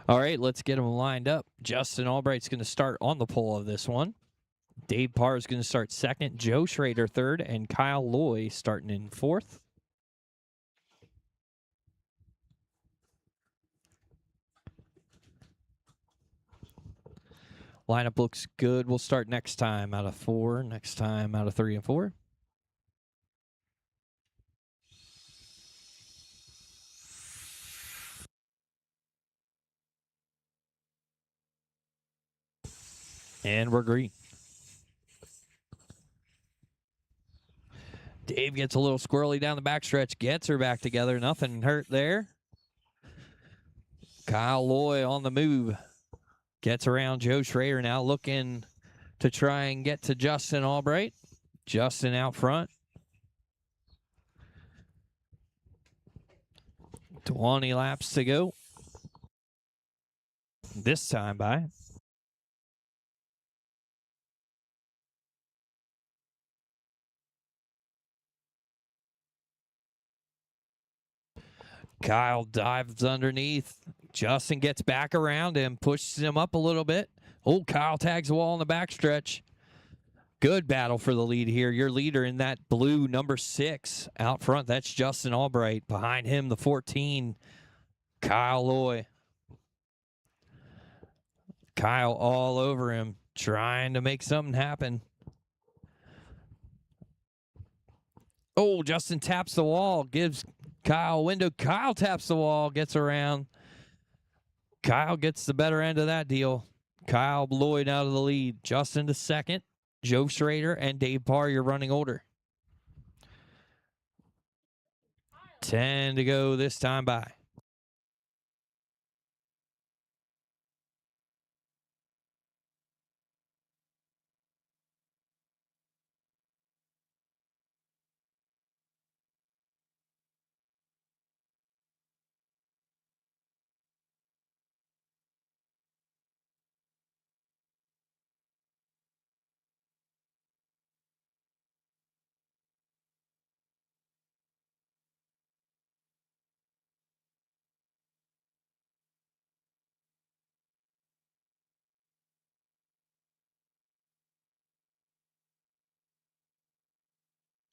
All right, let's get them lined up. Justin Albright's going to start on the pole of this one. Dave Parr is going to start second. Joe Schrader third. And Kyle Loy starting in fourth. Lineup looks good. We'll start next time out of 4. Next time out of 3 and 4. And we're green. Dave gets a little squirrely down the backstretch, gets her back together. Nothing hurt there. Kyle Loy on the move. Gets around Joe Schrader now, looking to try and get to Justin Albright. Justin out front. 20 laps to go. This time by. Kyle dives underneath. Justin gets back around him, pushes him up a little bit. Oh, Kyle tags the wall on the backstretch. Good battle for the lead here. Your leader in that blue number 6 out front. That's Justin Albright. Behind him, the 14, Kyle Loy. Kyle all over him, trying to make something happen. Oh, Justin taps the wall, gives Kyle a window. Kyle taps the wall, gets around. Kyle gets the better end of that deal. Kyle Lloyd out of the lead. Justin to second. Joe Schrader and Dave Parr, your running order. 10 to go this time by.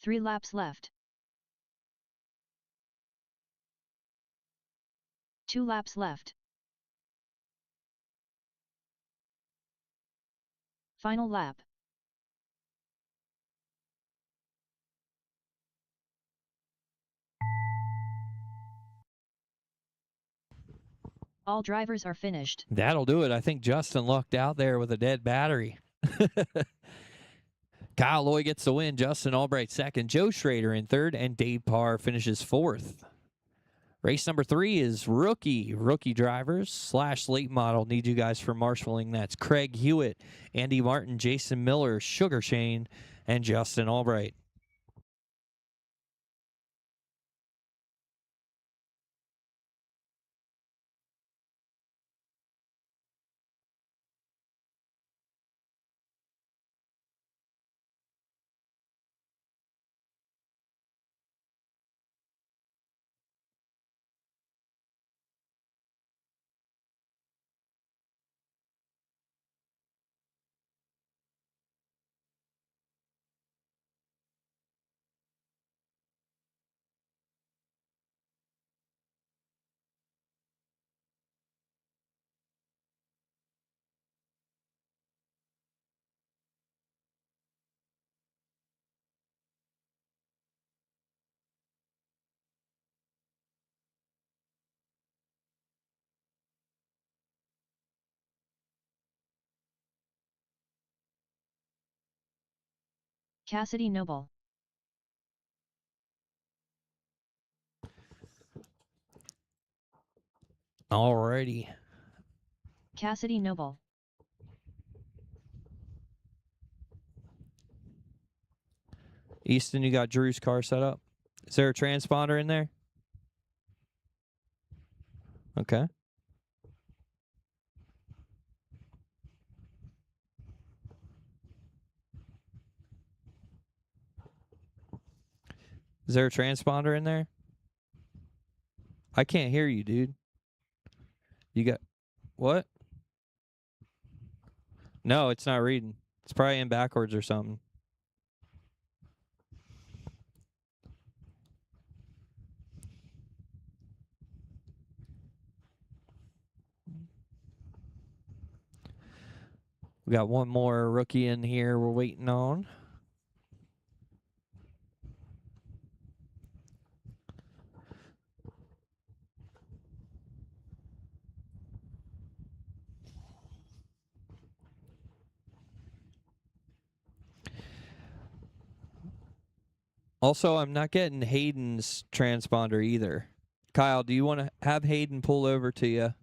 Three laps left. 2 laps left. Final lap. All drivers are finished. That'll do it. I think Justin lucked out there with a dead battery. Kyle Loy gets the win. Justin Albright second. Joe Schrader in third. And Dave Parr finishes fourth. Race number 3 is rookie drivers / late model. Need you guys for marshaling. That's Craig Hewitt, Andy Martin, Jason Miller, Sugar Shane, and Justin Albright. Cassidy Noble. Alrighty. Cassidy Noble. Easton, you got Drew's car set up. Is there a transponder in there? Okay. Is there a transponder in there? I can't hear you, dude. You got... What? No, it's not reading. It's probably in backwards or something. We got one more rookie in here we're waiting on. Also, I'm not getting Hayden's transponder either. Kyle, do you want to have Hayden pull over to you?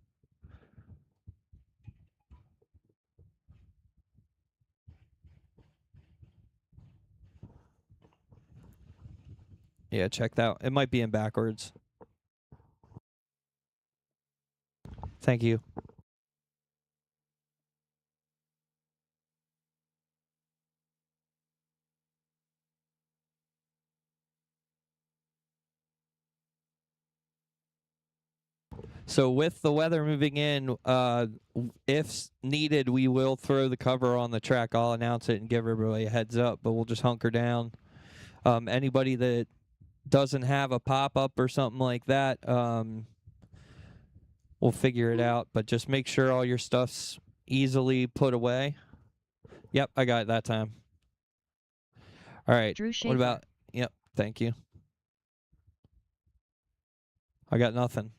Yeah, check that. It might be in backwards. Thank you. So with the weather moving in, if needed, we will throw the cover on the track. I'll announce it and give everybody a heads up, but we'll just hunker down. Anybody that doesn't have a pop-up or something like that, we'll figure it out. But just make sure all your stuff's easily put away. Yep, I got it that time. All right. Drew Schaefer. What about? Yep, thank you. I got nothing.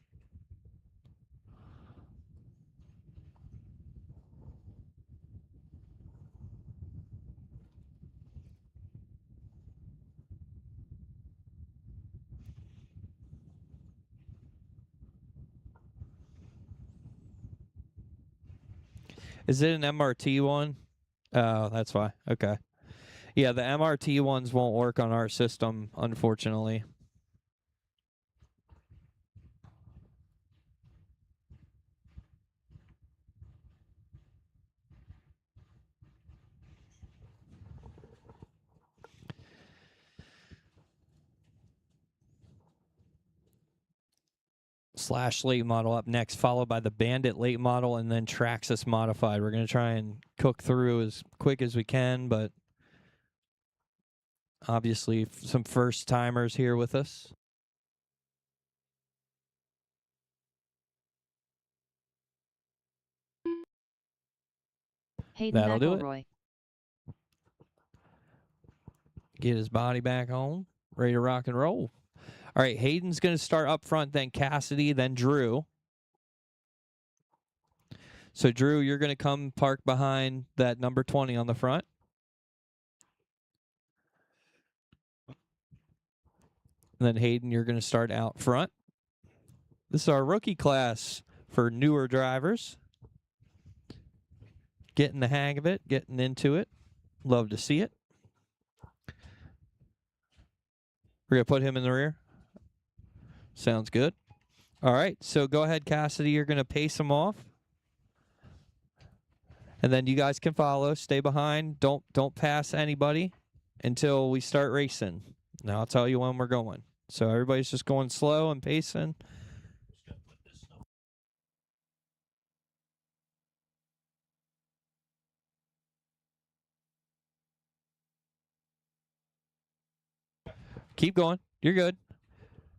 Is it an MRT one? Oh, that's why. Okay. Yeah, the MRT ones won't work on our system, unfortunately. Slash late model up next, followed by the Bandit late model, and then Traxxas modified. We're going to try and cook through as quick as we can, but obviously some first timers here with us. Hayden That'll do it. McElroy. Get his body back on, ready to rock and roll. All right, Hayden's going to start up front, then Cassidy, then Drew. So, Drew, you're going to come park behind that number 20 on the front. And then, Hayden, you're going to start out front. This is our rookie class for newer drivers. Getting the hang of it, getting into it. Love to see it. We're going to put him in the rear. Sounds good. All right, so go ahead, Cassidy. You're going to pace him off. And then you guys can follow. Stay behind. Don't pass anybody until we start racing. Now I'll tell you when we're going. So everybody's just going slow and pacing. Keep going. You're good.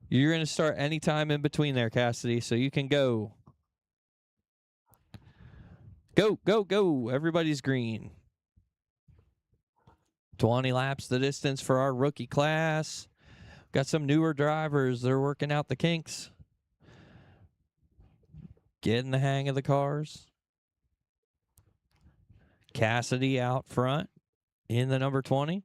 You're going to start anytime in between there, Cassidy, so you can go. Go, go, go. Everybody's green. 20 laps the distance for our rookie class. Got some newer drivers. They're working out the kinks. Getting the hang of the cars. Cassidy out front in the number 20.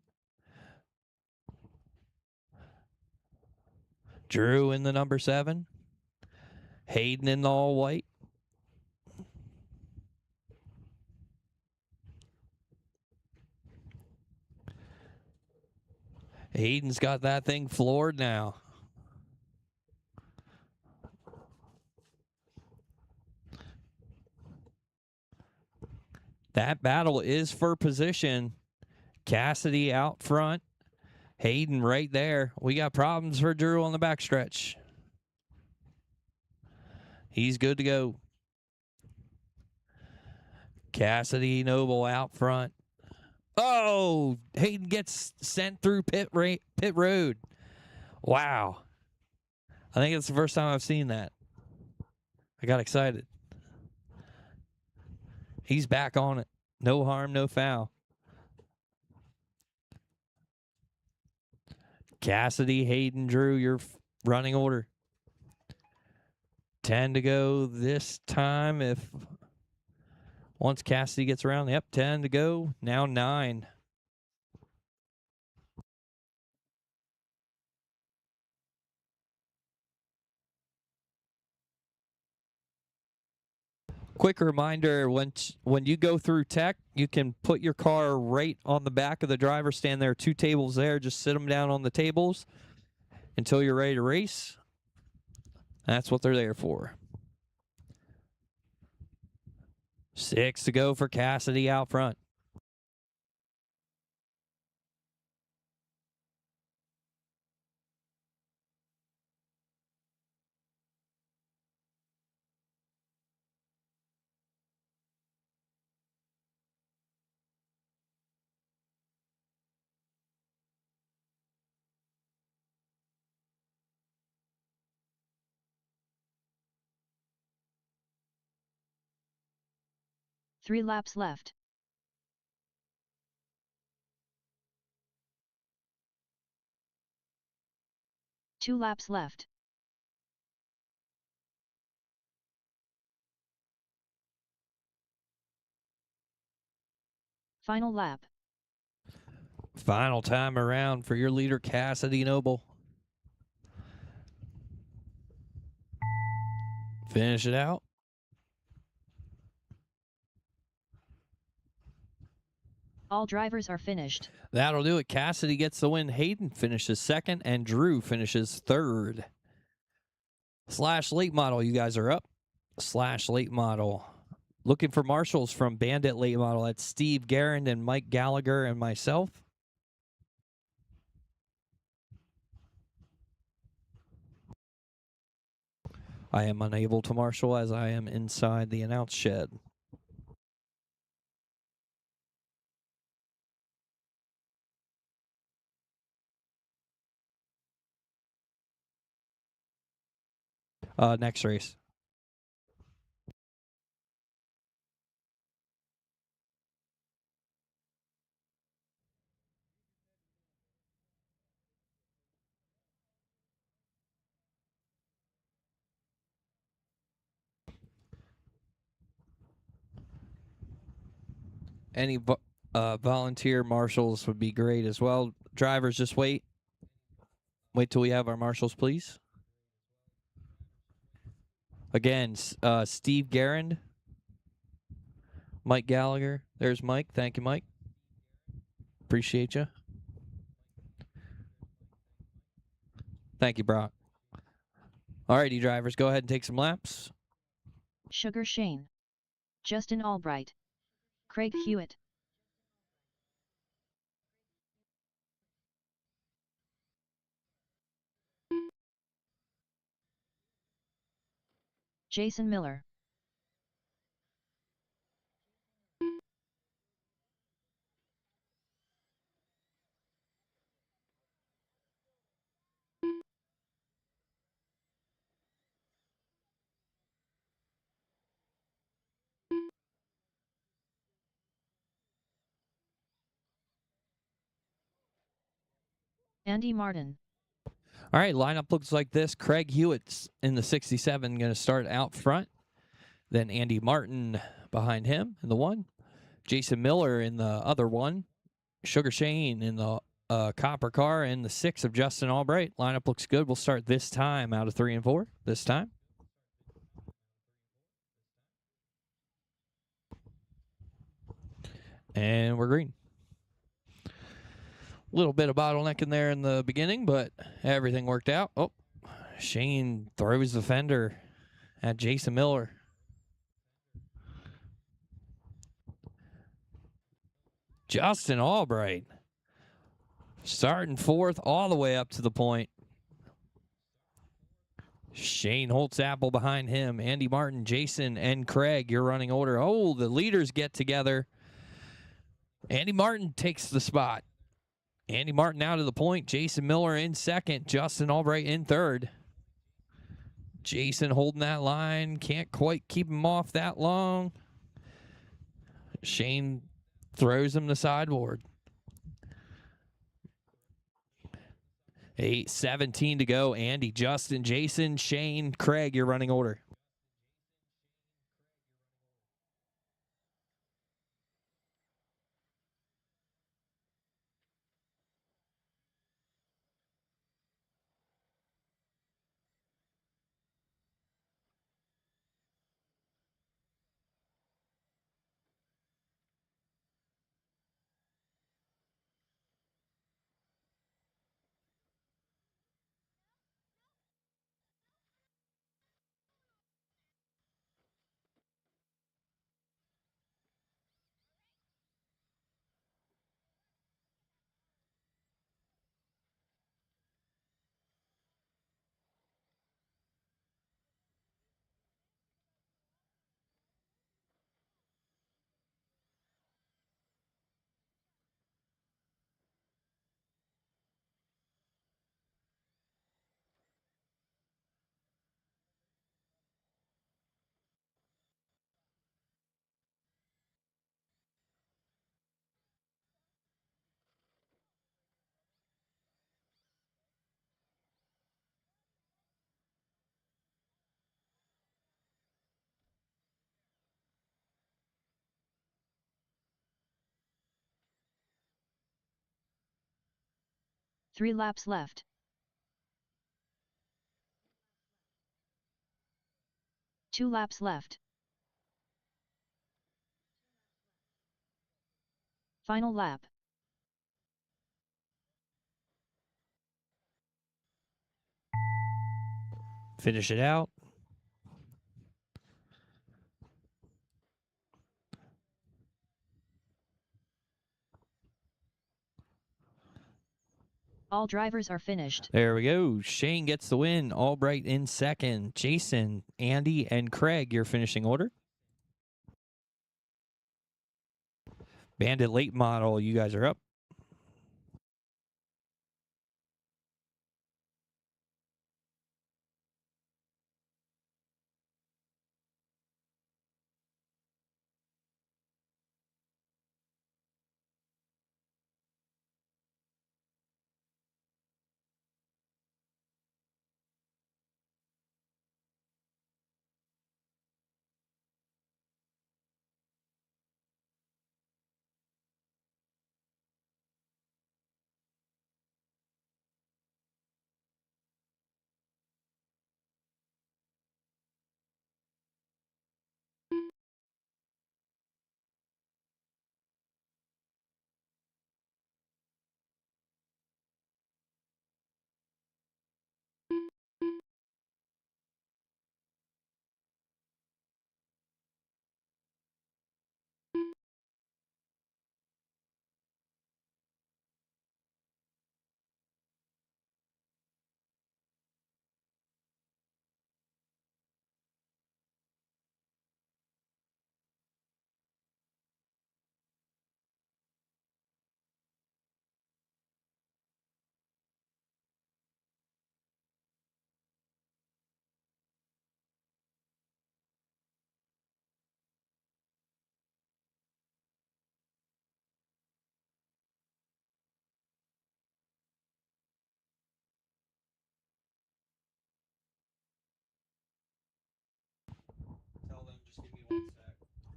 Drew in the number 7. Hayden in the all white. Hayden's got that thing floored now. That battle is for position. Cassidy out front. Hayden right there. We got problems for Drew on the backstretch. He's good to go. Cassidy Noble out front. Oh, Hayden gets sent through pit road. Wow. I think it's the first time I've seen that. I got excited. He's back on it. No harm, no foul. Cassidy, Hayden, Drew, your running order. 10 to go this time. If once Cassidy gets around, yep, 10 to go. Now 9. Quick reminder, when you go through tech, you can put your car right on the back of the driver's stand. There are 2 tables there. Just sit them down on the tables until you're ready to race. That's what they're there for. 6 to go for Cassidy out front. Three laps left. Two laps left. Final lap. Final time around for your leader, Cassidy Noble. Finish it out. All drivers are finished. That'll do it. Cassidy gets the win. Hayden finishes second, and Drew finishes third. Slash late model, you guys are up. Slash late model. Looking for marshals from Bandit late model. That's Steve Garand and Mike Gallagher and myself. I am unable to marshal as I am inside the announce shed. Next race. Any volunteer marshals would be great as well. Drivers, just wait. Wait till we have our marshals, please. Again, Steve Garand, Mike Gallagher. There's Mike. Thank you, Mike. Appreciate you. Thank you, Brock. Alrighty, drivers, go ahead and take some laps. Sugar Shane. Justin Albright. Craig Hewitt. Jason Miller. Andy Martin. All right, lineup looks like this. Craig Hewitt's in the 67, going to start out front. Then Andy Martin behind him in the 1. Jason Miller in the other 1. Sugar Shane in the copper car, and the 6 of Justin Albright. Lineup looks good. We'll start this time out of 3 and 4 this time. And we're green. A little bit of bottlenecking there in the beginning, but everything worked out. Oh, Shane throws the fender at Jason Miller. Justin Albright starting 4th all the way up to the point. Shane Holtzapple behind him. Andy Martin, Jason, and Craig, your running order. Oh, the leaders get together. Andy Martin takes the spot. Andy Martin out of the point. Jason Miller in second. Justin Albright in third. Jason holding that line. Can't quite keep him off that long. Shane throws him the sideboard. 8:17 to go. Andy, Justin, Jason, Shane, Craig, your running order. Three laps left. Two laps left. Final lap. Finish it out. All drivers are finished. There we go. Shane gets the win. Albright in second. Jason, Andy, and Craig, your finishing order. Bandit late model, you guys are up.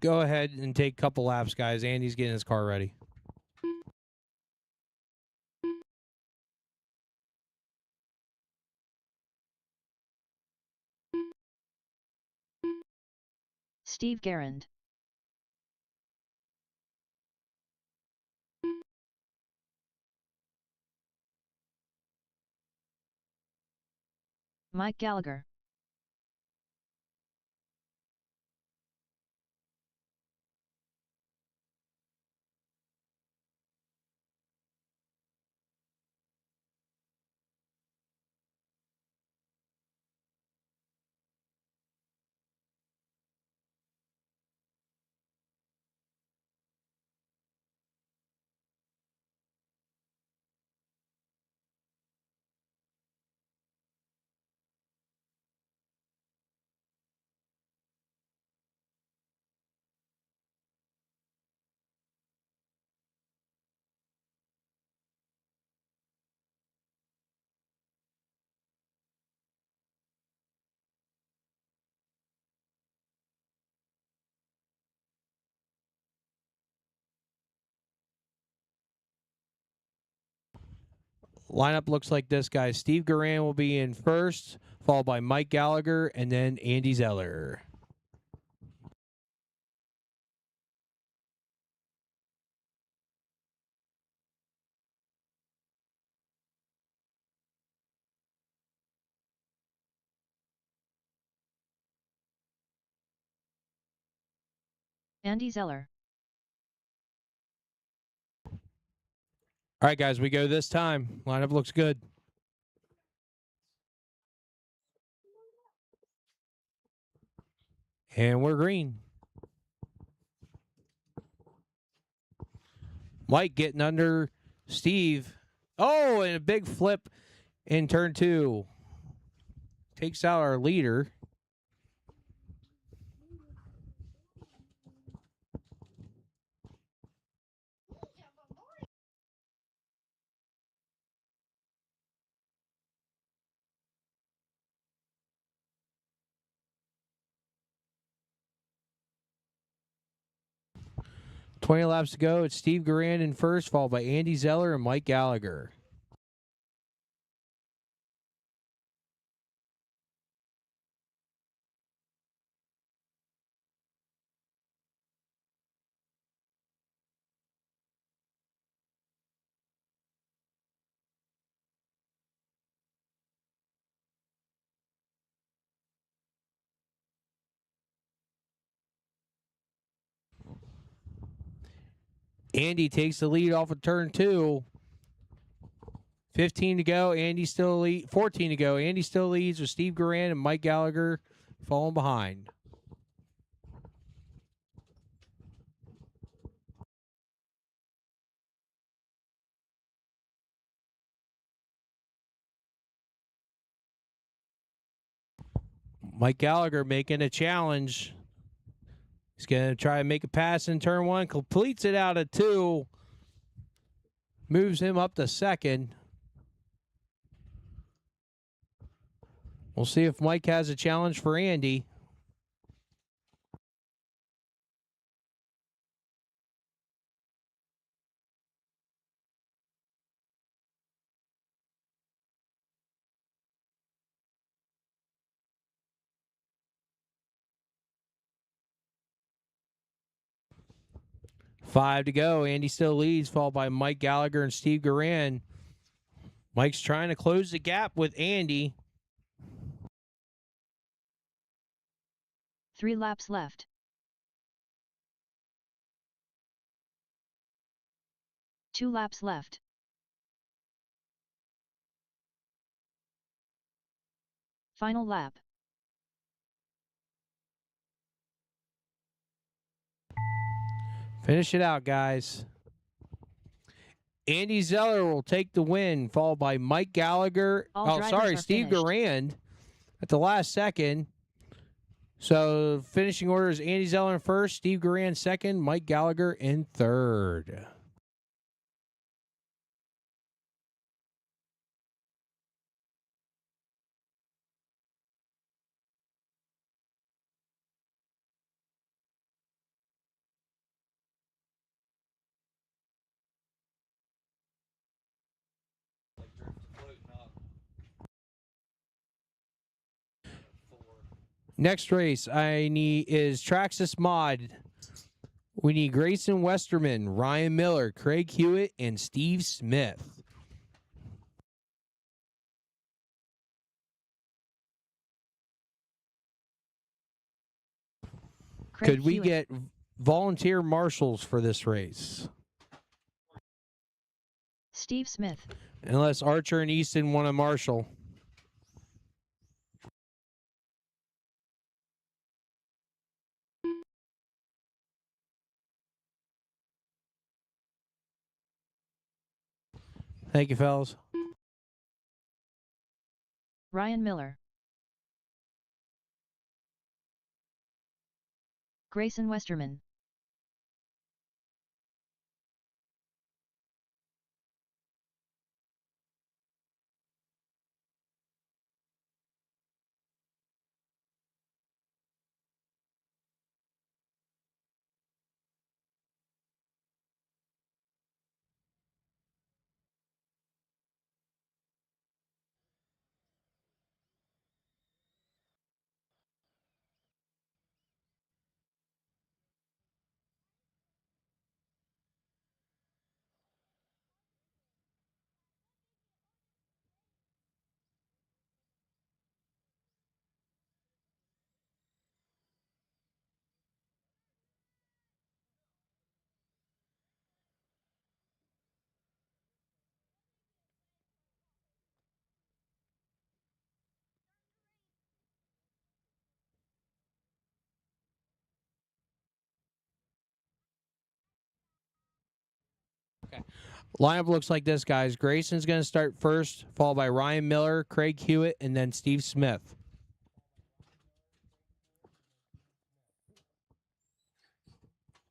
Go ahead and take a couple laps, guys. Andy's getting his car ready. Steve Garand. Mike Gallagher. Lineup looks like this, guys. Steve Garan will be in first, followed by Mike Gallagher, and then Andy Zeller. Andy Zeller. All right, guys, we go this time. Lineup looks good. And we're green. Mike getting under Steve. Oh, and a big flip in turn 2. Takes out our leader. $20 laps to go. It's Steve Garan in first, followed by Andy Zeller and Mike Gallagher. Andy takes the lead off of turn 2. 15 to go. Andy still lead. 14 to go. Andy still leads with Steve Garan and Mike Gallagher falling behind. Mike Gallagher making a challenge. He's going to try and make a pass in turn 1. Completes it out of 2. Moves him up to second. We'll see if Mike has a challenge for Andy. Five to go. Andy still leads, followed by Mike Gallagher and Steve Garan. Mike's trying to close the gap with Andy. 3 laps left. Two laps left. Final lap. Finish it out, guys. Andy Zeller will take the win, followed by Mike Gallagher. Steve Garan at the last second. So finishing order is Andy Zeller in first, Steve Garan second, Mike Gallagher in third. Next race is Traxxas Mod. We need Grayson Westerman, Ryan Miller, Craig Hewitt, and Steve Smith. Could we get volunteer marshals for this race? Steve Smith. Unless Archer and Easton want a marshal. Thank you, fellas. Ryan Miller. Grayson Westerman. Okay. Lineup looks like this, guys. Grayson's going to start first, followed by Ryan Miller, Craig Hewitt, and then Steve Smith.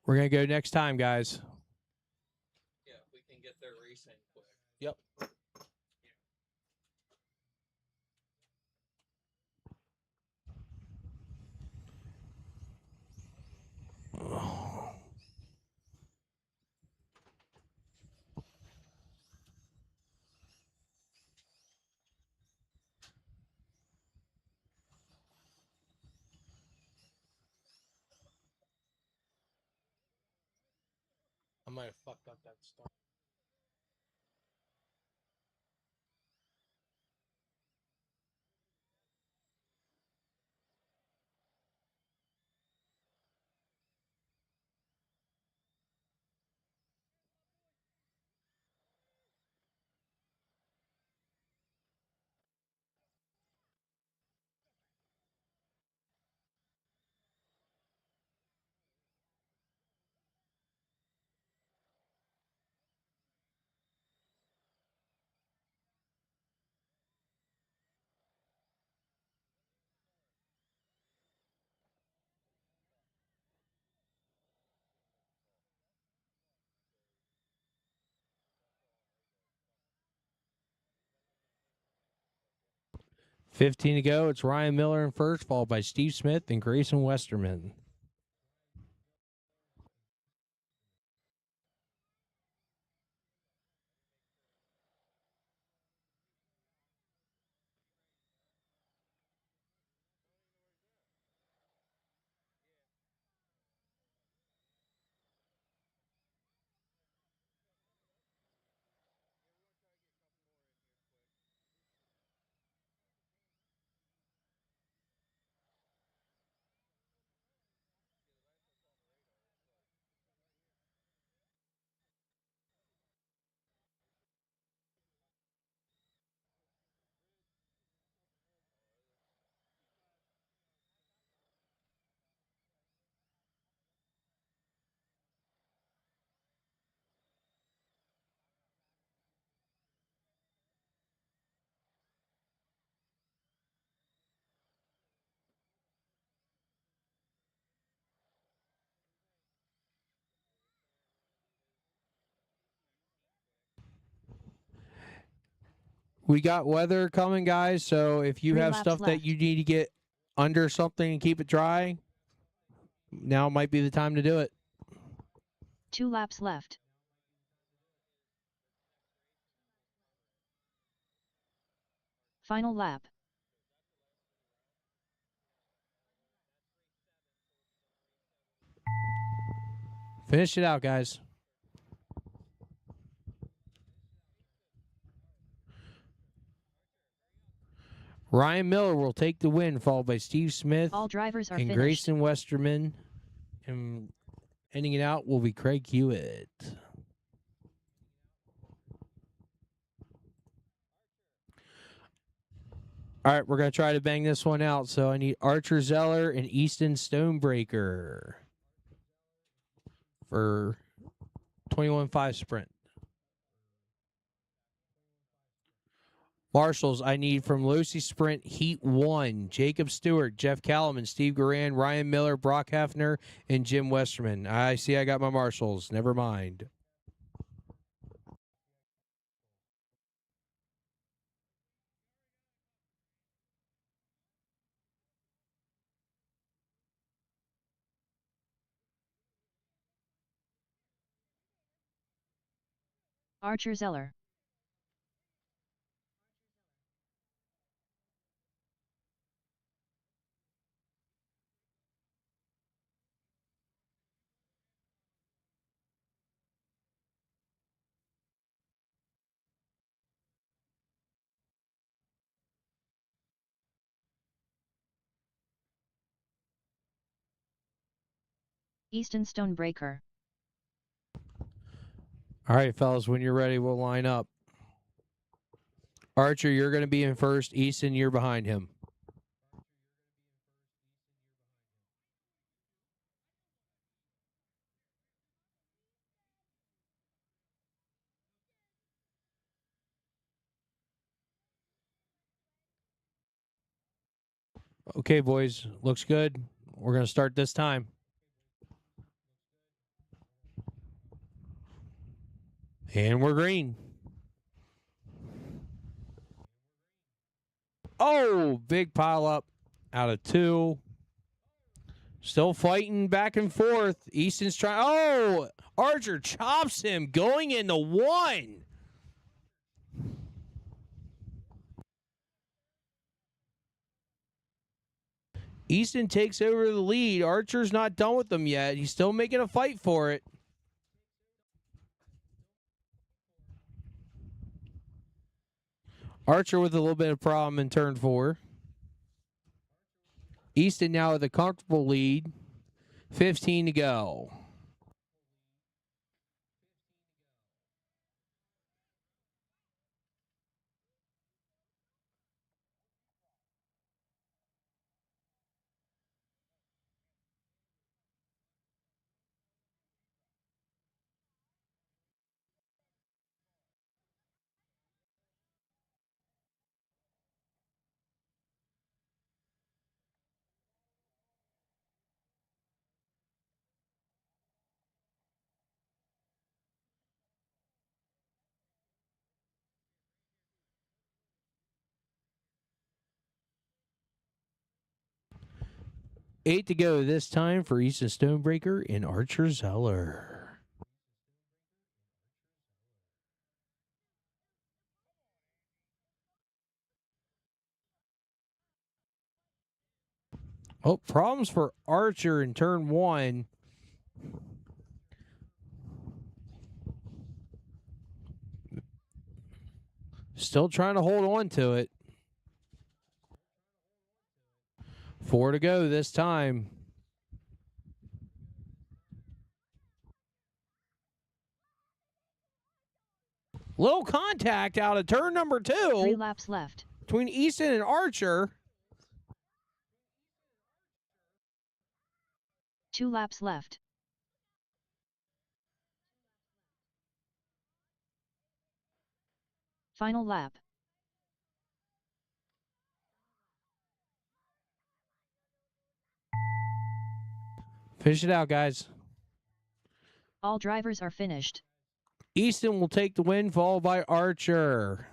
We're going to go next time, guys. Yeah, we can get their racing quick. Yep. I might have fucked up that start. $15 to go. It's Ryan Miller in first, followed by Steve Smith and Grayson Westerman. We got weather coming, guys, so if you 3 have laps stuff that left. you need to get under something and keep it dry, now might be the time to do it. 2 laps left. Final lap. Finish it out, guys. Ryan Miller will take the win, followed by Steve Smith All drivers are and finished. Grayson Westerman. And ending it out will be Craig Hewitt. All right, we're going to try to bang this one out. So I need Archer Zeller and Easton Stonebreaker for 21.5 sprint. Marshals, I need from Losi Sprint Heat 1, Jacob Stewart, Jeff Callum, Steve Garan, Ryan Miller, Brock Hefner, and Jim Westerman. I see I got my marshals. Never mind. Archer Zeller. Easton Stonebreaker. All right, fellas, when you're ready, we'll line up. Archer, you're going to be in first. Easton, you're behind him. Okay, boys. Looks good. We're going to start this time. And we're green. Oh, big pile up out of 2. Still fighting back and forth. Easton's trying. Oh, Archer chops him going into 1. Easton takes over the lead. Archer's not done with them yet. He's still making a fight for it. Archer with a little bit of problem in turn 4. Easton now with a comfortable lead. 15 to go. Eight to go this time for Easton Stonebreaker and Archer Zeller. Oh, problems for Archer in turn 1. Still trying to hold on to it. 4 to go this time. Little contact out of turn number 2. 3 laps left. Between Easton and Archer. 2 laps left. Final lap. Finish it out, guys. All drivers are finished. Easton will take the win, followed by Archer.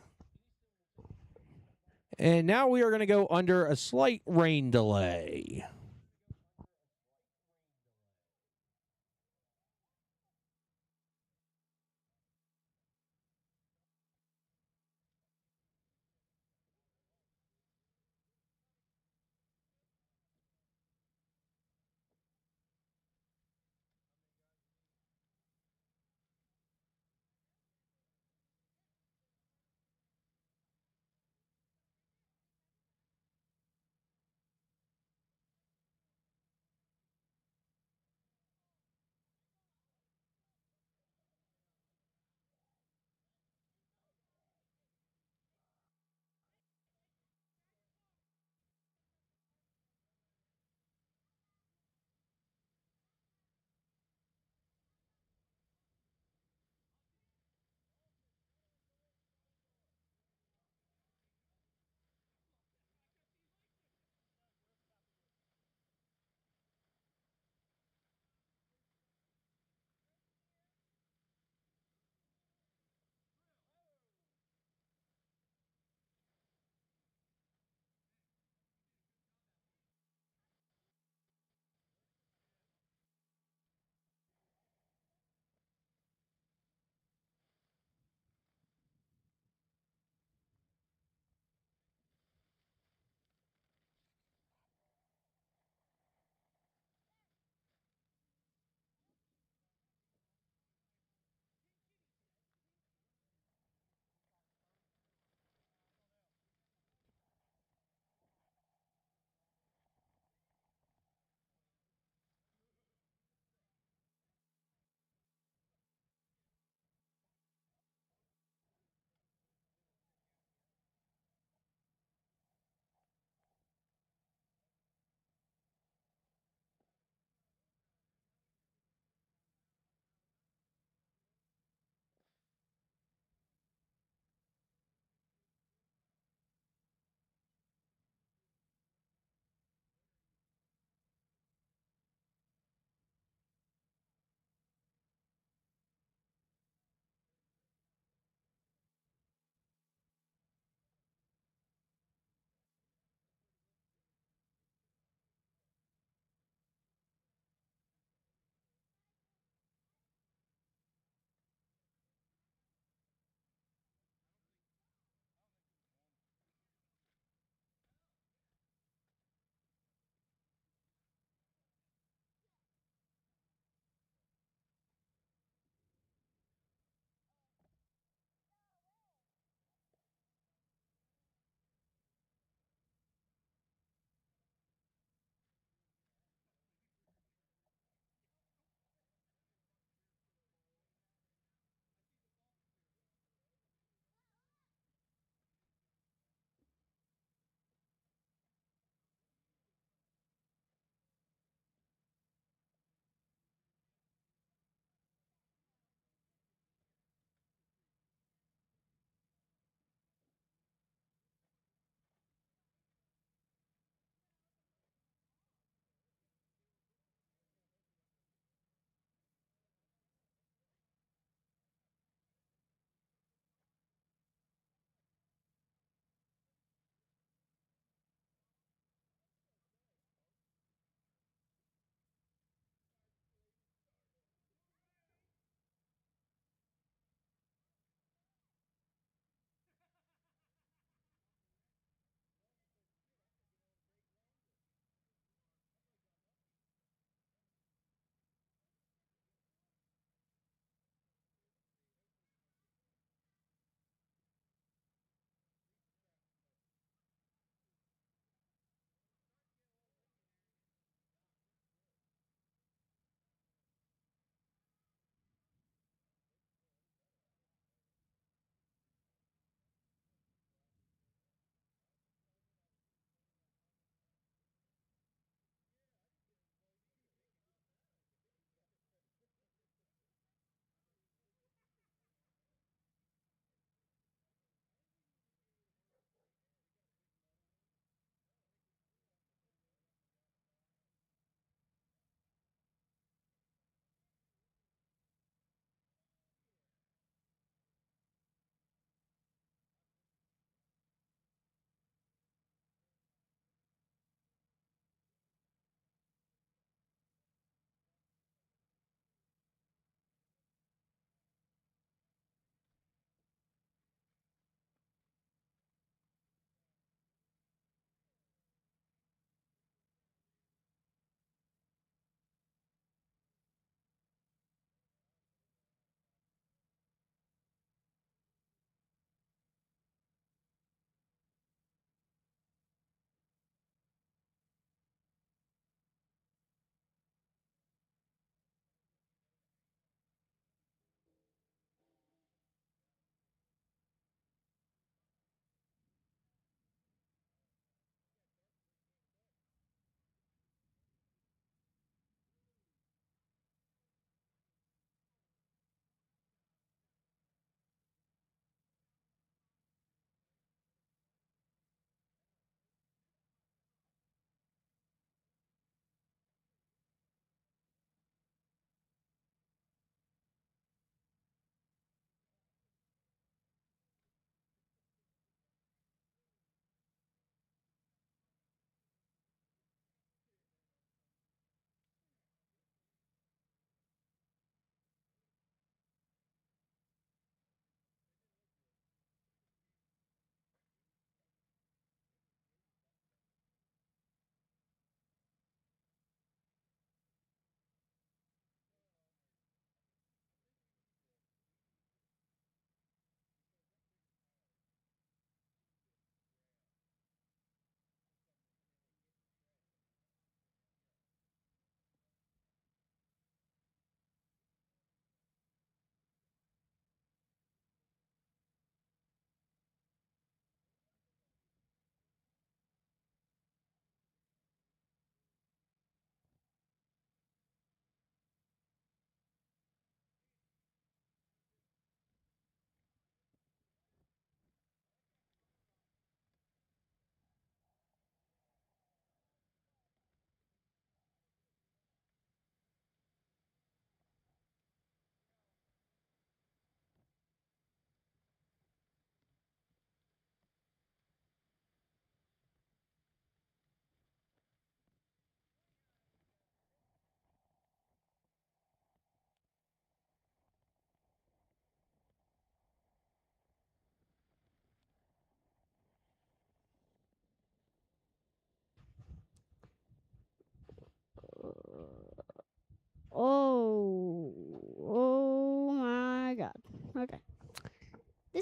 And now we are going to go under a slight rain delay.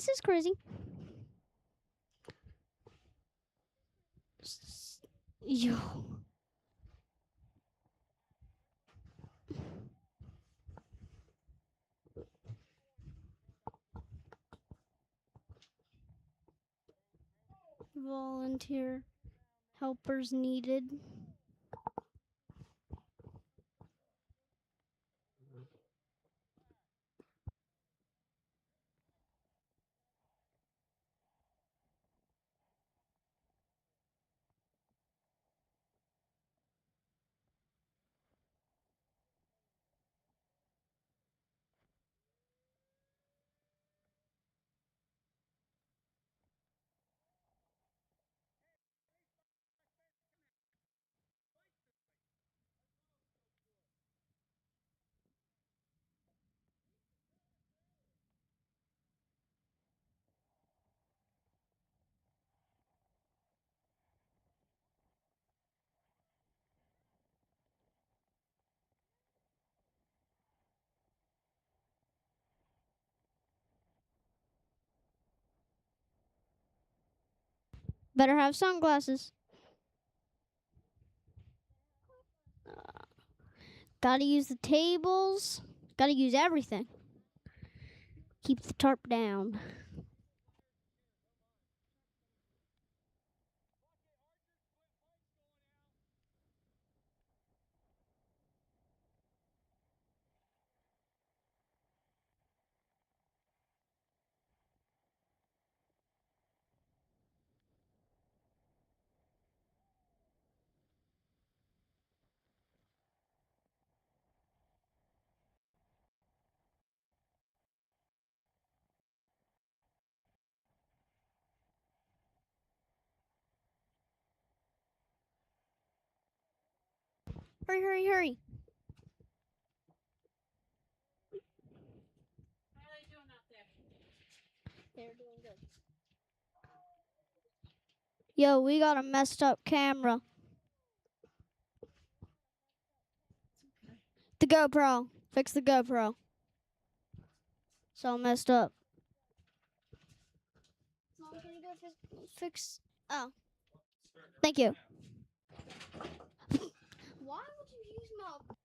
This is crazy. Yo. Volunteer helpers needed. Better have sunglasses. Gotta use the tables. Gotta use everything. Keep the tarp down. Hurry, hurry, hurry. How are they doing out there? They're doing good. Yo, we got a messed up camera. The GoPro. Fix the GoPro. It's all messed up. Mom, can you go fix? Oh. Thank you. Why would you use my...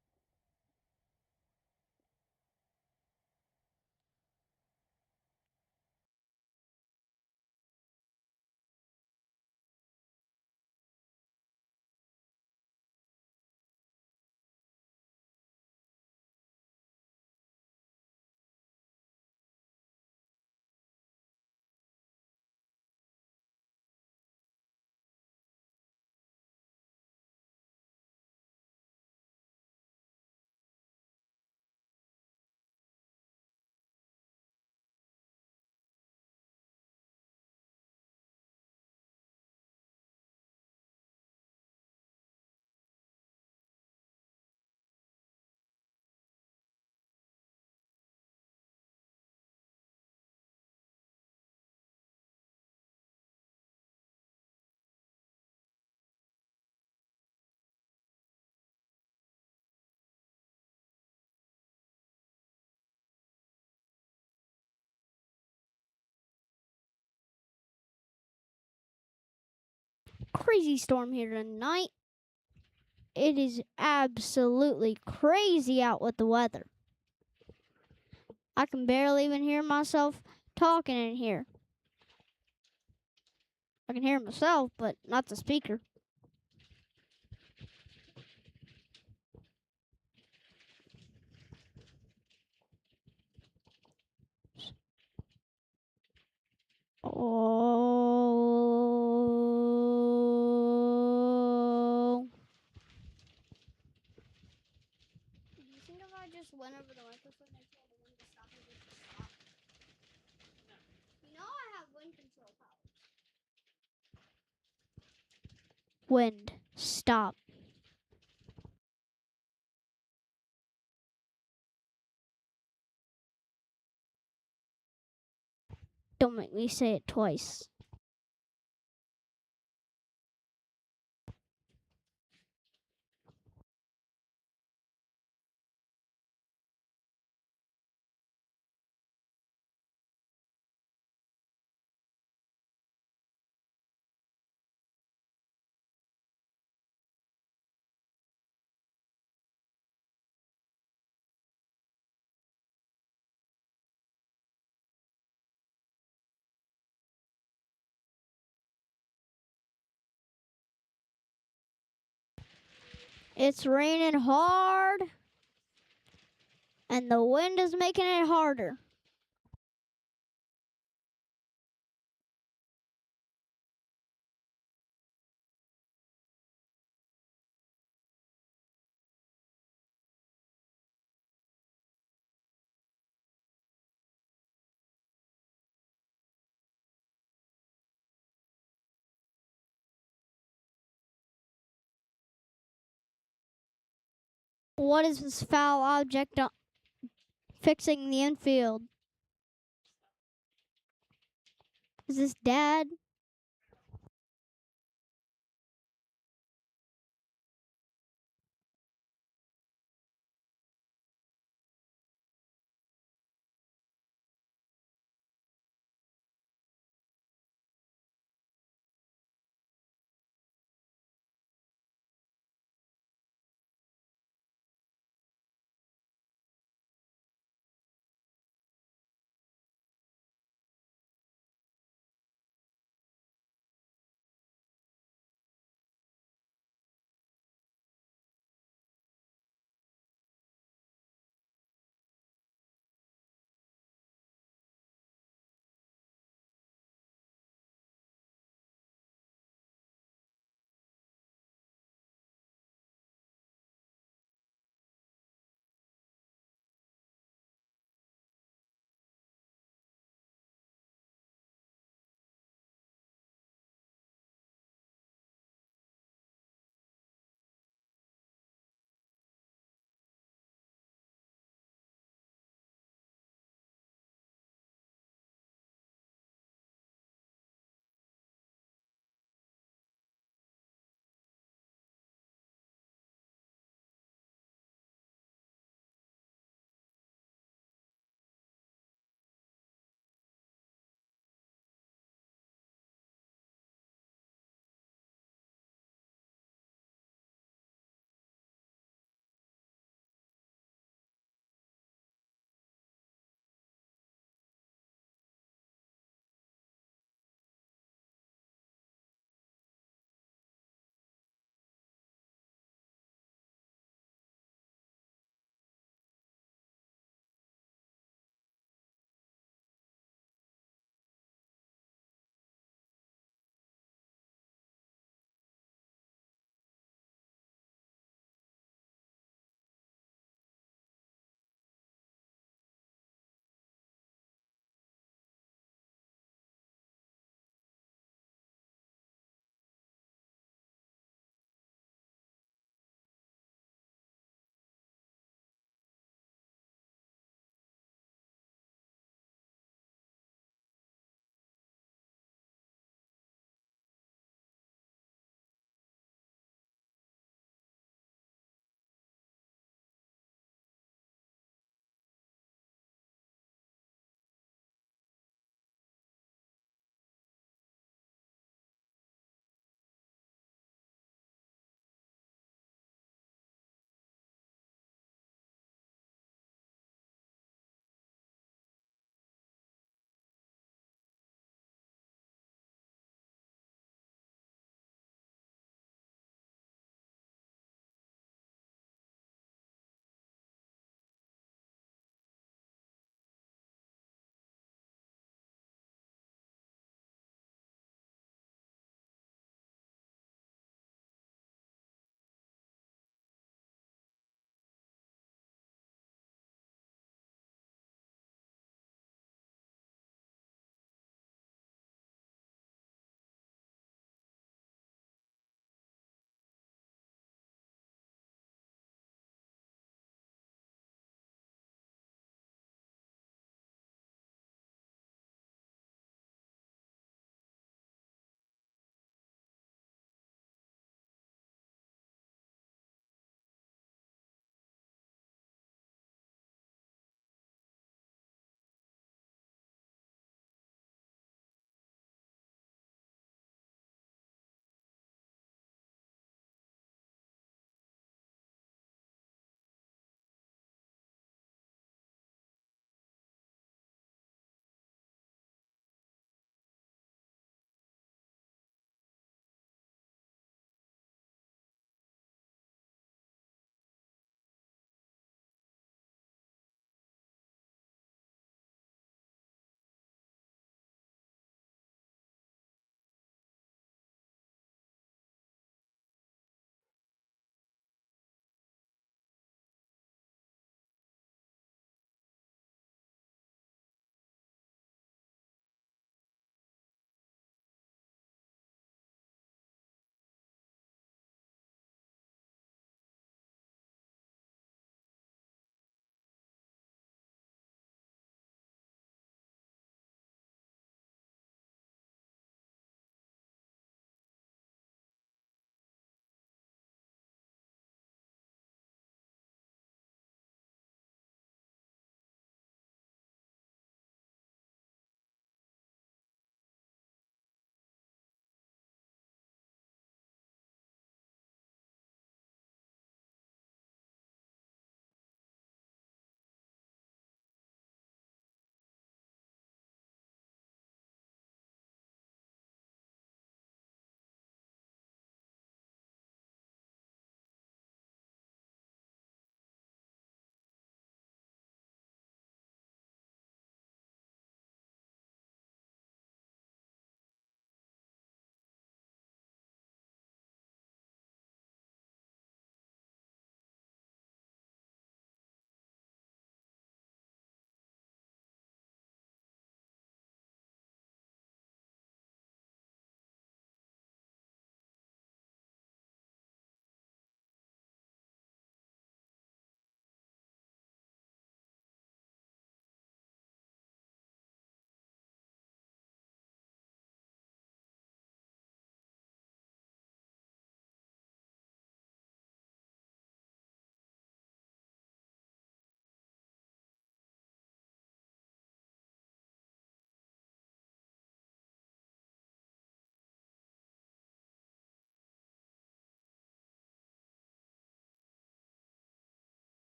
Crazy storm here tonight. It is absolutely crazy out with the weather. I can barely even hear myself talking in here. I can hear myself, but not the speaker. Oh. Do you think if I just went over the microphone and told the wind to stop, it would just stop? No. You know I have wind control power. Wind, stop. Don't make me say it twice. It's raining hard, and the wind is making it harder. What is this foul object fixing the infield? Is this Dad?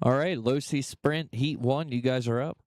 All right, Losi Sprint Heat 1, you guys are up.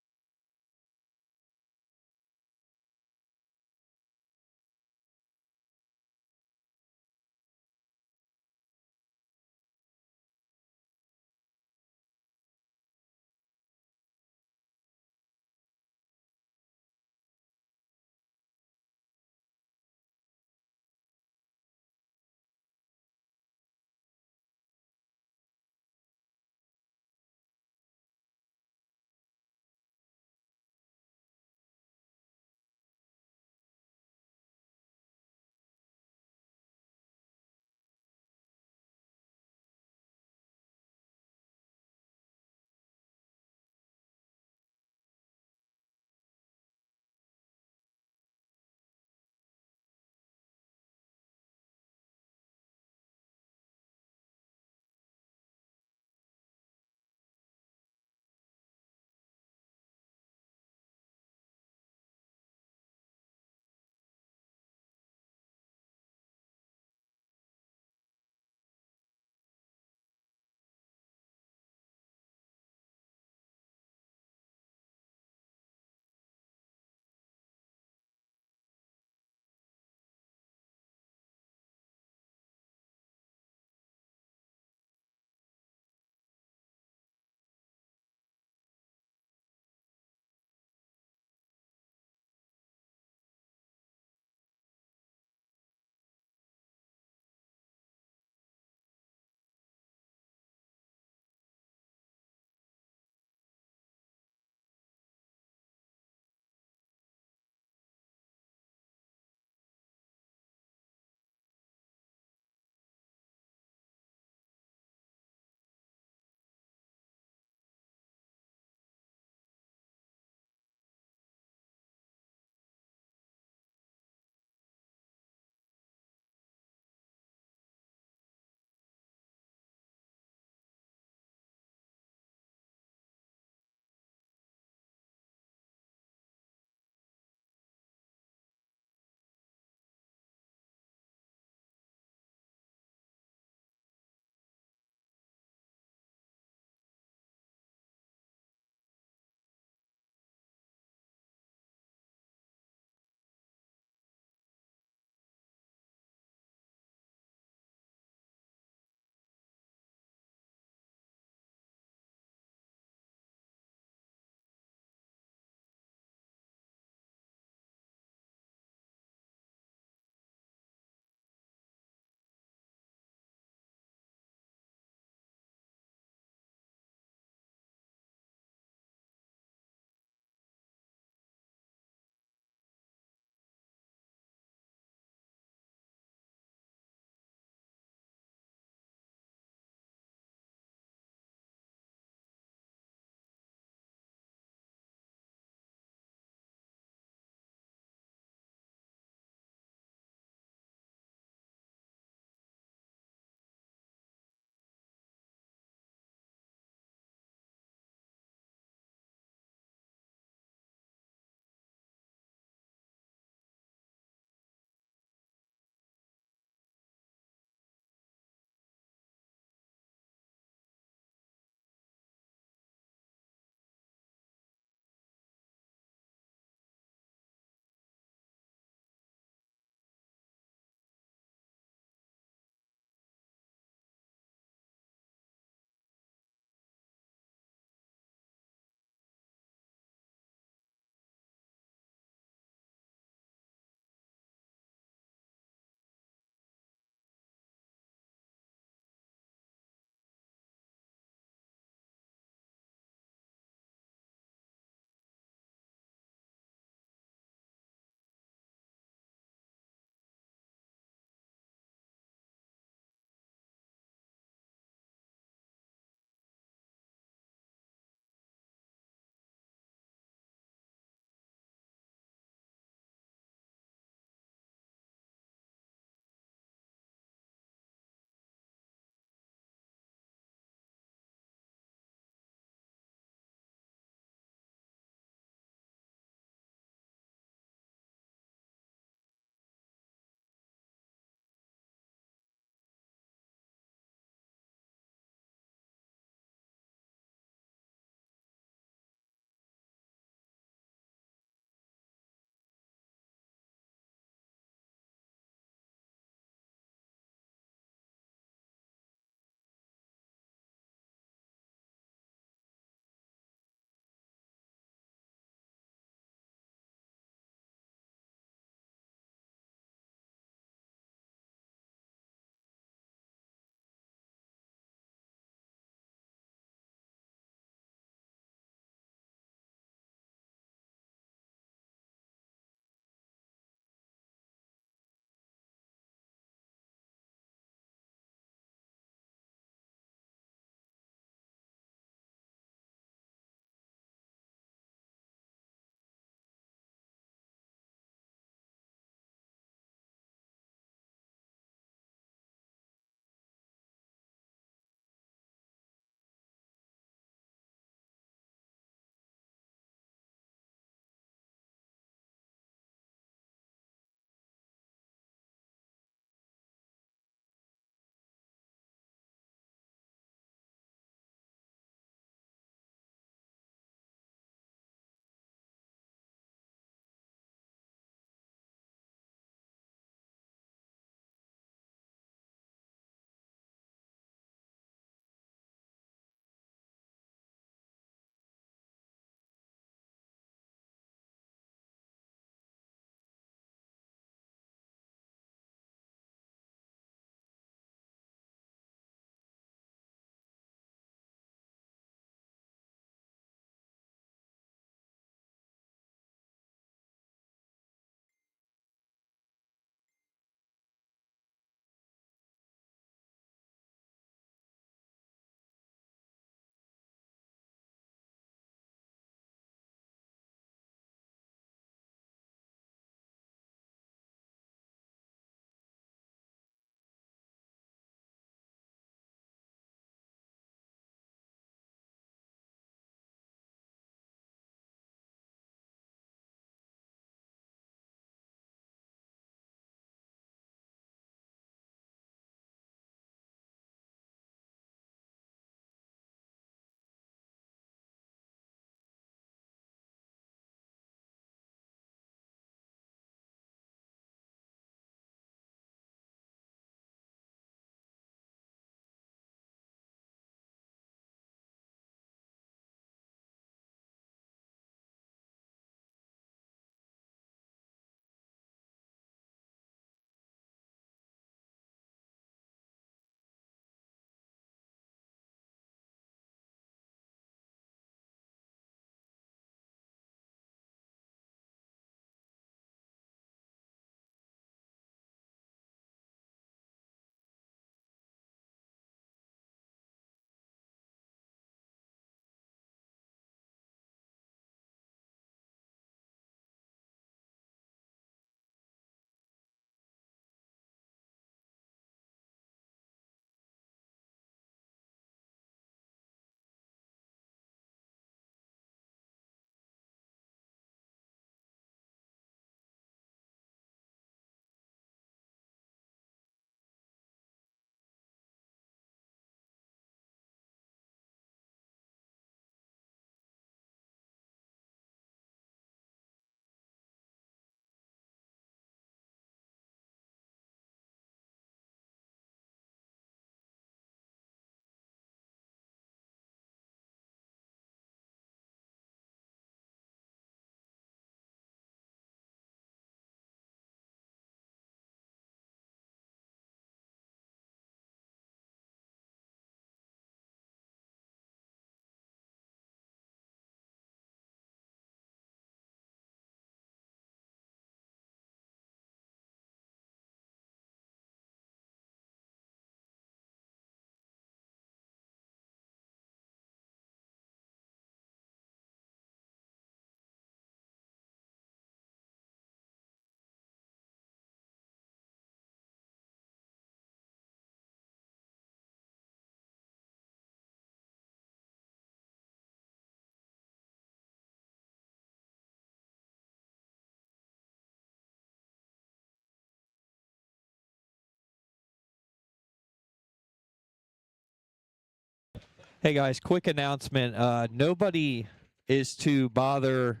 Hey guys, quick announcement. Nobody is to bother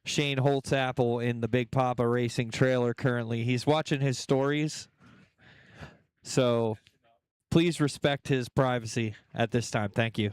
Shane Holtzapple in the Big Papa Racing trailer currently. He's watching his stories. So please respect his privacy at this time. Thank you.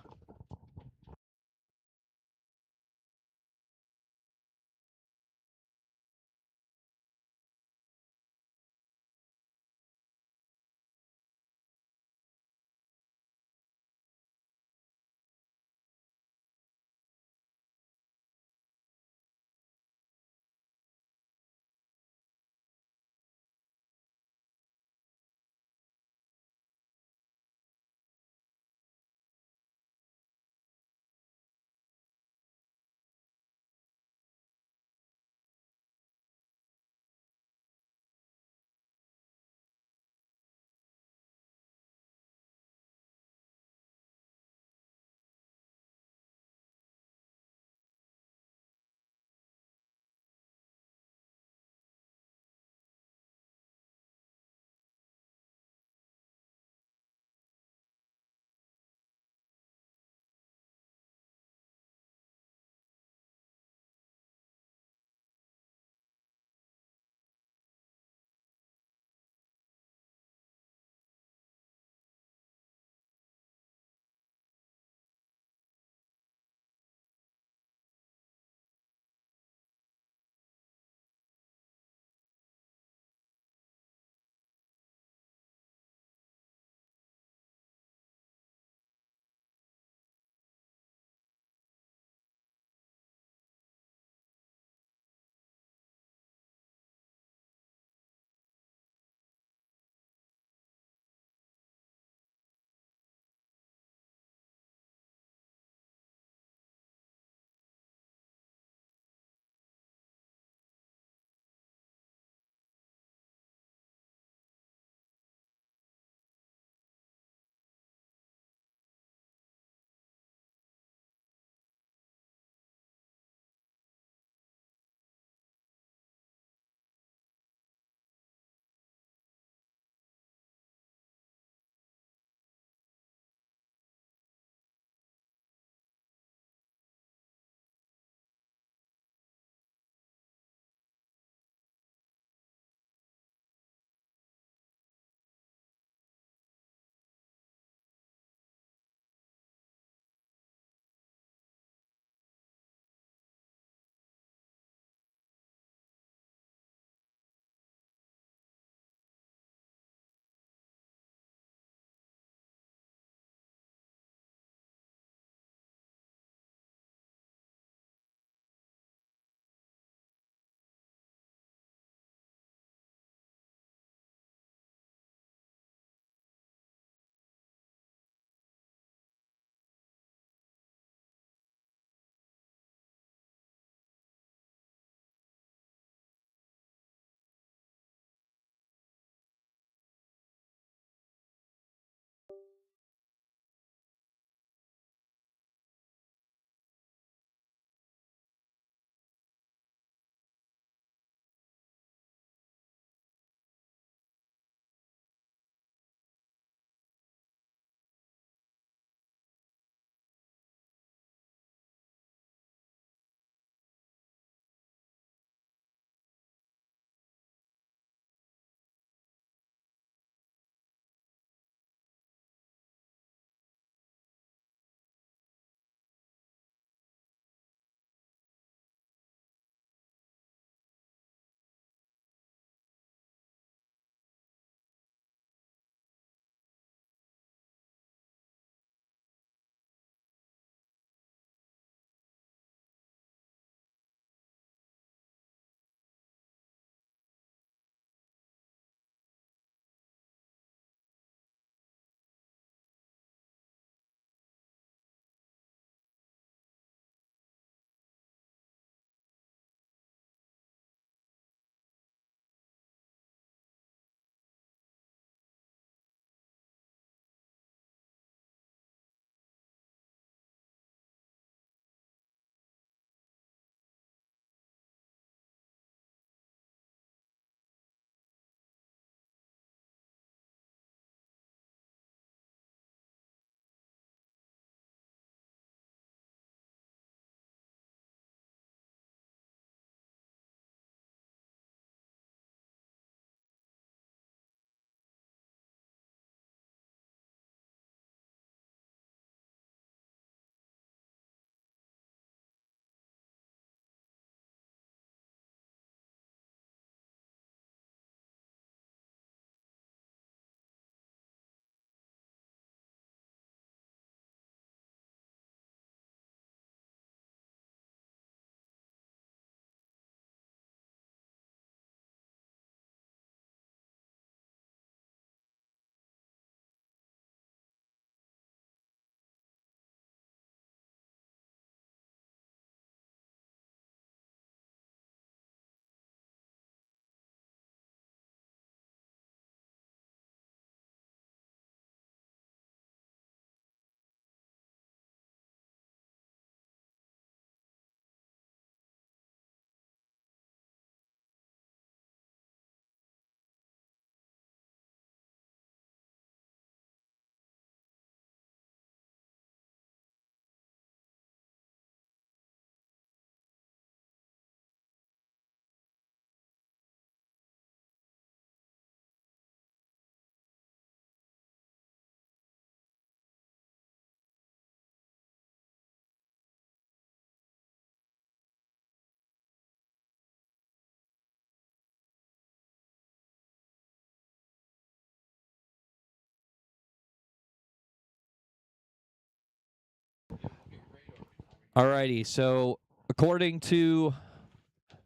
Alrighty, so according to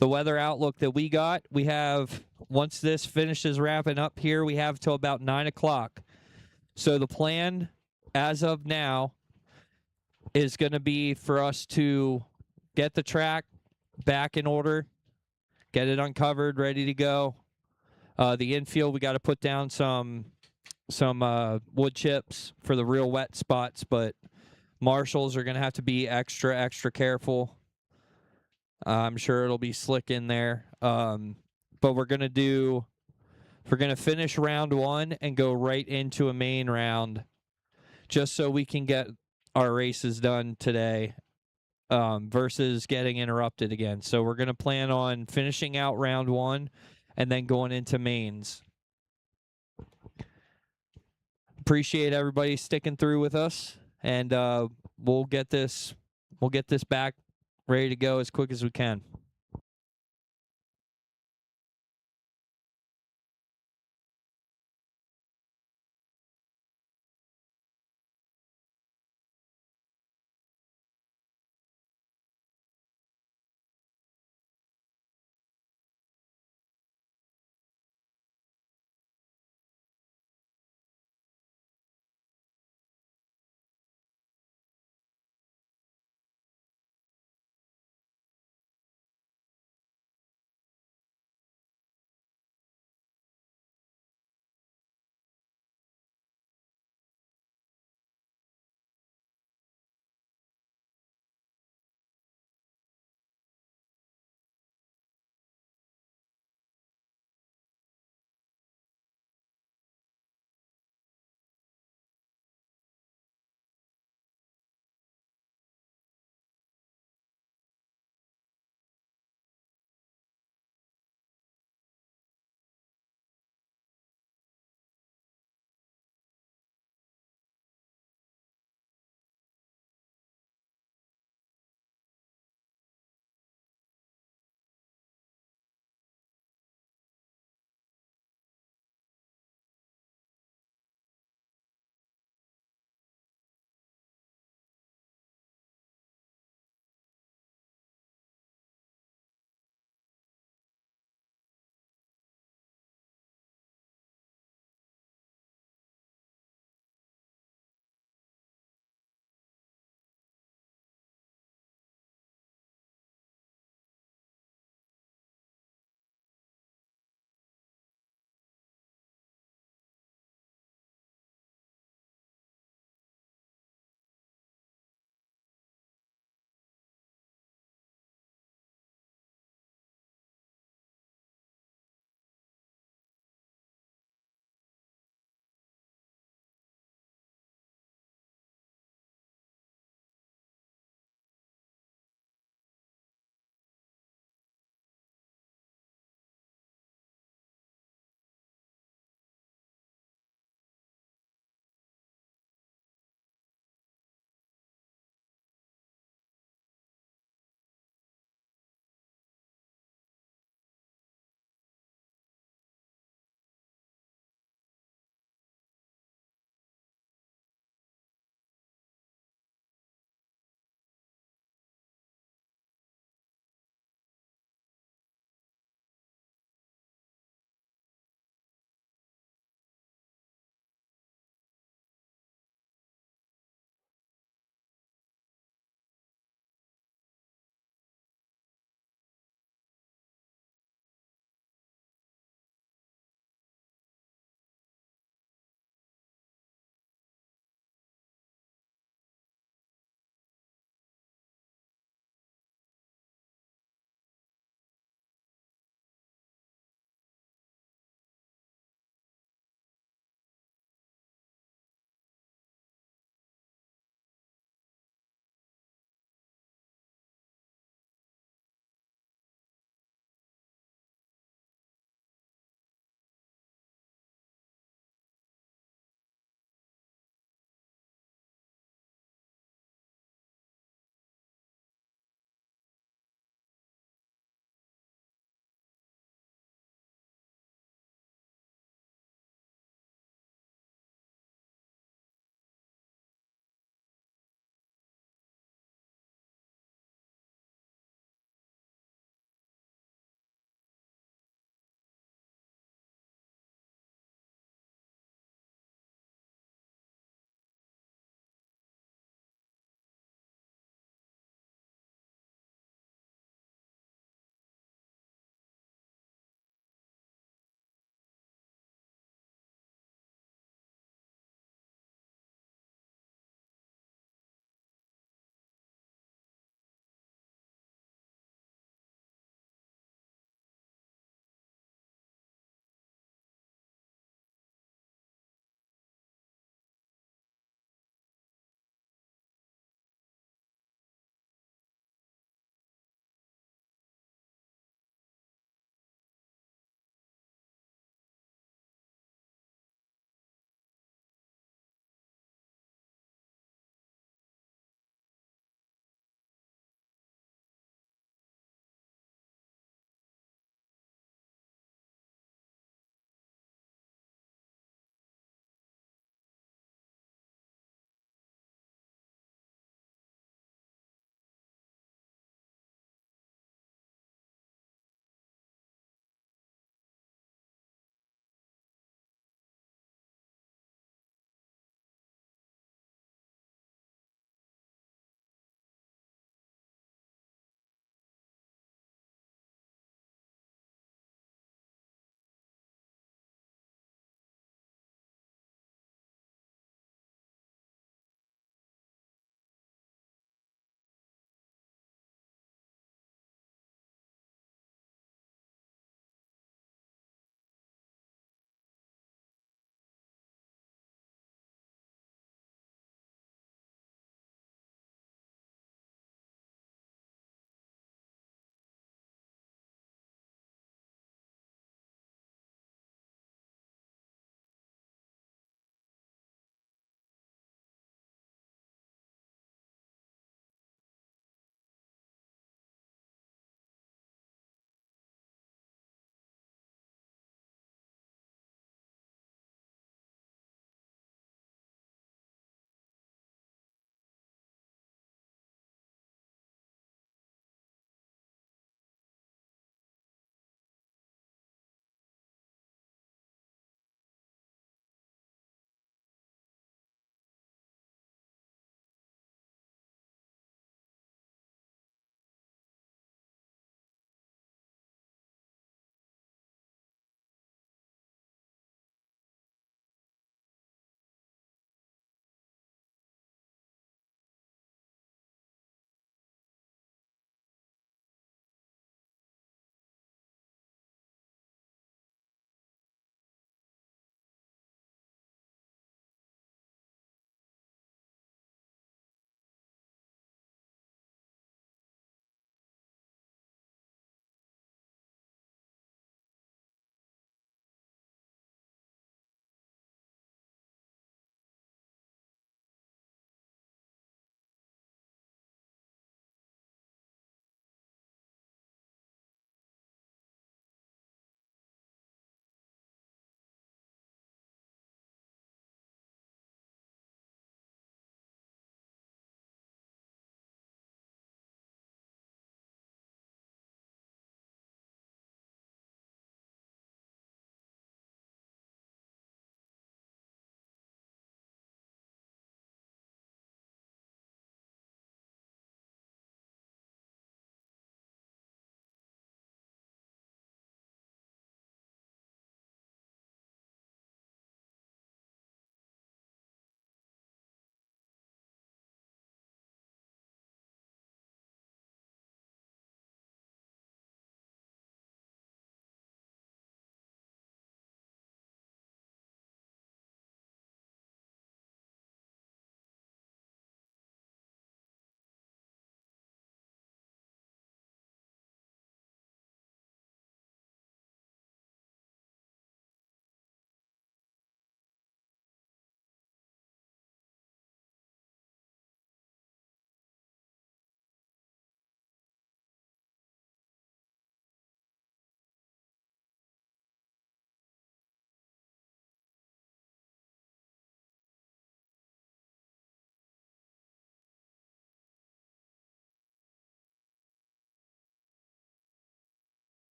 the weather outlook that we got, we have, once this finishes wrapping up here, we have till about 9 o'clock. So the plan as of now is going to be for us to get the track back in order, get it uncovered, ready to go. The infield, we got to put down some wood chips for the real wet spots, but marshals are going to have to be extra careful. I'm sure it'll be slick in there. But we're going to finish round 1 and go right into a main round just so we can get our races done today versus getting interrupted again. So we're going to plan on finishing out round 1 and then going into mains. Appreciate everybody sticking through with us, and we'll get this back ready to go as quick as we can.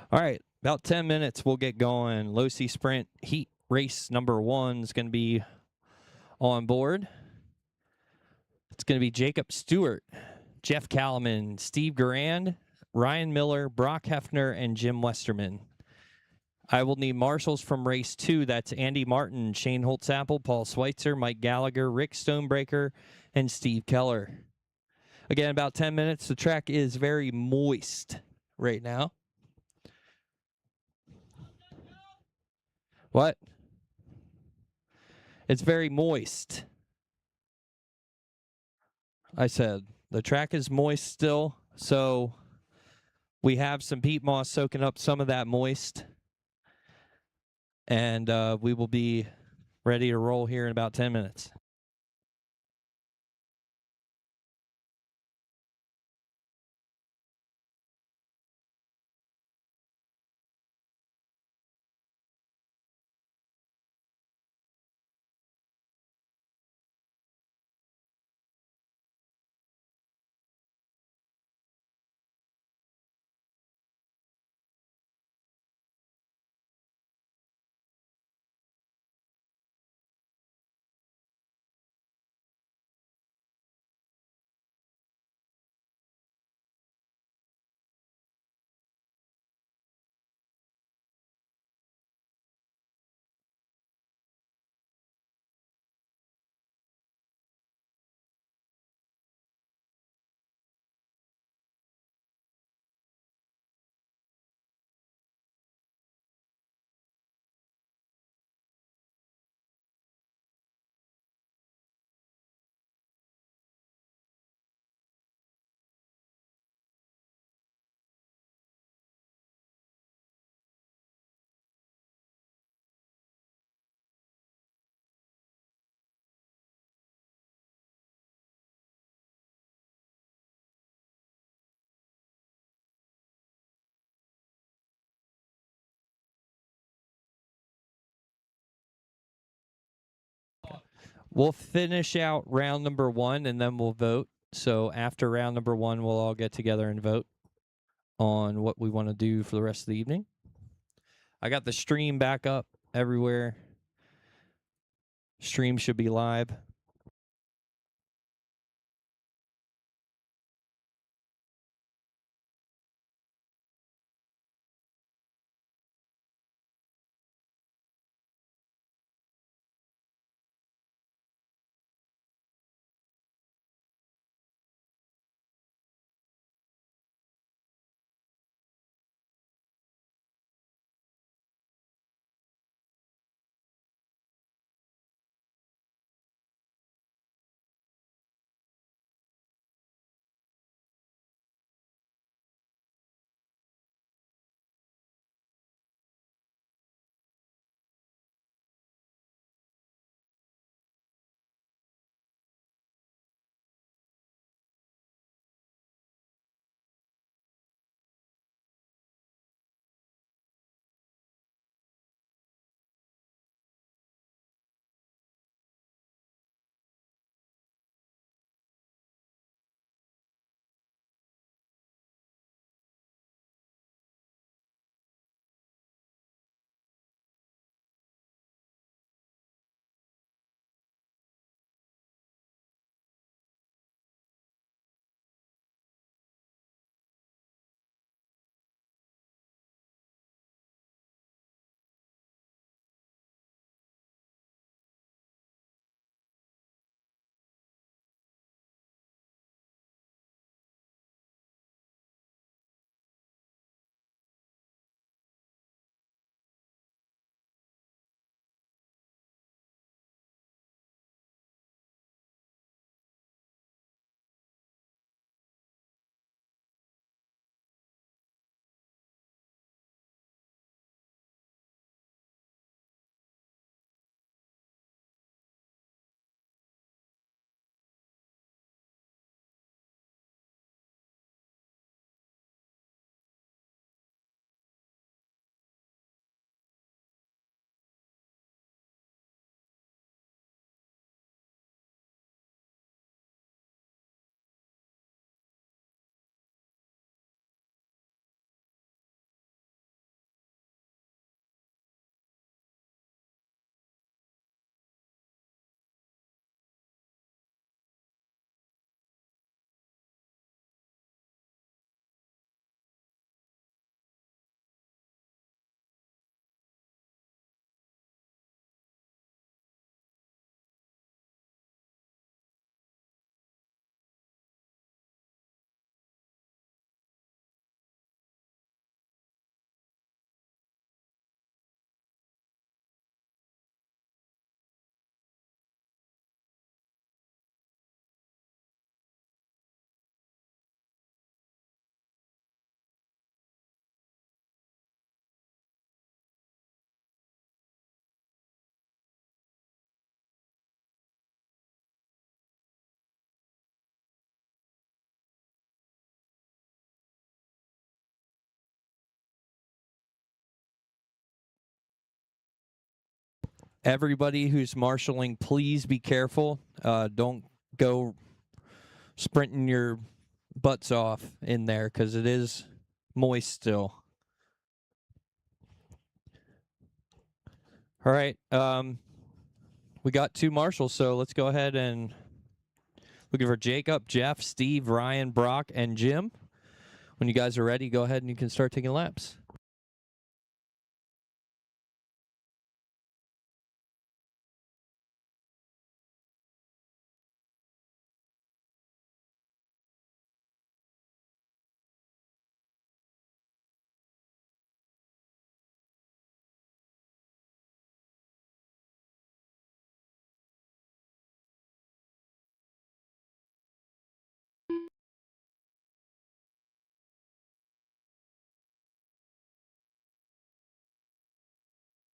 All right, about 10 minutes, we'll get going. Losi Sprint Heat Race number 1 is going to be on board. It's going to be Jacob Stewart, Jeff Kalaman, Steve Garand, Ryan Miller, Brock Hefner, and Jim Westerman. I will need marshals from race 2. That's Andy Martin, Shane Holtzapple, Paul Schweitzer, Mike Gallagher, Rick Stonebreaker, and Steve Keller. Again, about 10 minutes. The track is very moist right now. What? It's very moist. I said the track is moist still, so we have some peat moss soaking up some of that moist. And we will be ready to roll here in about 10 minutes. We'll finish out round number 1, and then we'll vote. So after round number 1, we'll all get together and vote on what we want to do for the rest of the evening. I got the stream back up everywhere. Stream should be live. Everybody who's marshaling, please be careful. Don't go sprinting your butts off in there because it is moist still. All right. We got 2 marshals, so let's go ahead and looking for Jacob, Jeff, Steve, Ryan, Brock, and Jim. When you guys are ready, go ahead and you can start taking laps.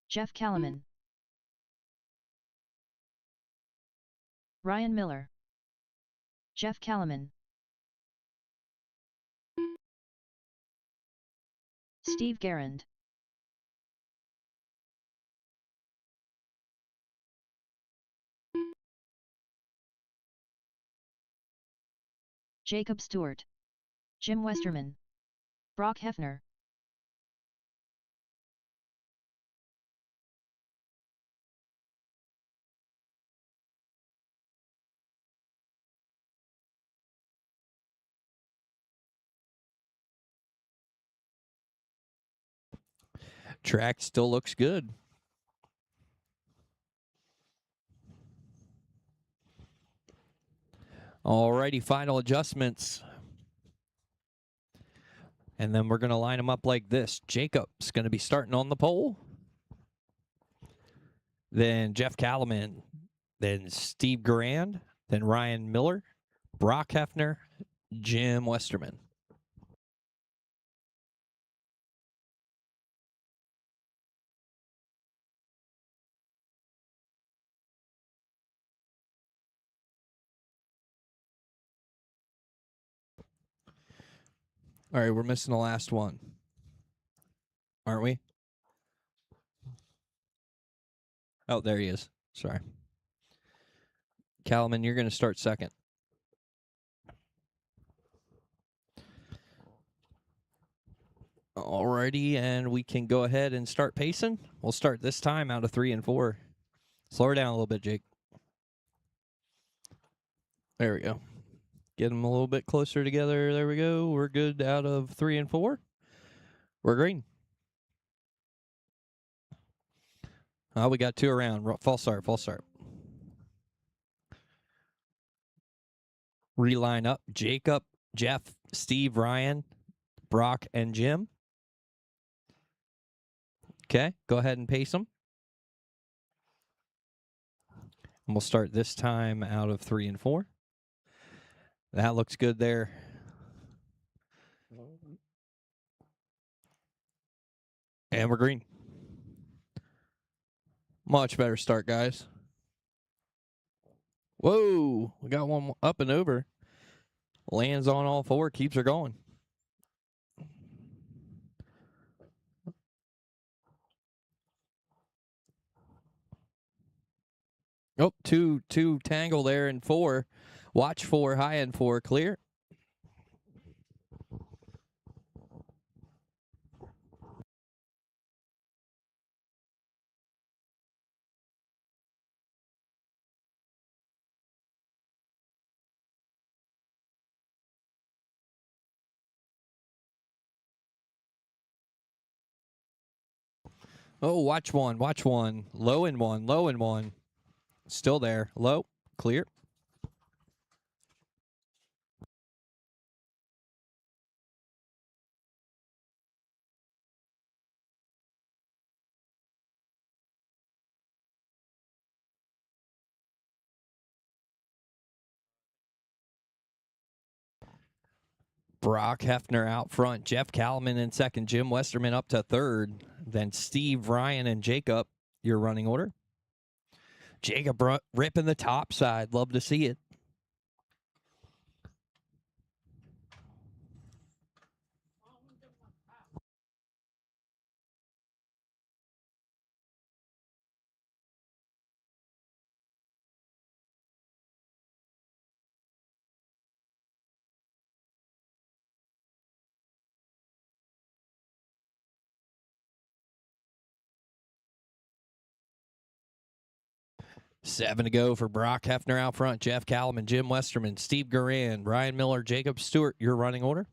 Jeff Kalaman, Ryan Miller, Jeff Kalaman, Steve Garand, Jacob Stewart, Jim Westerman, Brock Hefner, Track still looks good. Alrighty, final adjustments. And then we're going to line them up like this. Jacob's going to be starting on the pole. Then Jeff Kalaman. Then Steve Garand. Then Ryan Miller. Brock Hefner. Jim Westerman. All right, we're missing the last one. Aren't we? Oh, there he is. Sorry. Kalaman, you're going to start second. Alrighty, and we can go ahead and start pacing. We'll start this time out of 3 and 4. Slow her down a little bit, Jake. There we go. Get them a little bit closer together. There we go. We're good out of 3 and 4. We're green. Oh, we got 2 around. False start, false start. Reline up. Jacob, Jeff, Steve, Ryan, Brock, and Jim. Okay, go ahead and pace them. And we'll start this time out of 3 and 4. That looks good there. And we're green. Much better start, guys. Whoa, we got one up and over. Lands on all 4, keeps her going. Oh, two tangle there in 4. Watch 4, high end 4, clear. Oh, watch 1, watch 1. Low in 1, low in 1. Still there. Low, clear. Brock Hefner out front. Jeff Kalaman in second. Jim Westerman up to third. Then Steve, Ryan, and Jacob, your running order. Jacob ripping the top side. Love to see it. 7 to go for Brock Hefner out front. Jeff Callum, Jim Westerman, Steve Garand, Ryan Miller, Jacob Stewart, your running order.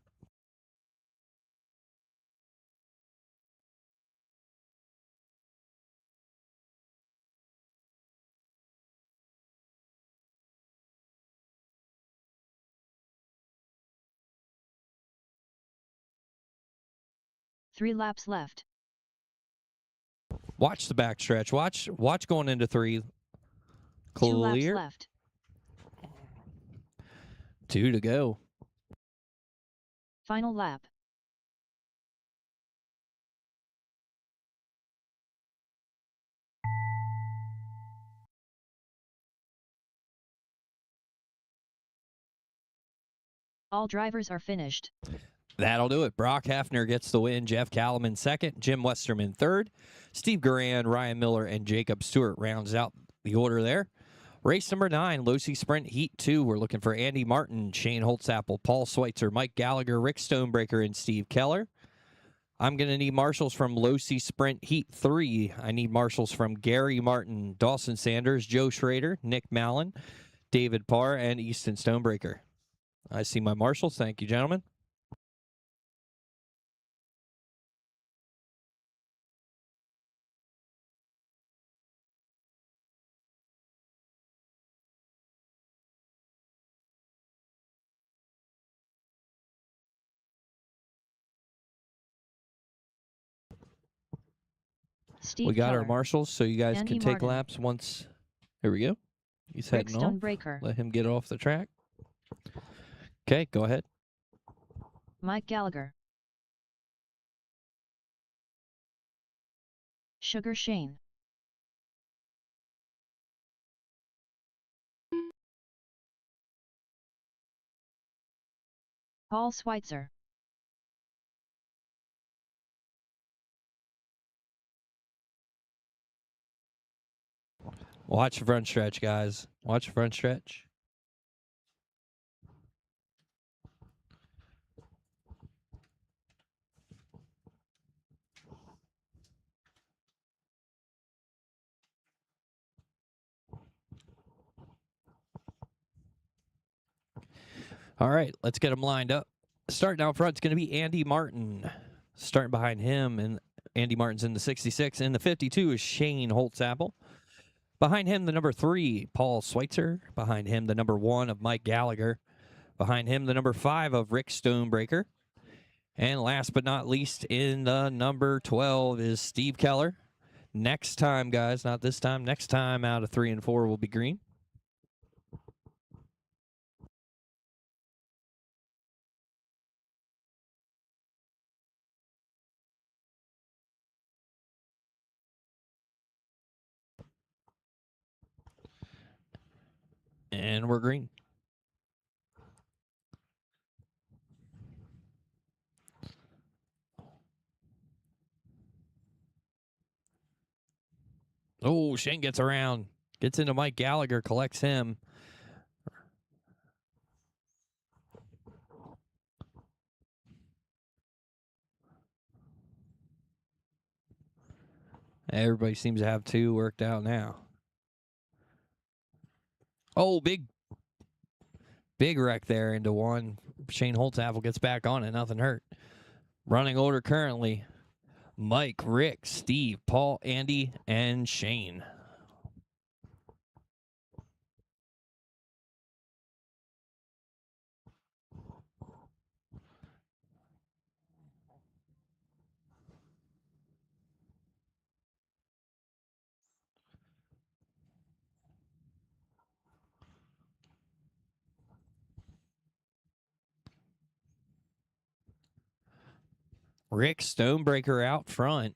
Three laps left. Watch the backstretch. Watch going into 3. Clear. 2 laps left. 2 to go. Final lap. All drivers are finished. That'll do it. Brock Hefner gets the win. Jeff Callum in second. Jim Westerman third. Steve Garand, Ryan Miller, and Jacob Stewart rounds out the order there. Race number 9, Losi Sprint Heat 2. We're looking for Andy Martin, Shane Holtzapfel, Paul Schweitzer, Mike Gallagher, Rick Stonebreaker, and Steve Keller. I'm going to need marshals from Losi Sprint Heat 3. I need marshals from Gary Martin, Dawson Sanders, Joe Schrader, Nick Mallon, David Parr, and Easton Stonebreaker. I see my marshals. Thank you, gentlemen. Steve We got Keller, our marshals, so you guys Andy can take Martin, laps once. Here we go. He's Rick heading off. Stonebreaker, Let him get off the track. Okay, go ahead. Mike Gallagher, Sugar Shane, Paul Schweitzer, Watch the front stretch, guys. Watch the front stretch. All right, let's get them lined up. Starting out front is going to be Andy Martin. Starting behind him, and Andy Martin's in the 66. In the 52 is Shane Holtzapfel. Behind him, the number 3, Paul Schweitzer. Behind him, the number 1 of Mike Gallagher. Behind him, the number 5 of Rick Stonebreaker. And last but not least, in the number 12 is Steve Keller. Next time, guys, not this time, next time out of 3 and 4 will be green. And we're green. Oh, Shane gets around. Gets into Mike Gallagher, collects him. Everybody seems to have 2 worked out now. Oh, big wreck there into 1. Shane Holtzapfel gets back on it. Nothing hurt. Running order currently. Mike, Rick, Steve, Paul, Andy, and Shane. Rick Stonebreaker out front.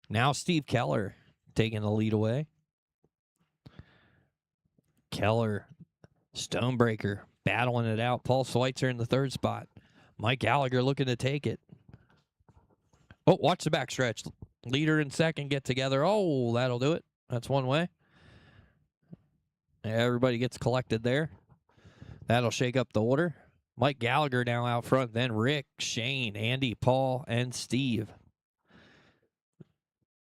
Now Steve Keller taking the lead away. Keller, Stonebreaker battling it out. Paul Schweitzer in the 3rd spot. Mike Gallagher looking to take it. Oh, watch the backstretch. Leader and 2nd get together. Oh, that'll do it. That's one way. Everybody gets collected there. That'll shake up the order. Mike Gallagher now out front, then Rick, Shane, Andy, Paul, and Steve.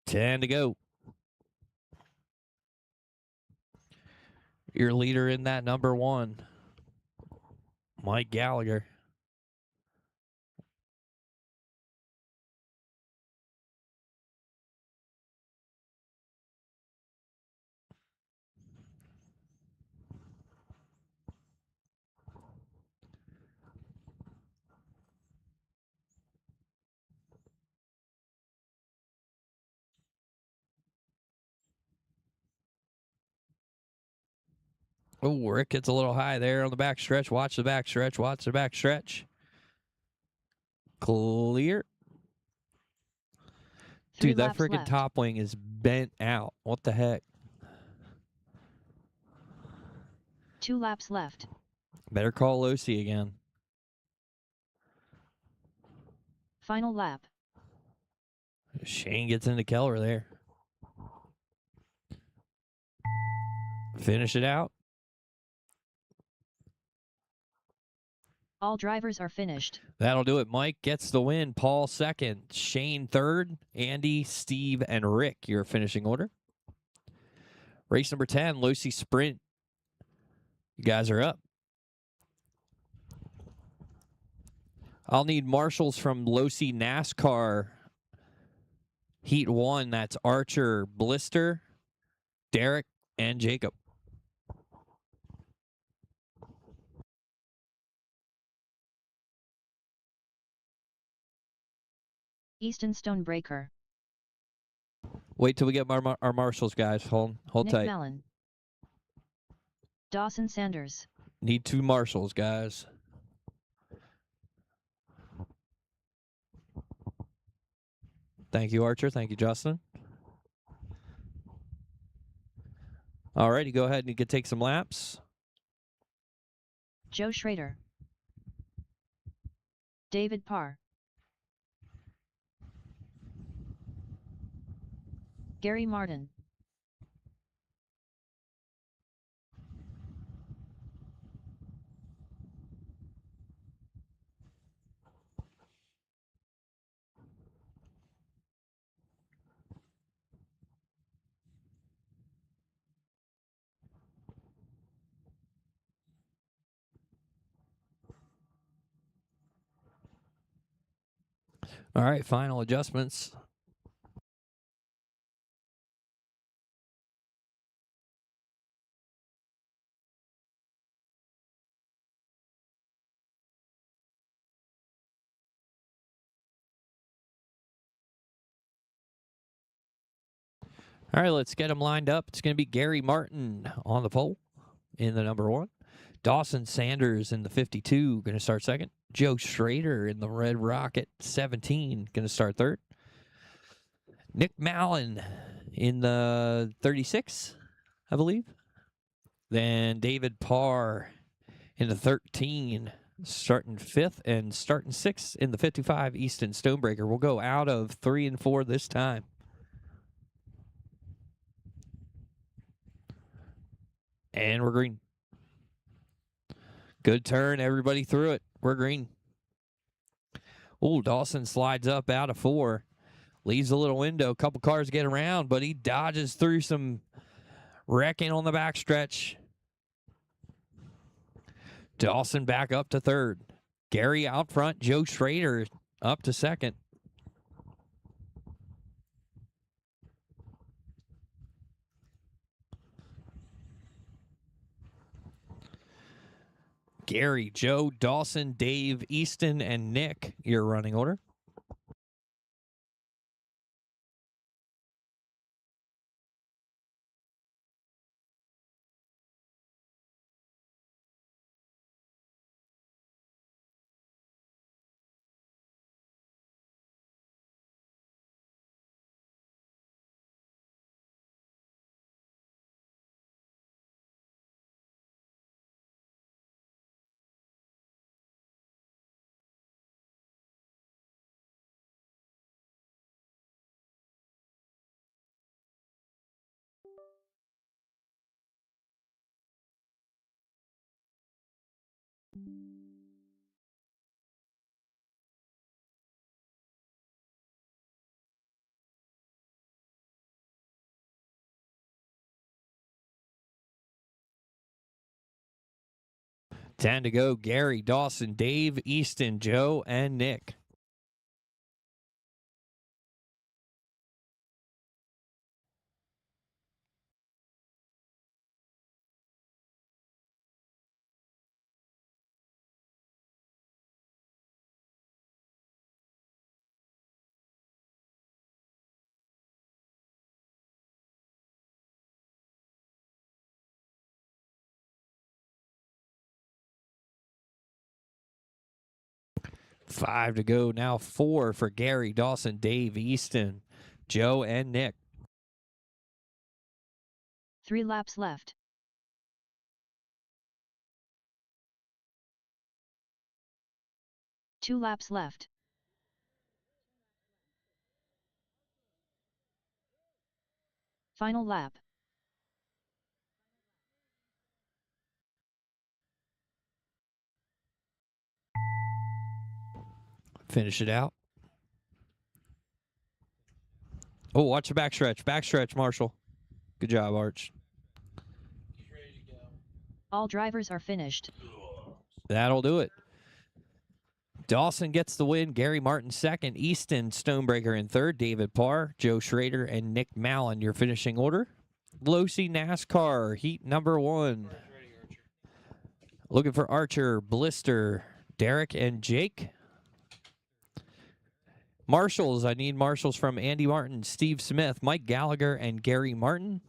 10 to go. Your leader in that number 1, Mike Gallagher. Oh, Rick gets a little high there on the back stretch. Watch the back stretch. Watch the back stretch. Clear. Dude, that freaking top wing is bent out. What the heck? 2 laps left. Better call Losi again. Final lap. Shane gets into Keller there. Finish it out. All drivers are finished. That'll do it. Mike gets the win. Paul second. Shane third. Andy, Steve, and Rick, your finishing order. Race number 10, Losi Sprint. You guys are up. I'll need marshals from Losi NASCAR. Heat 1, that's Archer, Blister, Derek, and Jacob. Easton Stonebreaker. Wait till we get our marshals, guys. Hold Nick tight. Mallon. Dawson Sanders. Need 2 marshals, guys. Thank you, Archer. Thank you, Justin. All righty, go ahead and you can take some laps. Joe Schrader. David Parr. Gary Martin. All right, final adjustments. All right, let's get them lined up. It's going to be Gary Martin on the pole in the number 1. Dawson Sanders in the 52, going to start second. Joe Schrader in the Red Rocket 17, going to start third. Nick Mallon in the 36, I believe. Then David Parr in the 13, starting 5th, and starting 6th in the 55, Easton Stonebreaker. We'll go out of 3 and 4 this time. And we're green. Good turn. Everybody through it. We're green. Oh, Dawson slides up out of 4. Leaves a little window. A couple cars get around, but he dodges through some wrecking on the backstretch. Dawson back up to 3rd. Gary out front. Joe Schrader up to 2nd. Gary, Joe, Dawson, Dave, Easton, and Nick, your running order. 10 to go. Gary, Dawson, Dave, Easton, Joe, and Nick. Five to go now. 4 for Gary, Dawson, Dave, Easton, Joe, and Nick. 3 laps left. 2 laps left. Final lap. Finish it out. Oh, watch the backstretch. Backstretch, Marshall. Good job, Arch. All drivers are finished. That'll do it. Dawson gets the win. Gary Martin second. Easton Stonebreaker in third. David Parr, Joe Schrader, and Nick Mallon your finishing order. Losi NASCAR heat number 1. Looking for Archer, Blister, Derek, and Jake. Marshals, I need marshals from Andy Martin, Steve Smith, Mike Gallagher, and Gary Martin.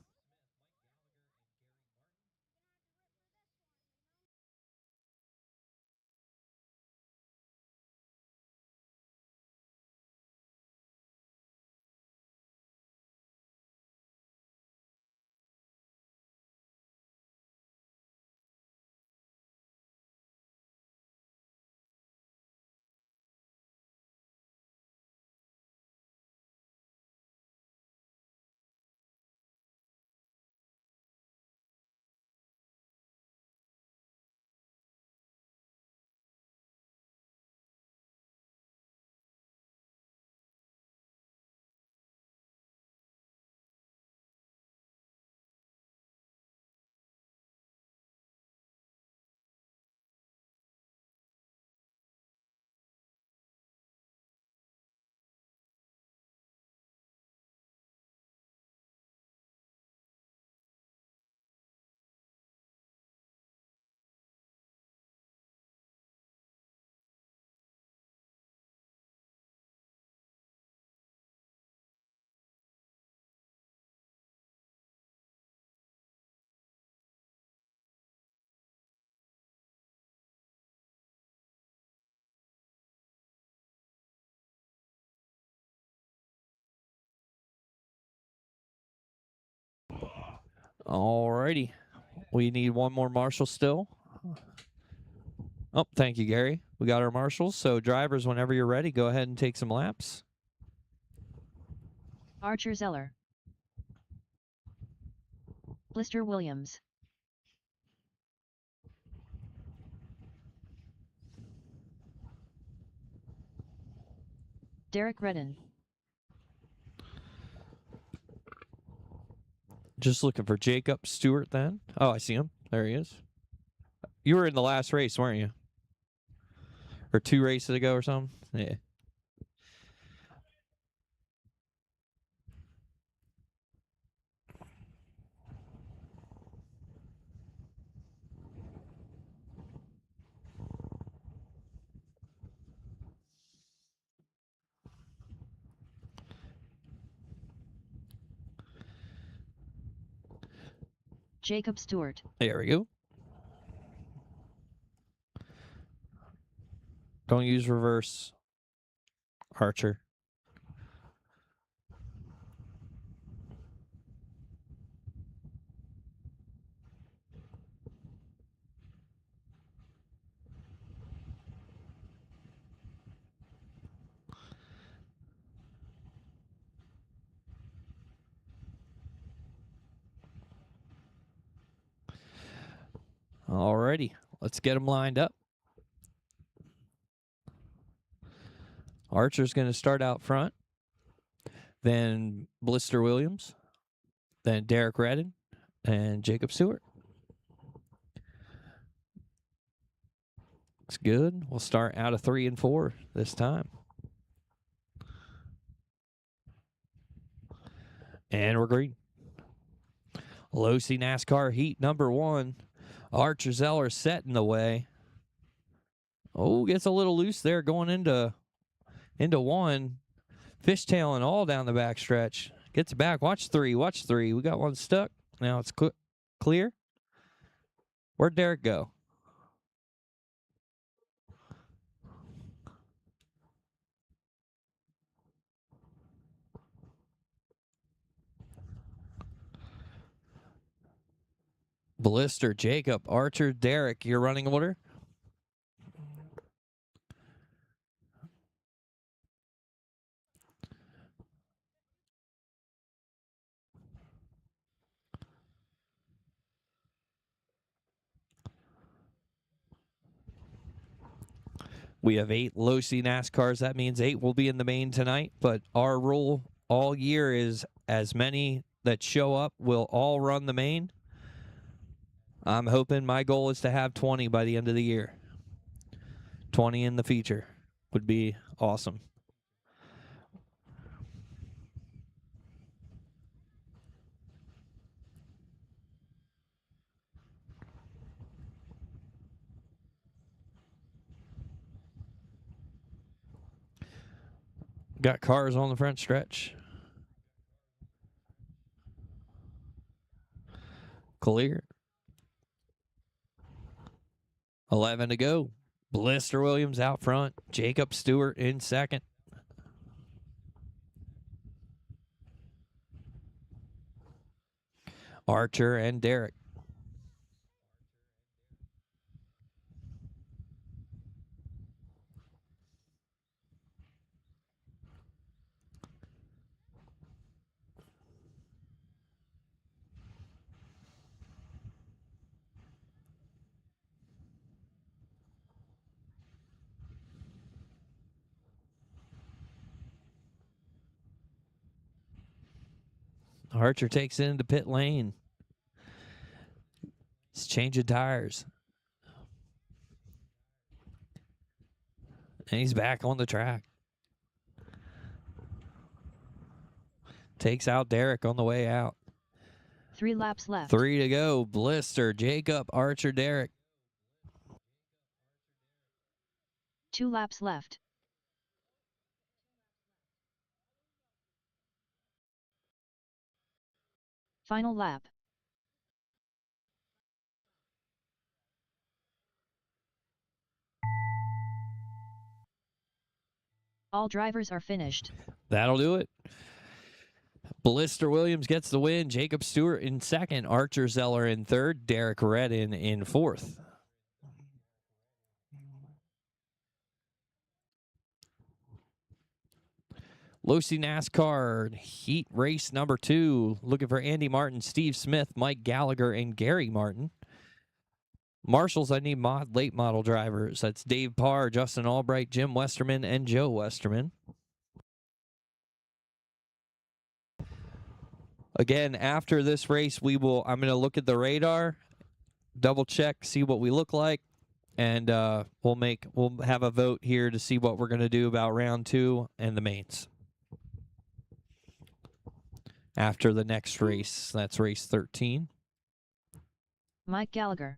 Alrighty. We need one more marshal still. Oh, thank you, Gary. We got our marshals. So drivers, whenever you're ready, go ahead and take some laps. Archer Zeller. Blister Williams. Derek Redden. Just looking for Jacob Stewart then. Oh, I see him. There he is. You were in the last race, weren't you? Or 2 races ago or something? Yeah. Jacob Stewart. There we go. Don't use reverse, Archer. Alrighty, let's get them lined up. Archer's going to start out front, then Blister Williams, then Derek Redden, and Jacob Stewart. Looks good. We'll start out of 3 and 4 this time. And we're green. Losi NASCAR Heat number 1. Archer Zeller set in the way. Oh, gets a little loose there going into 1. Fishtailing all down the backstretch. Gets back. Watch 3. Watch 3. We got one stuck. Now it's clear. Where'd Derek go? Blister, Jacob, Archer, Derek, your running order. We have 8 Losi NASCARs. That means 8 will be in the main tonight. But our rule all year is as many that show up will all run the main. I'm hoping my goal is to have 20 by the end of the year. 20 in the feature would be awesome. Got cars on the front stretch. Clear. 11 to go. Blister Williams out front. Jacob Stewart in second. Archer and Derek. Archer takes it into pit lane. He's changing tires. And he's back on the track. Takes out Derek on the way out. 3 laps left. 3 to go. Blister, Jacob, Archer, Derek. 2 laps left. Final lap. All drivers are finished. That'll do it. Blister Williams gets the win. Jacob Stewart in second. Archer Zeller in third. Derek Redden in fourth. Losi NASCAR Heat Race number 2. Looking for Andy Martin, Steve Smith, Mike Gallagher, and Gary Martin. Marshals, I need late model drivers. That's Dave Parr, Justin Albright, Jim Westerman, and Joe Westerman. Again, after this race, I'm going to look at the radar, double check, see what we look like, and we'll have a vote here to see what we're going to do about round 2 and the mains. After the next race, that's race 13. Mike Gallagher.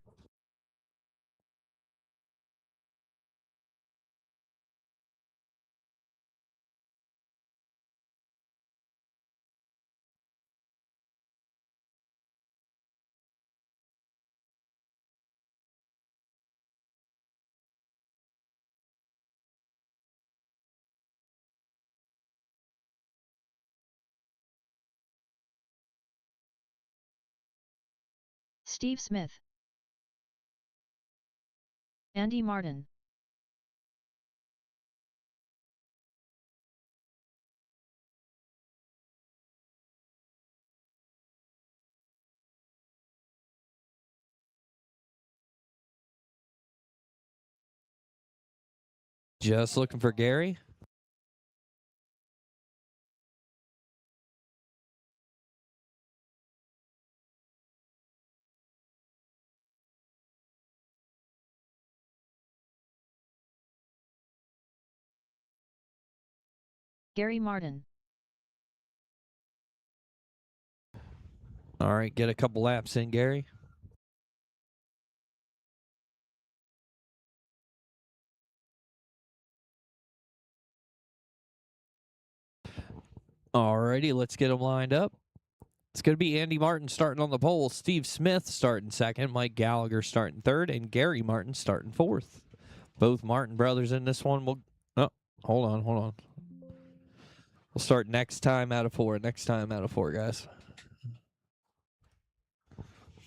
Steve Smith. Andy Martin. Just looking for Gary. Gary Martin. All right, get a couple laps in, Gary. All righty, let's get them lined up. It's going to be Andy Martin starting on the pole, Steve Smith starting second, Mike Gallagher starting third, and Gary Martin starting fourth. Both Martin brothers in this one. Oh, hold on. We'll start next time out of four. Next time out of four, guys. I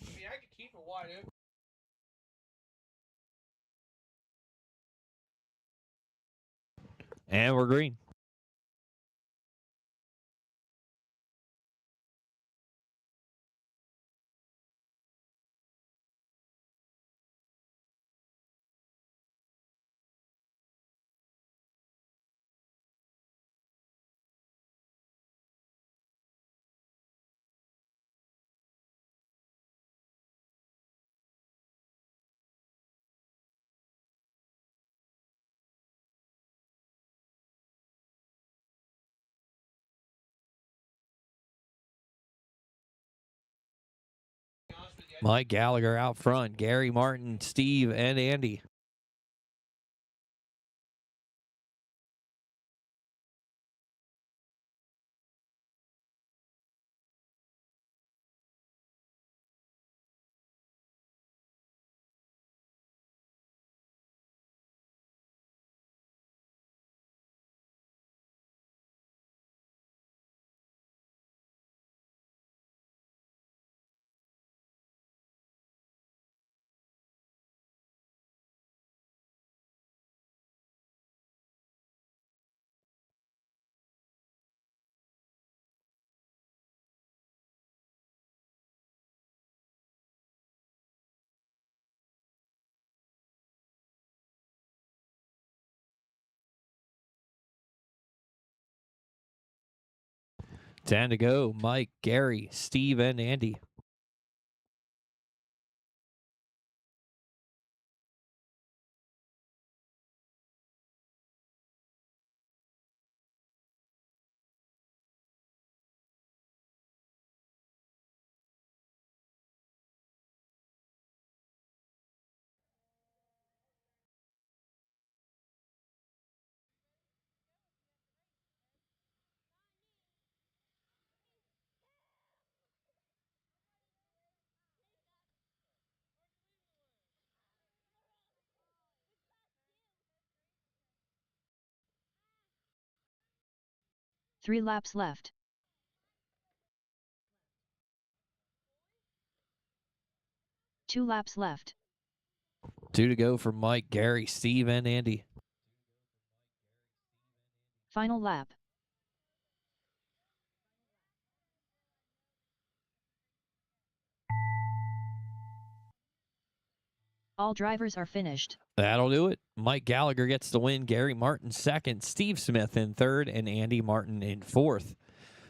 mean, I could keep it wide open. And we're green. Mike Gallagher out front, Gary Martin, Steve, and Andy. Time to go. Mike, Gary, Steve, and Andy. Three laps left. Two laps left. 2 to go for Mike, Gary, Steve, and Andy. Final lap. All drivers are finished. That'll do it. Mike Gallagher gets the win, Gary Martin second, Steve Smith in third, and Andy Martin in fourth.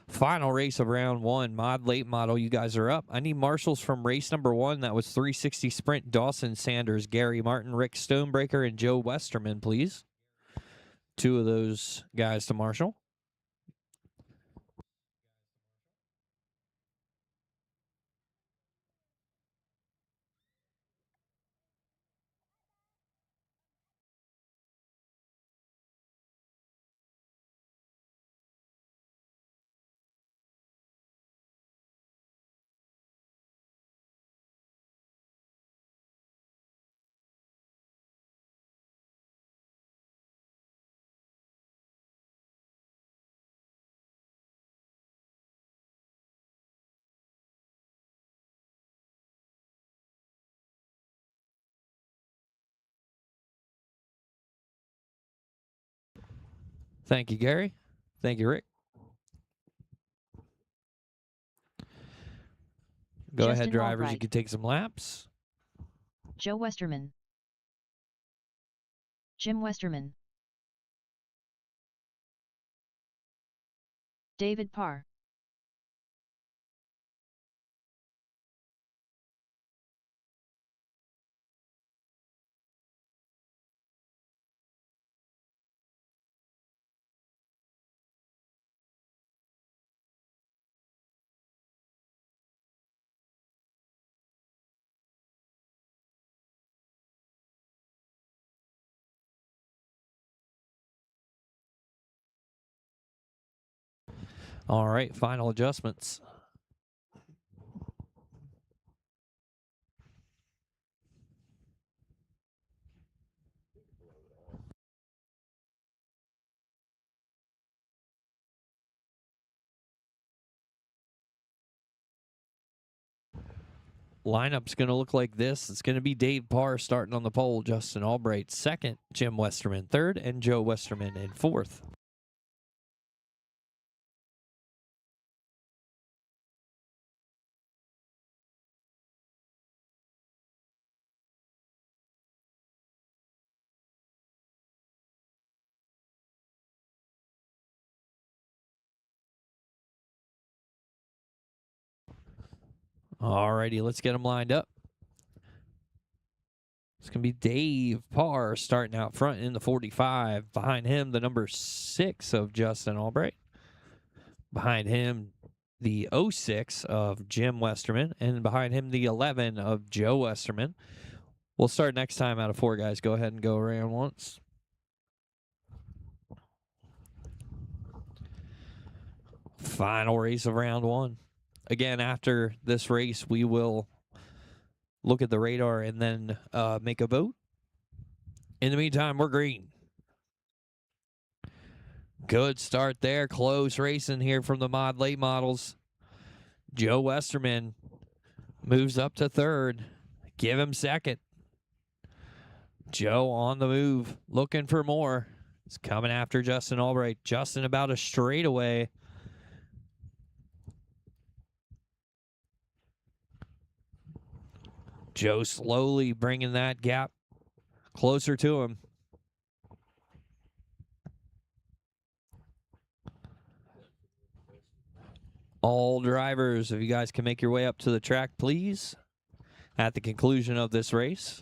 Final race of round one, mod late model. You guys are up. I need marshals from race number one. That was 360 Sprint, Dawson Sanders, Gary Martin, Rick Stonebreaker, and Joe Westerman, please. 2 of those guys to marshal. Thank you, Gary. Thank you, Rick. Go ahead, drivers. You can take some laps. Joe Westerman. Jim Westerman. David Parr. All right, final adjustments. Lineup's going to look like this. It's going to be Dave Parr starting on the pole, Justin Albright second, Jim Westerman third, and Joe Westerman in fourth. All righty, let's get them lined up. It's going to be Dave Parr starting out front in the 45. Behind him, the number 6 of Justin Albright. Behind him, the 06 of Jim Westerman. And behind him, the 11 of Joe Westerman. We'll start next time out of 4, guys. Go ahead and go around once. Final race of round 1. Again, after this race, we will look at the radar and then make a vote. In the meantime, we're green. Good start there. Close racing here from the Mod Late Models. Joe Westerman moves up to third. Give him second. Joe on the move, looking for more. He's coming after Justin Albright. Justin about a straightaway. Joe slowly bringing that gap closer to him. All drivers, if you guys can make your way up to the track, please, at the conclusion of this race.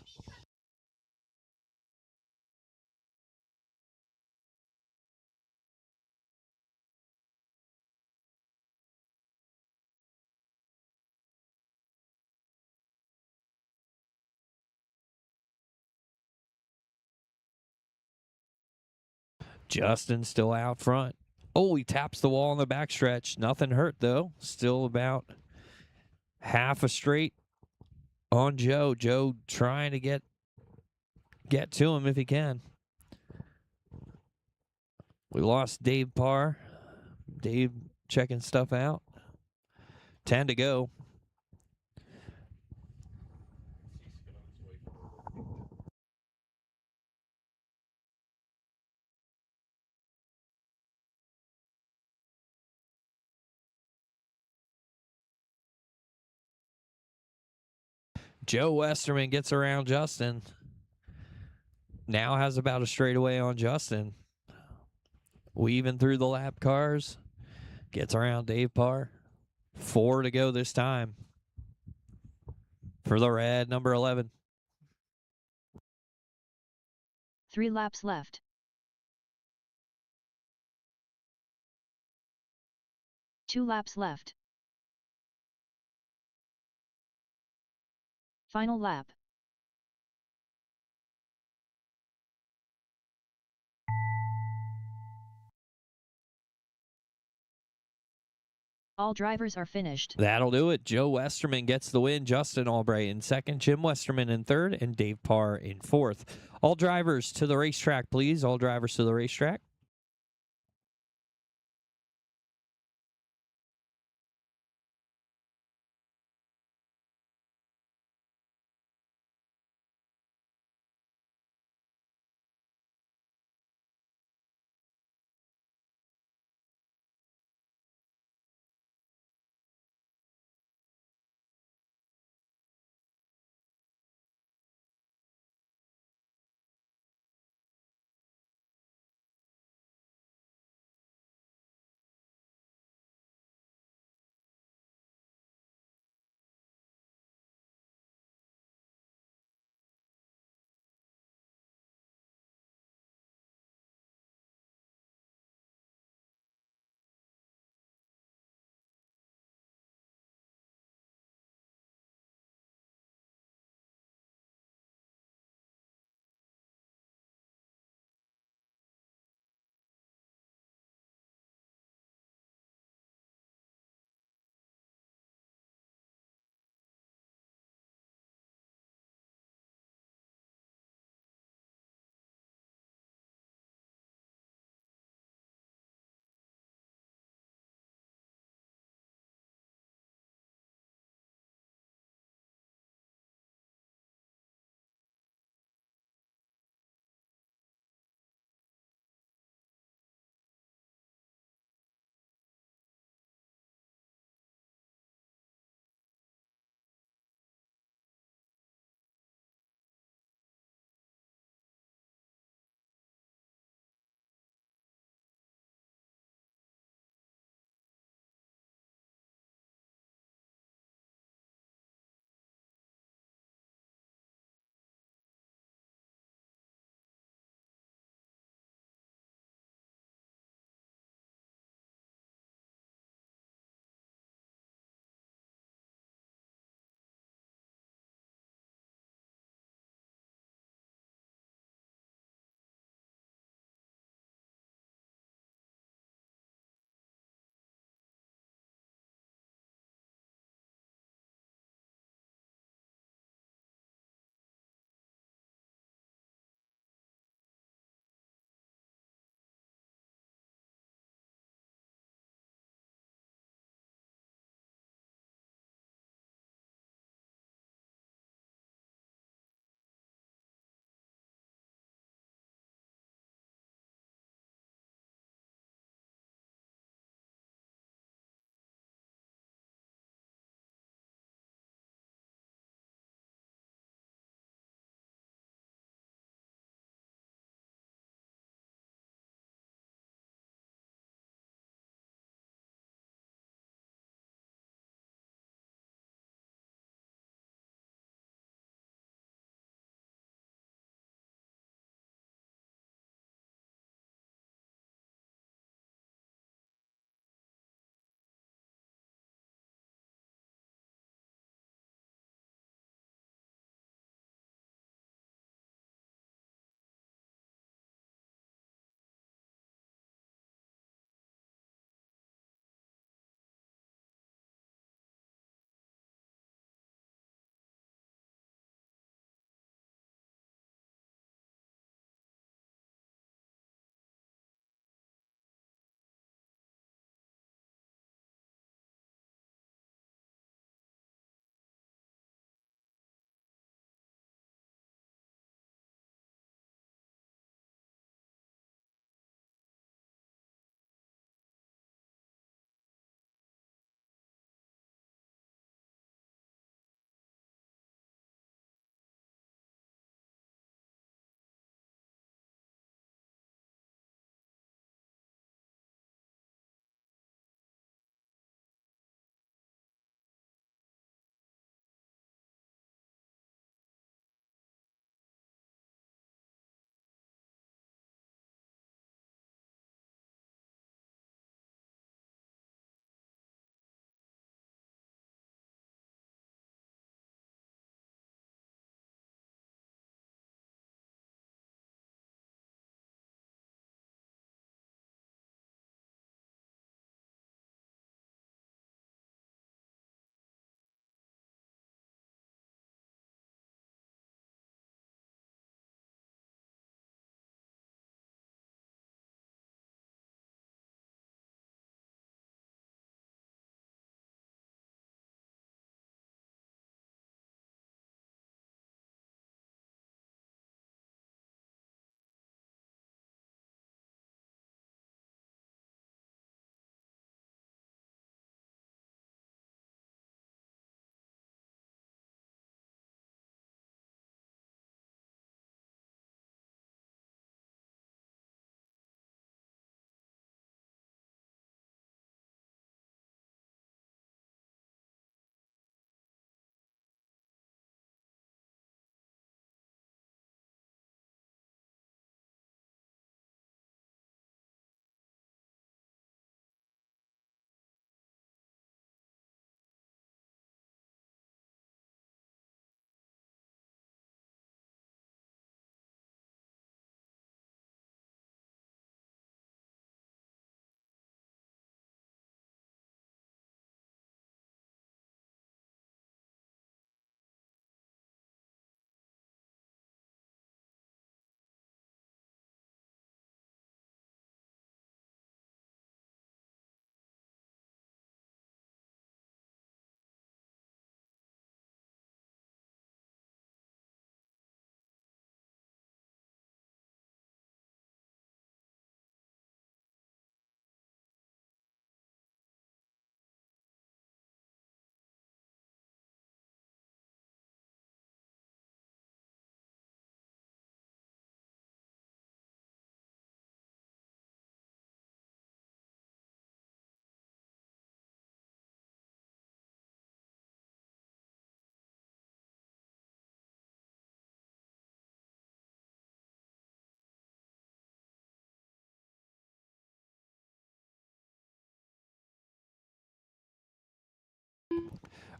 Justin still out front. Oh, he taps the wall on the backstretch. Nothing hurt, though. Still about half a straight on Joe. Joe trying to get to him if he can. We lost Dave Parr. Dave checking stuff out. 10 to go. Joe Westerman gets around Justin. Now has about a straightaway on Justin. Weaving through the lap cars. Gets around Dave Parr. 4 to go this time for the red number 11. 3 laps left. Two laps left. Final lap. All drivers are finished. That'll do it. Joe Westerman gets the win. Justin Albright in second. Jim Westerman in third. And Dave Parr in fourth. All drivers to the racetrack, please. All drivers to the racetrack.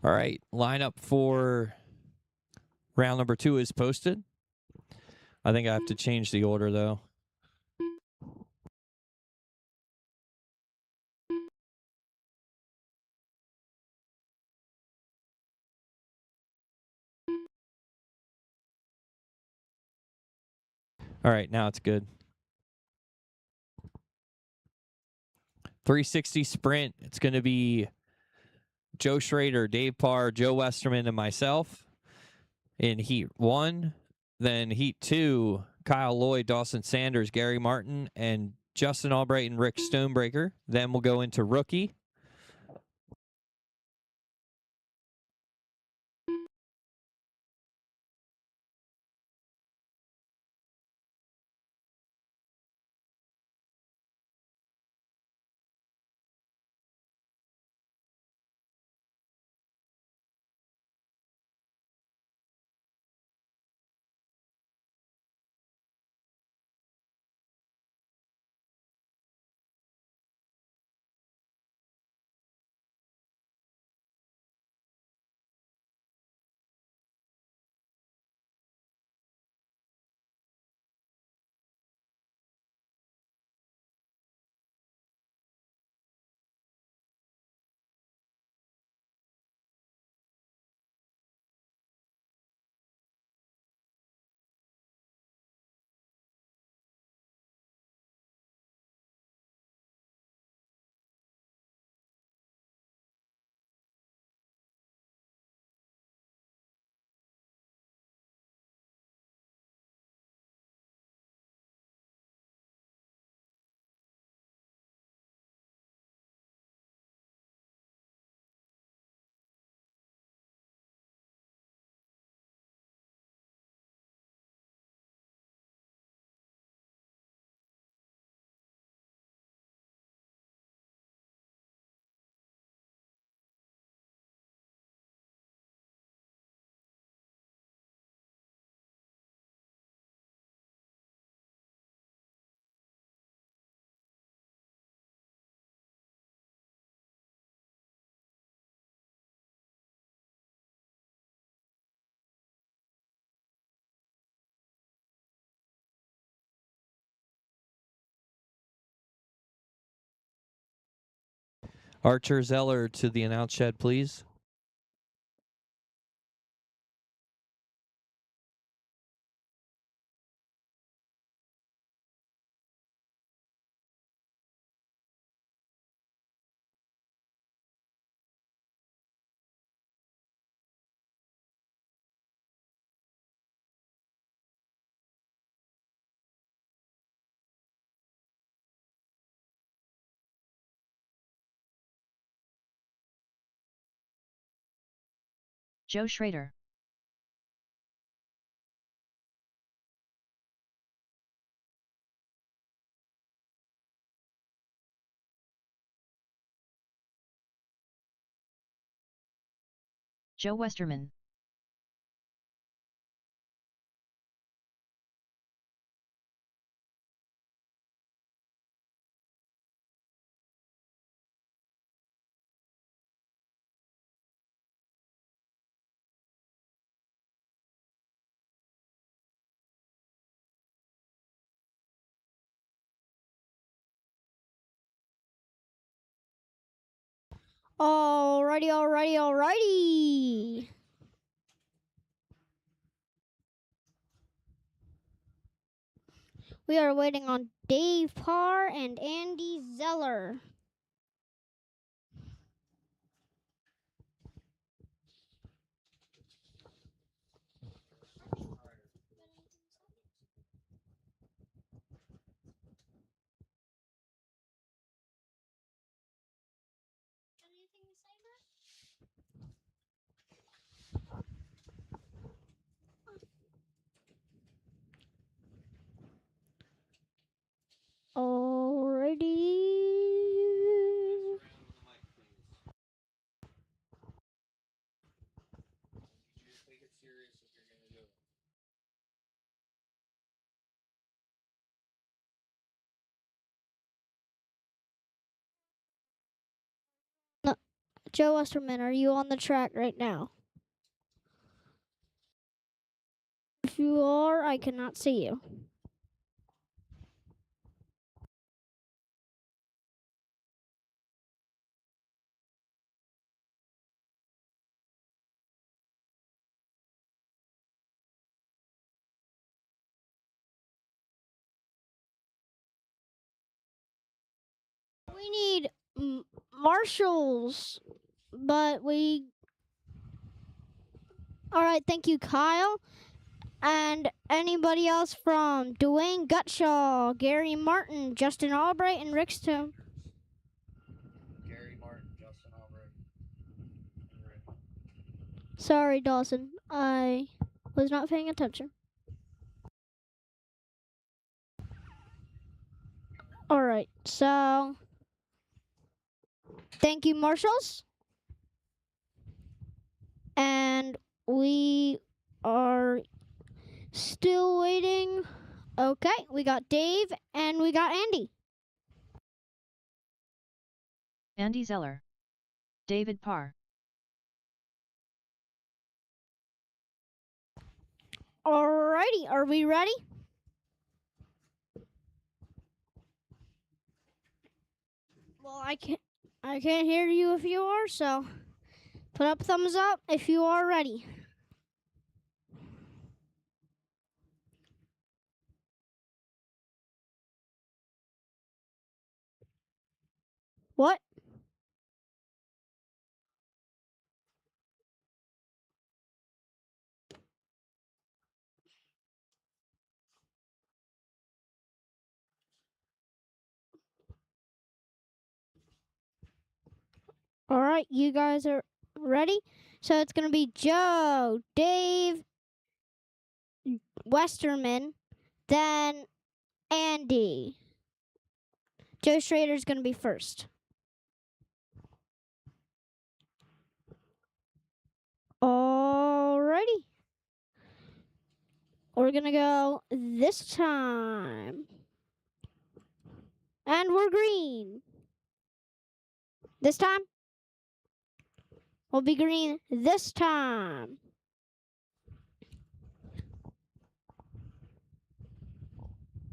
All right, lineup for round number 2 is posted. I think I have to change the order, though. All right, now it's good. 360 Sprint. It's going to be Joe Schrader, Dave Parr, Joe Westerman, and myself in Heat 1. Then Heat 2, Kyle Lloyd, Dawson Sanders, Gary Martin, and Justin Albright and Rick Stonebreaker. Then we'll go into Rookie. Archer Zeller to the announce shed, please. Joe Schrader. Joe Westerman. Alrighty. We are waiting on Dave Parr and Andy Zeller. Alrighty. Joe Westerman, are you on the track right now? If you are, I cannot see you. We need marshals, but we... All right, thank you, Kyle. And anybody else from Dwayne Gutshaw, Gary Martin, Justin Albright, and Rick Stone? Gary Martin, Justin Albright. Sorry, Dawson. I was not paying attention. All right, so thank you, marshals. And we are still waiting. Okay, we got Dave and we got Andy. Andy Zeller. David Parr. Alrighty, are we ready? Well, I can't hear you if you are, so put up thumbs up if you are ready. What? All right, you guys are ready? So it's going to be Joe, Dave, Westerman, then Andy. Joe Schrader's going to be first. Alrighty. We're going to go this time. And we're green. This time? We'll be green this time.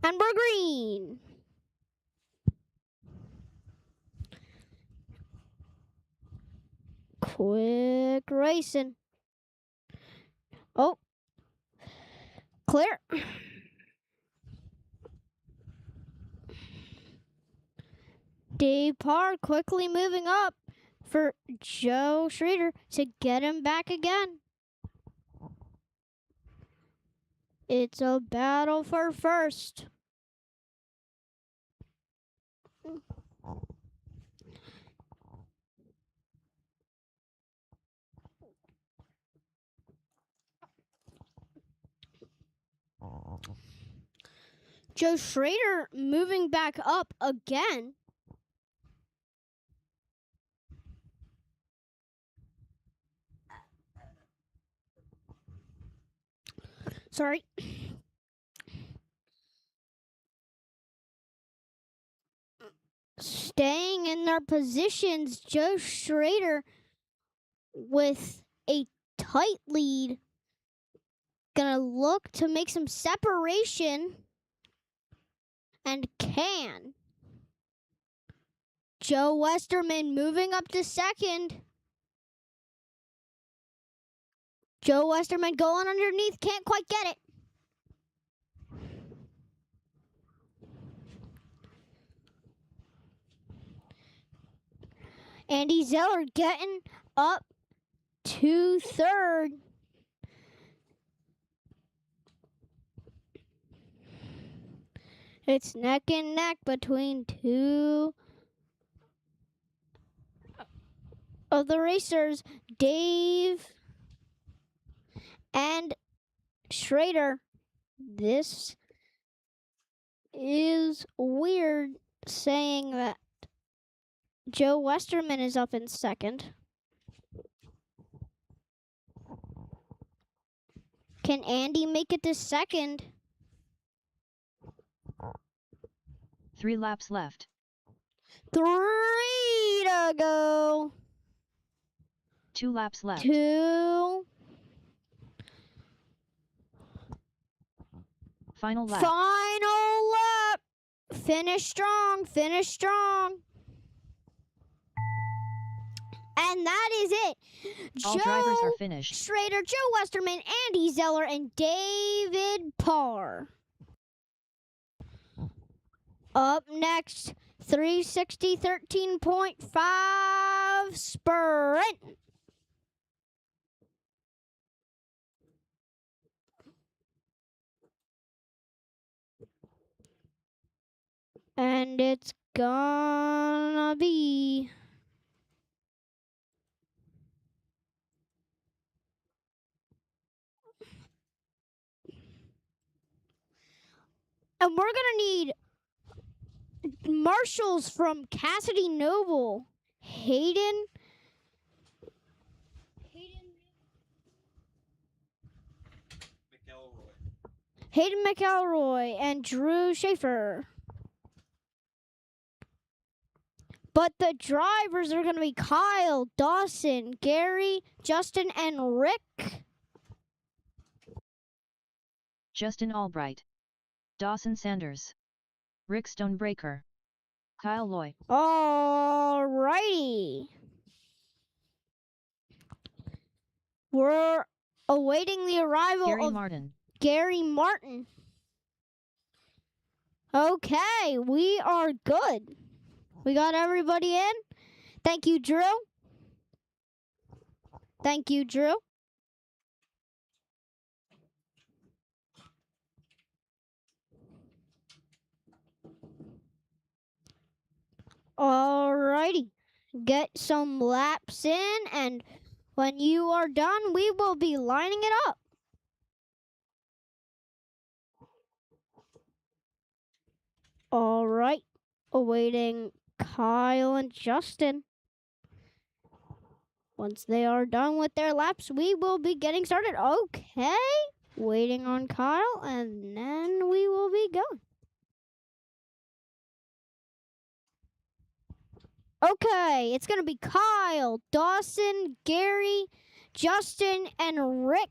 And we're green. Quick racing. Oh. Clear. Dave Parr quickly moving up for Joe Schrader to get him back again. It's a battle for first. Joe Schrader moving back up again. Sorry. Staying in their positions, Joe Schrader with a tight lead. Gonna look to make some separation. And can. Joe Westerman moving up to second. Joe Westerman going underneath, can't quite get it. Andy Zeller getting up to third. It's neck and neck between two of the racers, Dave and Schrader. This is weird saying that Joe Westerman is up in second. Can Andy make it to second? 3 laps left. 3 to go. 2 laps left. 2. Final lap. Final lap. Finish strong. Finish strong. And that is it. All drivers are finished. Schrader, Joe Westerman, Andy Zeller, and David Parr. Up next, 360 13.5 Sprint. And it's gonna be and we're gonna need marshals from Cassidy Noble, Hayden McElroy, and Drew Schaefer. But the drivers are going to be Kyle, Dawson, Gary, Justin, and Rick. Justin Albright. Dawson Sanders. Rick Stonebreaker. Kyle Loy. All righty. We're awaiting the arrival of Gary Martin. Okay, we are good. We got everybody in. Thank you, Drew. Thank you, Drew. All righty. Get some laps in, and when you are done, we will be lining it up. All right. Awaiting Kyle and Justin. Once they are done with their laps, we will be getting started. Okay. Waiting on Kyle, and then we will be going. Okay, it's going to be Kyle, Dawson, Gary, Justin, and Rick.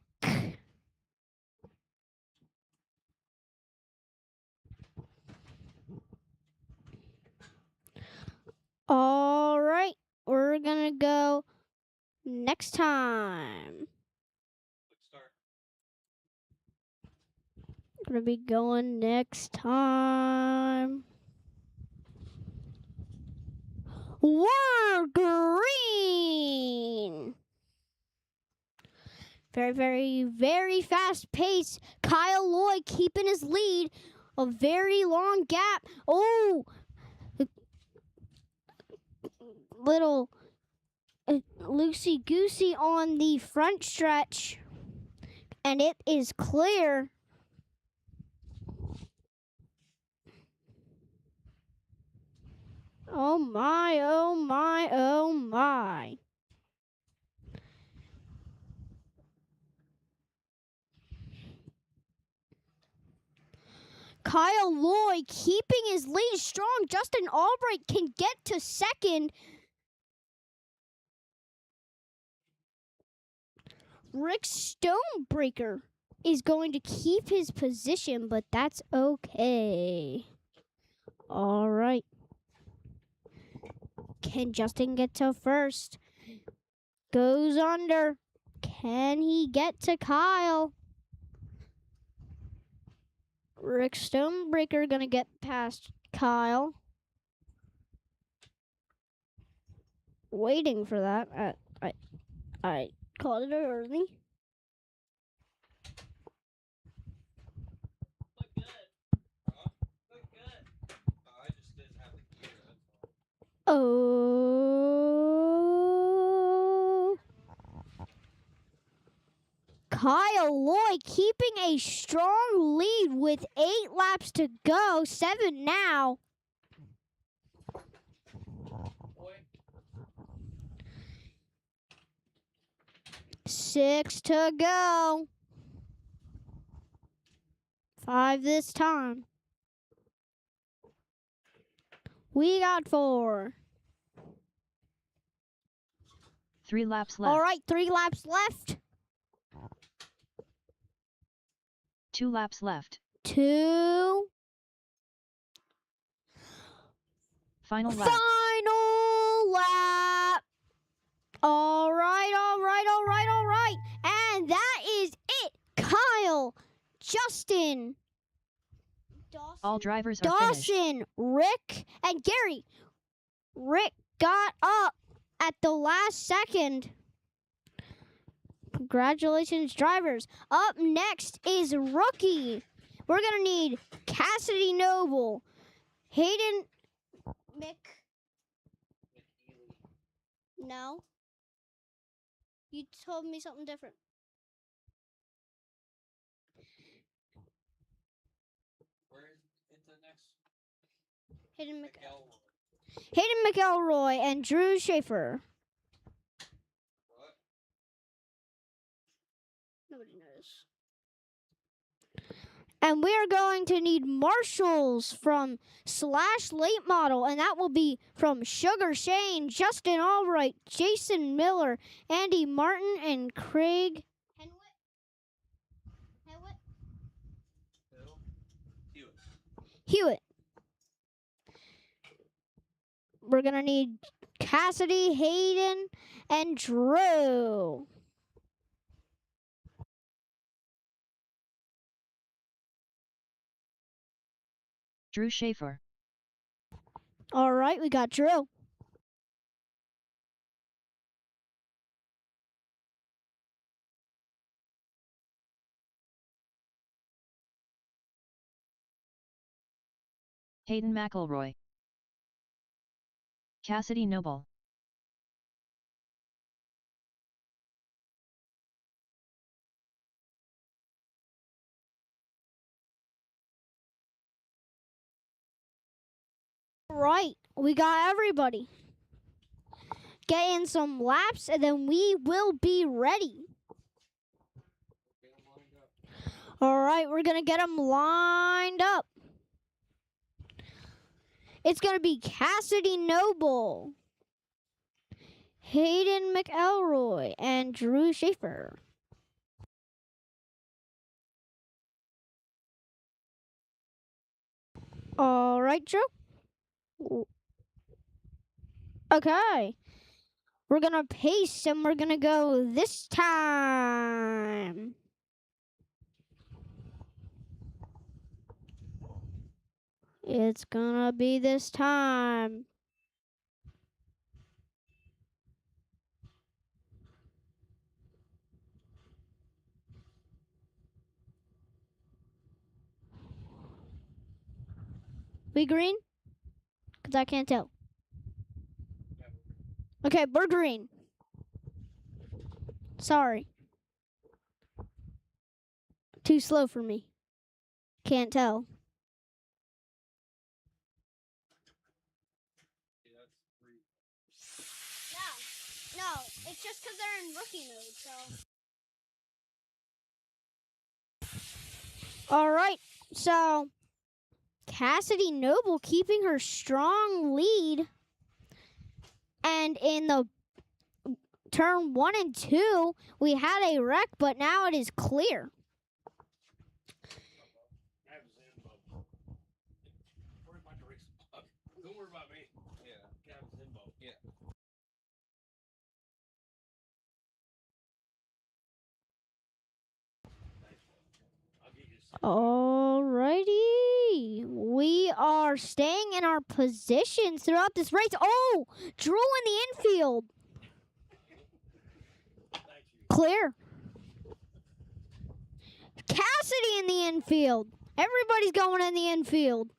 All right, we're going to go next time. Going to be going next time. We're green. Very, very, very fast pace. Kyle Loy keeping his lead. A very long gap. Oh, little loosey-goosey on the front stretch. And it is clear. Oh my, oh my, oh my. Kyle Loy keeping his lead strong. Justin Albright can get to second. Rick Stonebreaker is going to keep his position, but that's okay. All right. Can Justin get to first? Goes under. Can he get to Kyle? Rick Stonebreaker gonna get past Kyle. Waiting for that. I called it early. Oh. Kyle Loy keeping a strong lead with 8 laps to go. 7 now. Six to go. 5 this time. We got 4. 3 laps left. All right, 3 laps left. 2 laps left. 2. Final lap. Final lap. All right, all right, all right, all right. And that is it. Kyle, Justin, All drivers are finished. Dawson, Rick, and Gary. Rick got up at the last second. Congratulations, drivers. Up next is Rookie. We're going to need Cassidy Noble, Hayden No. You told me something different. Hayden McElroy and Drew Schaefer. Nobody knows. And we are going to need marshals from / late model, and that will be from Sugar Shane, Justin Albright, Jason Miller, Andy Martin, and Craig Hewitt. We're going to need Cassidy, Hayden, and Drew. Drew Schaefer. All right, we got Drew. Hayden McElroy. Cassidy Noble. Right, we got everybody. Get in some laps, and then we will be ready. All right, we're going to get them lined up. It's going to be Cassidy Noble, Hayden McElroy, and Drew Schaefer. All right, Drew. Okay. We're going to pace, and we're going to go this time. It's going to be this time. We green? Because I can't tell. Okay, we're green. Sorry. Too slow for me. Can't tell. No, it's just because they're in rookie mode, so. All right, so Cassidy Noble keeping her strong lead. And in the turn 1 and 2, we had a wreck, but now it is clear. Don't worry about me. Yeah, yeah. Alrighty. We are staying in our positions throughout this race. Oh, Drew in the infield. Clear. Cassidy in the infield. Everybody's going in the infield.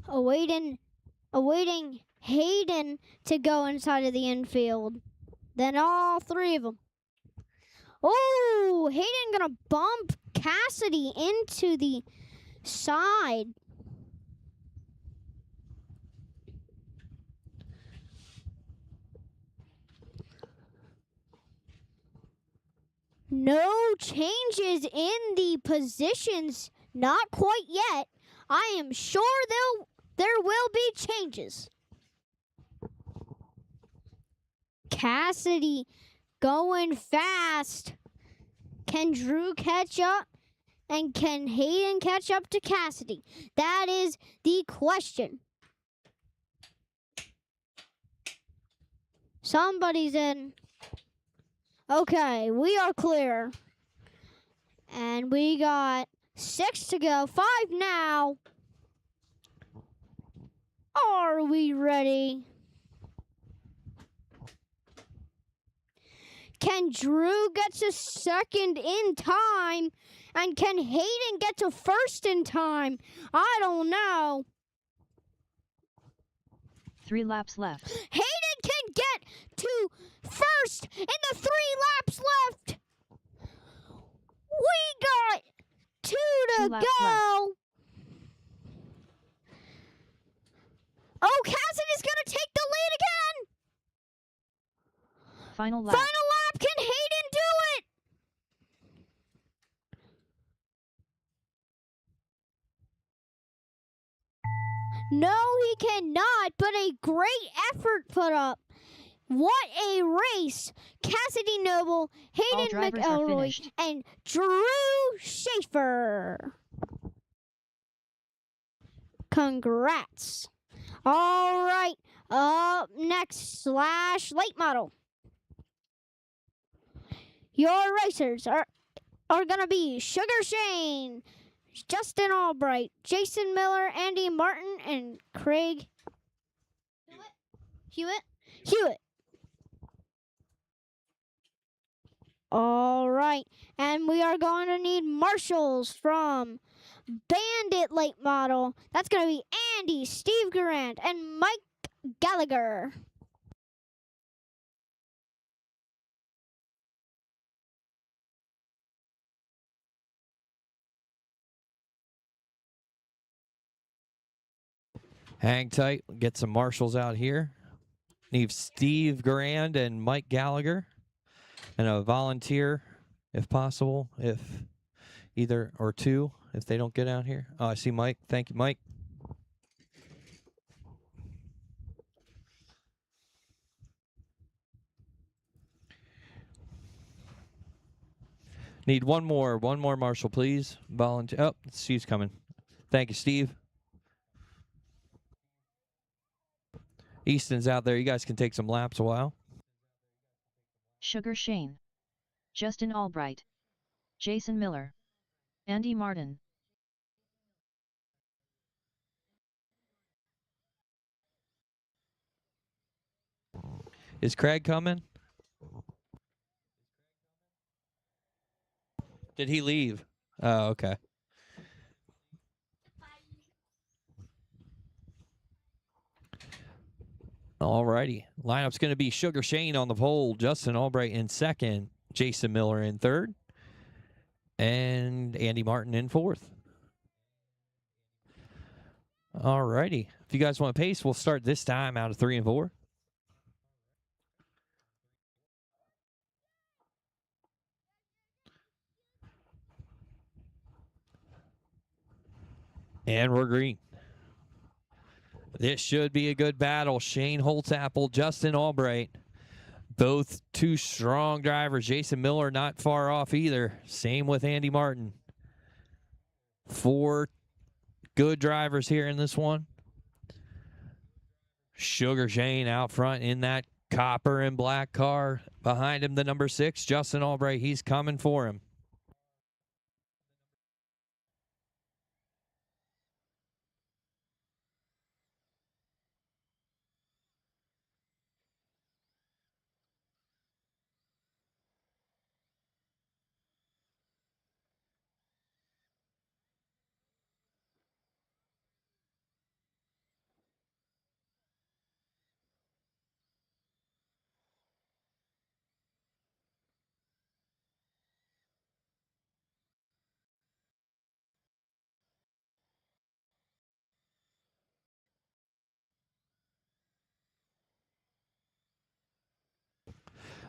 Awaiting Hayden to go inside of the infield. Then all 3 of them. Oh, Hayden gonna bump Cassidy into the side. No changes in the positions, not quite yet. I am sure they'll there will be changes. Cassidy going fast. Can Drew catch up? And can Hayden catch up to Cassidy? That is the question. Somebody's in. Okay, we are clear. And we got 6 to go, 5 now. Are we ready? Can Drew get to second in time? And can Hayden get to first in time? I don't know. 3 laps left. Hayden can get to first in the 3 laps left. We got 2 to laps go. Oh, Cassidy's going to take the lead again. Final lap. Final lap. Can Hayden do it? No, he cannot, but a great effort put up. What a race. Cassidy Noble, Hayden McElroy, and Drew Schaefer. Congrats. All right, up next, /late model. Your racers are going to be Sugar Shane, Justin Albright, Jason Miller, Andy Martin, and Craig Hewitt. All right, and we are going to need marshals from Bandit late model. That's going to be Andy, Steve Garand, and Mike Gallagher. Hang tight. Get some marshals out here. Need Steve Garand and Mike Gallagher. And a volunteer, if possible, if either or 2, if they don't get out here. Oh, I see Mike. Thank you, Mike. Need one more marshal, please. Volunteer. Oh, Steve's coming. Thank you, Steve. Easton's out there. You guys can take some laps a while. Sugar Shane, Justin Albright, Jason Miller, Andy Martin. Is Craig coming? Did he leave? Oh, okay. All righty. Lineup's going to be Sugar Shane on the pole, Justin Albright in second, Jason Miller in third, and Andy Martin in fourth. All righty. If you guys want to pace, we'll start this time out of 3 and 4. And we're green. This should be a good battle. Shane Holtzapple, Justin Albright. Both 2 strong drivers. Jason Miller not far off either. Same with Andy Martin. 4 good drivers here in this one. Sugar Shane out front in that copper and black car. Behind him, the number 6, Justin Albright. He's coming for him.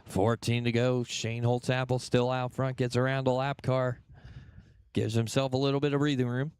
$14 to go. Shane Holtzapple still out front. Gets around a lap car. Gives himself a little bit of breathing room.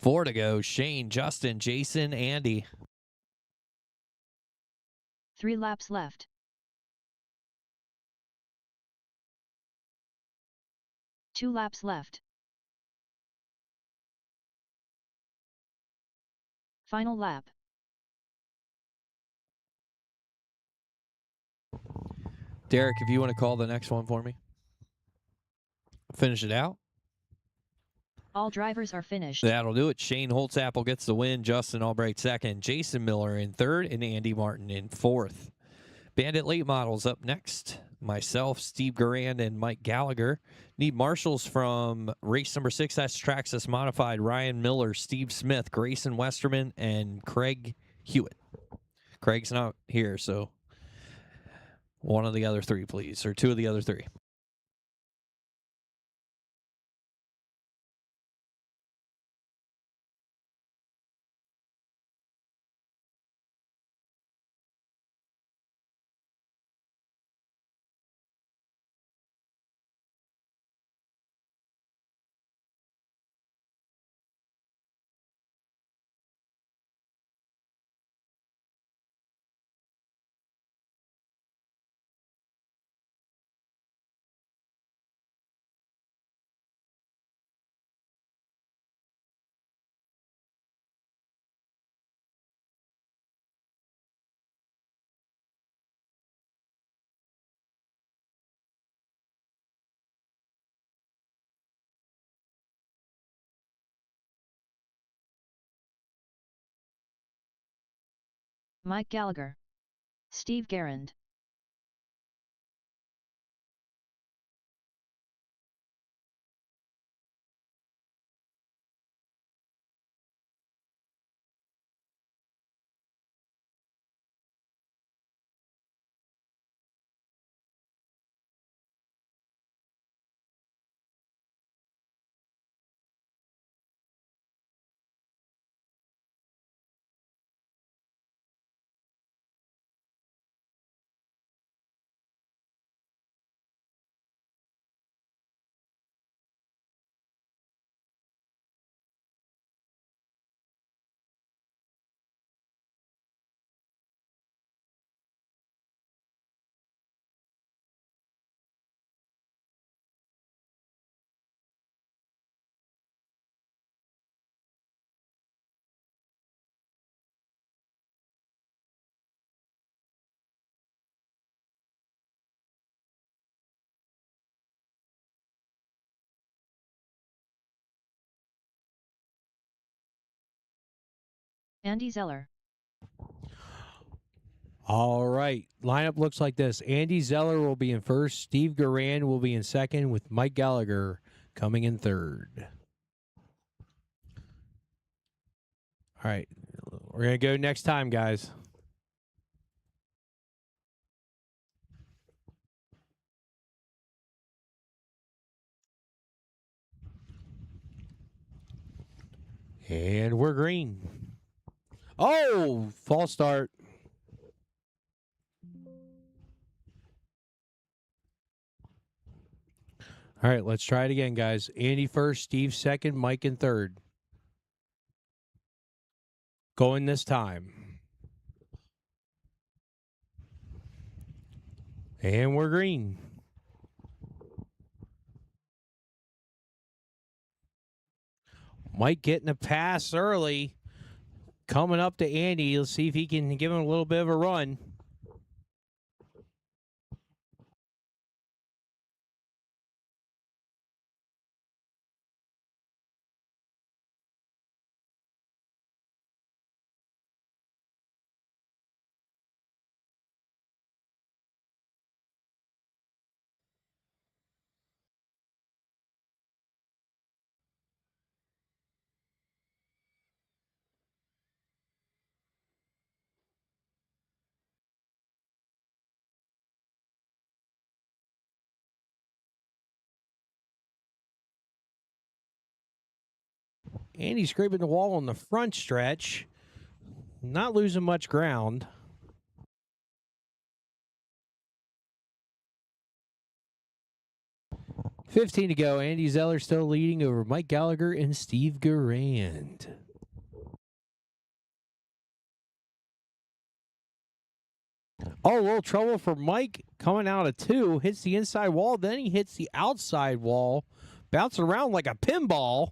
4 to go. Shane, Justin, Jason, Andy. 3 laps left. Two laps left. Final lap. Derek, if you want to call the next one for me. Finish it out. All drivers are finished. That'll do it. Shane Holtzapple gets the win. Justin Albright second. Jason Miller in third. And Andy Martin in fourth. Bandit Late Models up next. Myself, Steve Garand, and Mike Gallagher. Need marshals from race number 6. That's Traxxas Modified. Ryan Miller, Steve Smith, Grayson Westerman, and Craig Hewitt. Craig's not here, so one of the other 3, please. Or 2 of the other 3. Mike Gallagher. Steve Garand. Andy Zeller. All right. Lineup looks like this. Andy Zeller will be in first. Steve Garand will be in second, with Mike Gallagher coming in third. All right. We're going to go next time, guys. And we're green. Oh, false start. All right, let's try it again, guys. Andy first, Steve second, Mike in third. Going this time. And we're green. Mike getting a pass early. Coming up to Andy. Let's see if he can give him a little bit of a run. Andy scraping the wall on the front stretch. Not losing much ground. 15 to go. Andy Zeller still leading over Mike Gallagher and Steve Garand. Oh, a little trouble for Mike coming out of 2. Hits the inside wall, then he hits the outside wall. Bouncing around like a pinball.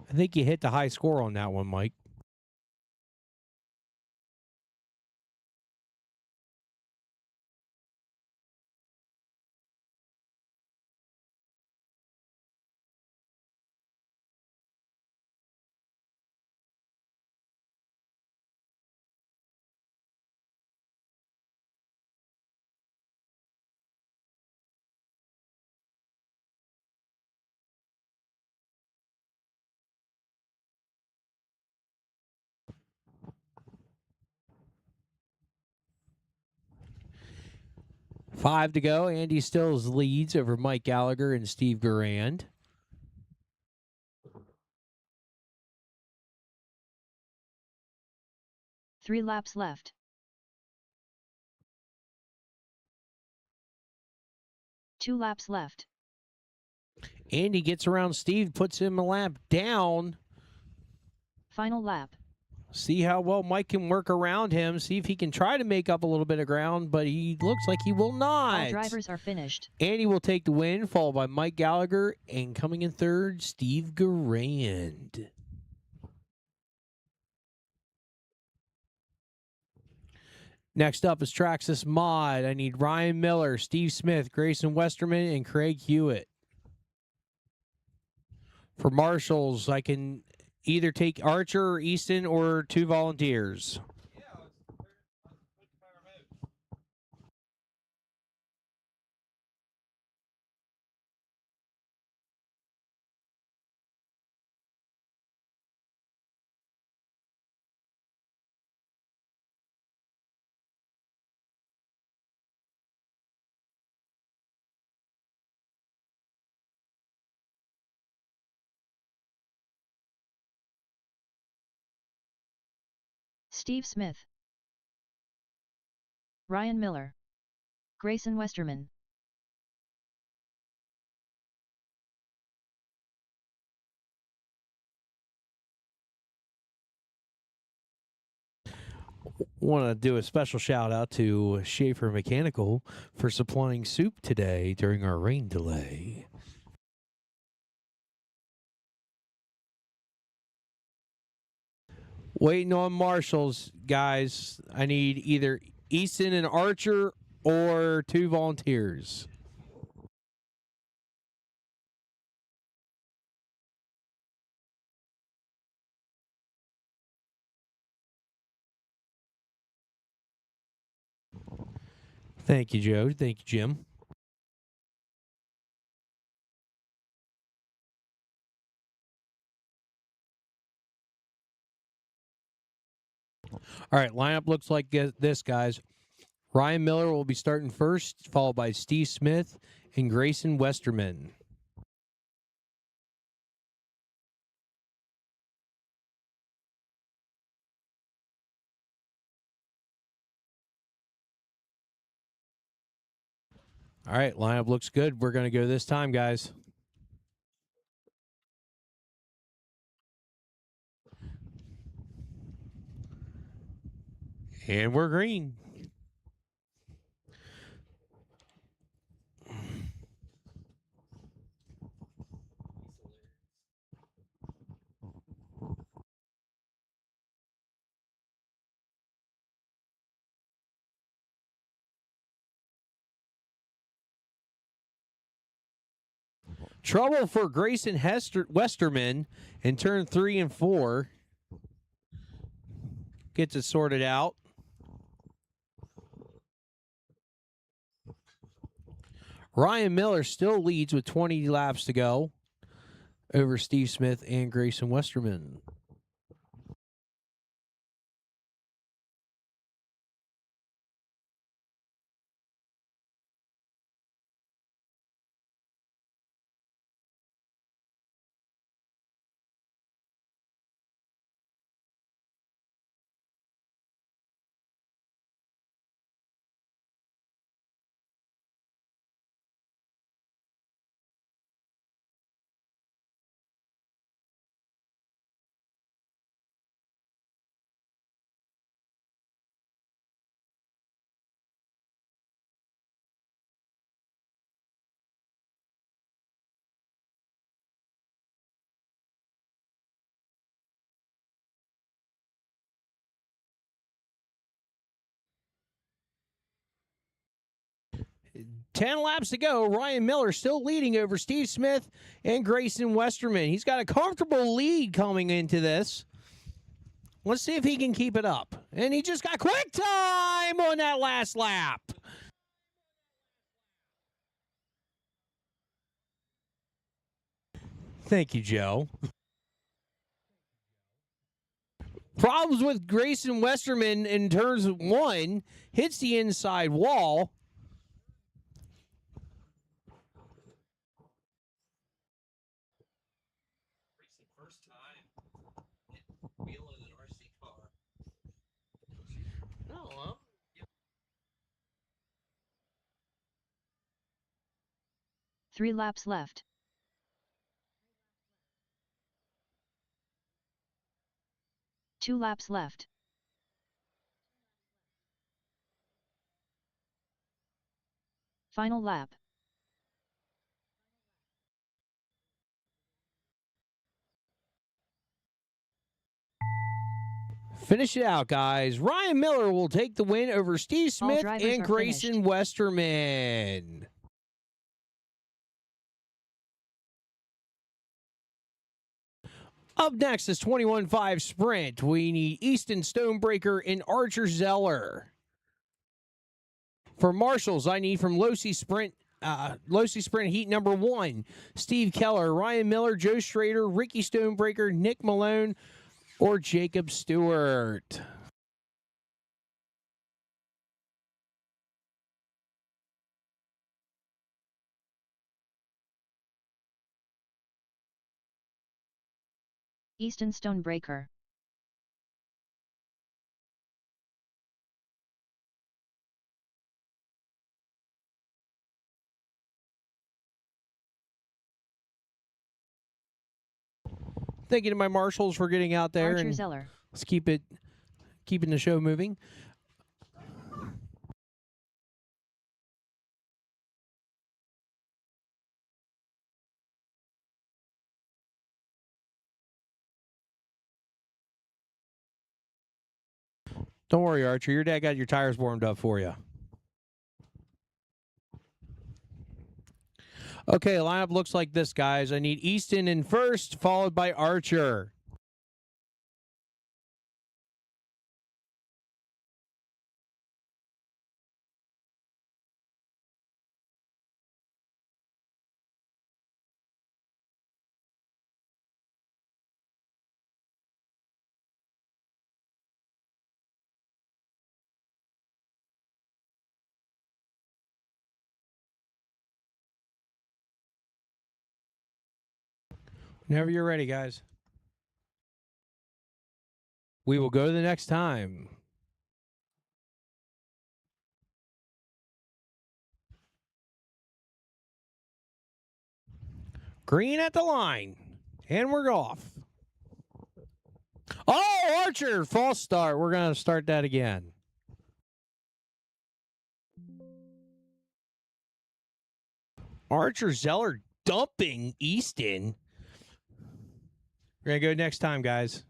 I think you hit the high score on that one, Mike. Five to go. Andy Stills leads over Mike Gallagher and Steve Garand. Three laps left. Two laps left. Andy gets around Steve, puts him a lap down. Final lap. See how well Mike can work around him. See if he can try to make up a little bit of ground, but he looks like he will not. All drivers are finished. Andy will take the win, followed by Mike Gallagher, and coming in third, Steve Garand. Next up is Traxxas Mod. I need Ryan Miller, Steve Smith, Grayson Westerman, and Craig Hewitt. For marshals, I can either take Archer or Easton or 2 volunteers. Steve Smith, Ryan Miller, Grayson Westerman. Want to do a special shout out to Schaefer Mechanical for supplying soup today during our rain delay. Waiting on marshals, guys. I need either Easton and Archer or 2 volunteers. Thank you, Joe. Thank you, Jim. All right, lineup looks like this, guys. Ryan Miller will be starting first, followed by Steve Smith and Grayson Westerman. All right, lineup looks good. We're going to go this time, guys. And we're green. Trouble for Grayson Westerman in turn 3 and 4. Gets it sorted out. Ryan Miller still leads with 20 laps to go over Steve Smith and Grayson Westerman. 10 laps to go. Ryan Miller still leading over Steve Smith and Grayson Westerman. He's got a comfortable lead coming into this. Let's see if he can keep it up. And he just got quick time on that last lap. Thank you, Joe. Problems with Grayson Westerman in turns 1. Hits the inside wall. First time wheeling an RC car. Oh, well. 3 laps left. 2 laps left. Final lap. Finish it out, guys. Ryan Miller will take the win over Steve Smith and Grayson Westerman. Up next is 21.5 Sprint. We need Easton Stonebreaker and Archer Zeller. For Marshals, I need from Losi Sprint Heat number 1, Steve Keller, Ryan Miller, Joe Strader, Ricky Stonebreaker, Nick Malone, or Jacob Stewart. Easton Stonebreaker. Thank you to my marshals for getting out there. Archer and Zeller. Let's keeping the show moving. Don't worry, Archer. Your dad got your tires warmed up for you. Okay, lineup looks like this, guys. I need Easton in first, followed by Archer. Whenever you're ready, guys. We will go to the next time. Green at the line. And we're off. Oh, Archer, false start. We're going to start that again. Archer Zeller dumping Easton. We're going to go next time, guys.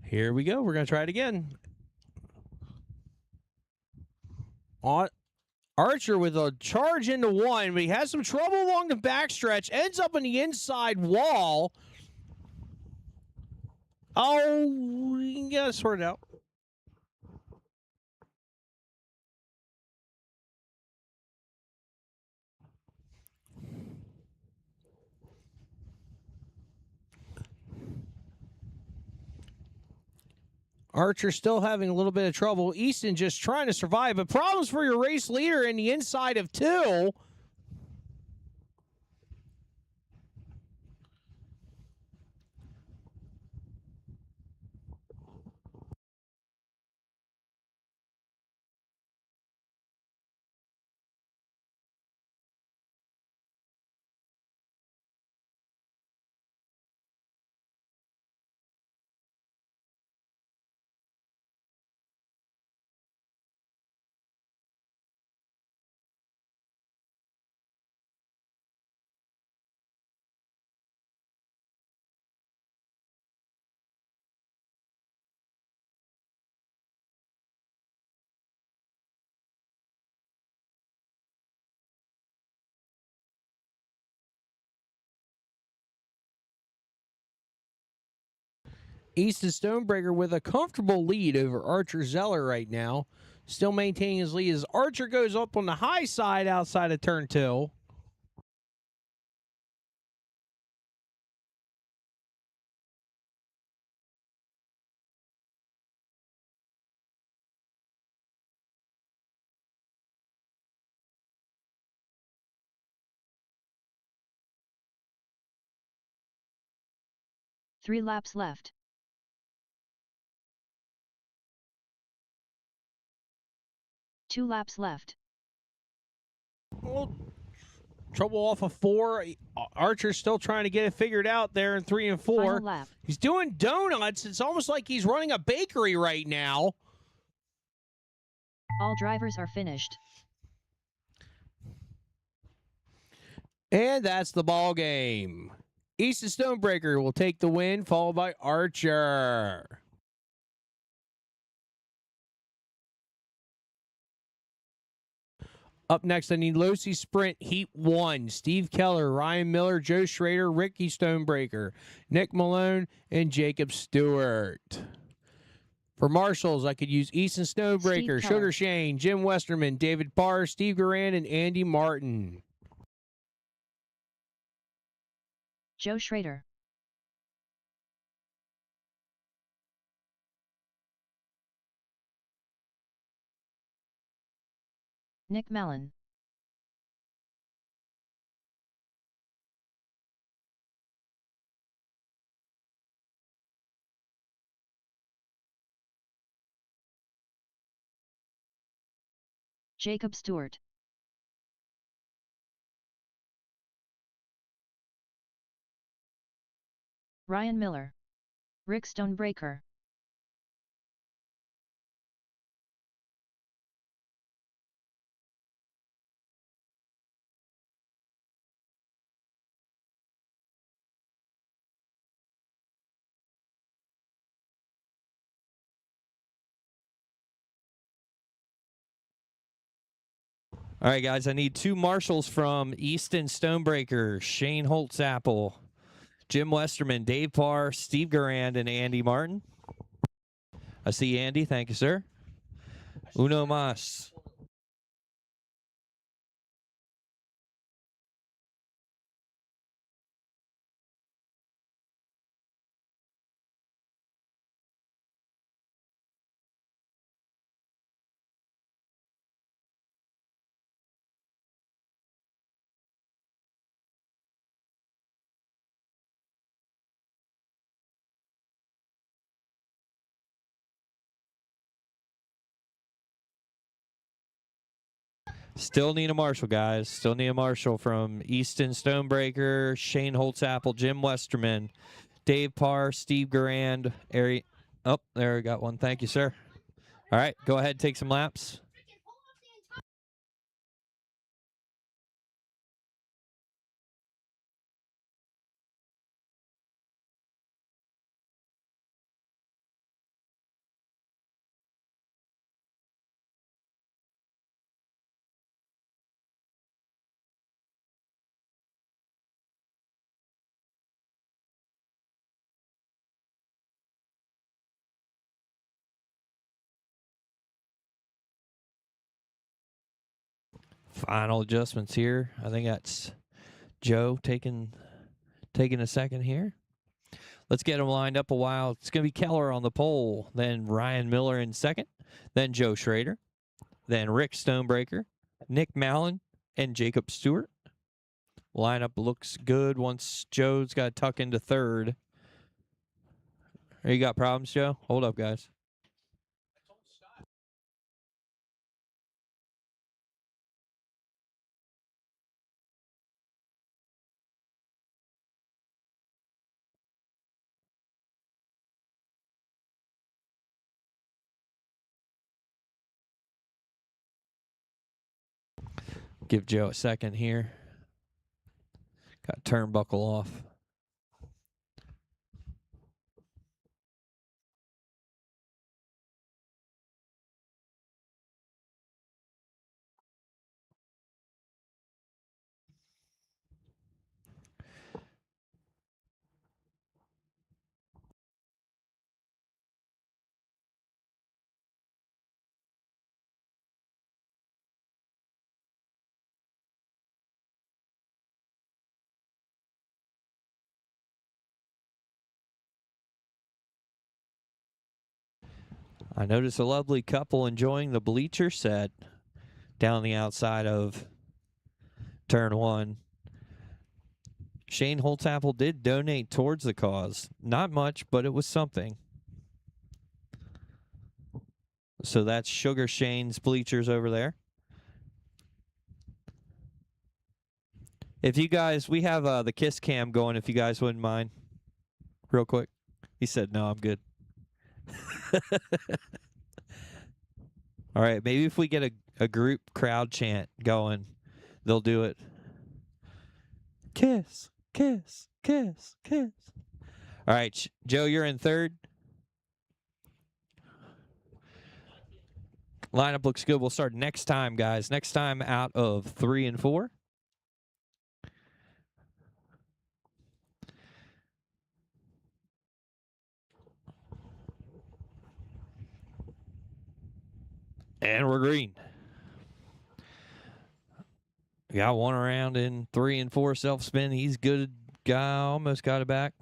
Here we go. We're going to try it again. Archer with a charge into 1, but he has some trouble along the backstretch. Ends up on the inside wall. Oh, you got to sort it out. Archer still having a little bit of trouble. Easton just trying to survive, but problems for your race leader in the inside of 2. Easton Stonebreaker with a comfortable lead over Archer Zeller right now. Still maintaining his lead as Archer goes up on the high side outside of turn 2. Three laps left. Two laps left. Well, trouble off of 4. Archer's still trying to get it figured out there in 3 and 4. Final lap. He's doing donuts. It's almost like he's running a bakery right now. All drivers are finished. And that's the ball game. Easton Stonebreaker will take the win, followed by Archer. Up next, I need Losi Sprint Heat 1. Steve Keller, Ryan Miller, Joe Schrader, Ricky Stonebreaker, Nick Malone, and Jacob Stewart. For marshals, I could use Easton Stonebreaker, Sugar Shane, Jim Westerman, David Parr, Steve Garand, and Andy Martin. Joe Schrader. Nick Mellon. Jacob Stewart. Ryan Miller. Rick Stonebreaker. All right, guys, I need 2 marshals from Easton Stonebreaker, Shane Holtzapple, Jim Westerman, Dave Parr, Steve Garand, and Andy Martin. I see Andy. Thank you, sir. Uno mas. Still need a marshal, guys. Still need a marshal from Easton Stonebreaker, Shane Holtzapple, Jim Westerman, Dave Parr, Steve Garand, Ari. Oh, there we got one. Thank you, sir. All right, go ahead, take some laps. Final adjustments here. I think that's Joe taking a second here. Let's get them lined up a while. It's going to be Keller on the pole, then Ryan Miller in second, then Joe Schrader, then Rick Stonebreaker, Nick Mallon, and Jacob Stewart. Lineup looks good once Joe's got to tuck into third. You got problems, Joe? Hold up, guys. Give Joe a second here. Got turnbuckle off. I noticed a lovely couple enjoying the bleacher set down the outside of turn 1. Shane Holtzapfel did donate towards the cause. Not much, but it was something. So that's Sugar Shane's bleachers over there. If you guys, we have the kiss cam going if you guys wouldn't mind. Real quick. He said, no, I'm good. All right, maybe if we get a group crowd chant going, they'll do it. Kiss, kiss, kiss, kiss. All right, Joe, you're in third. Lineup looks good. We'll start next time, guys. Next time out of 3 and 4. And we're green. Got one around in 3 and 4 self spin. He's good. Guy almost got it back.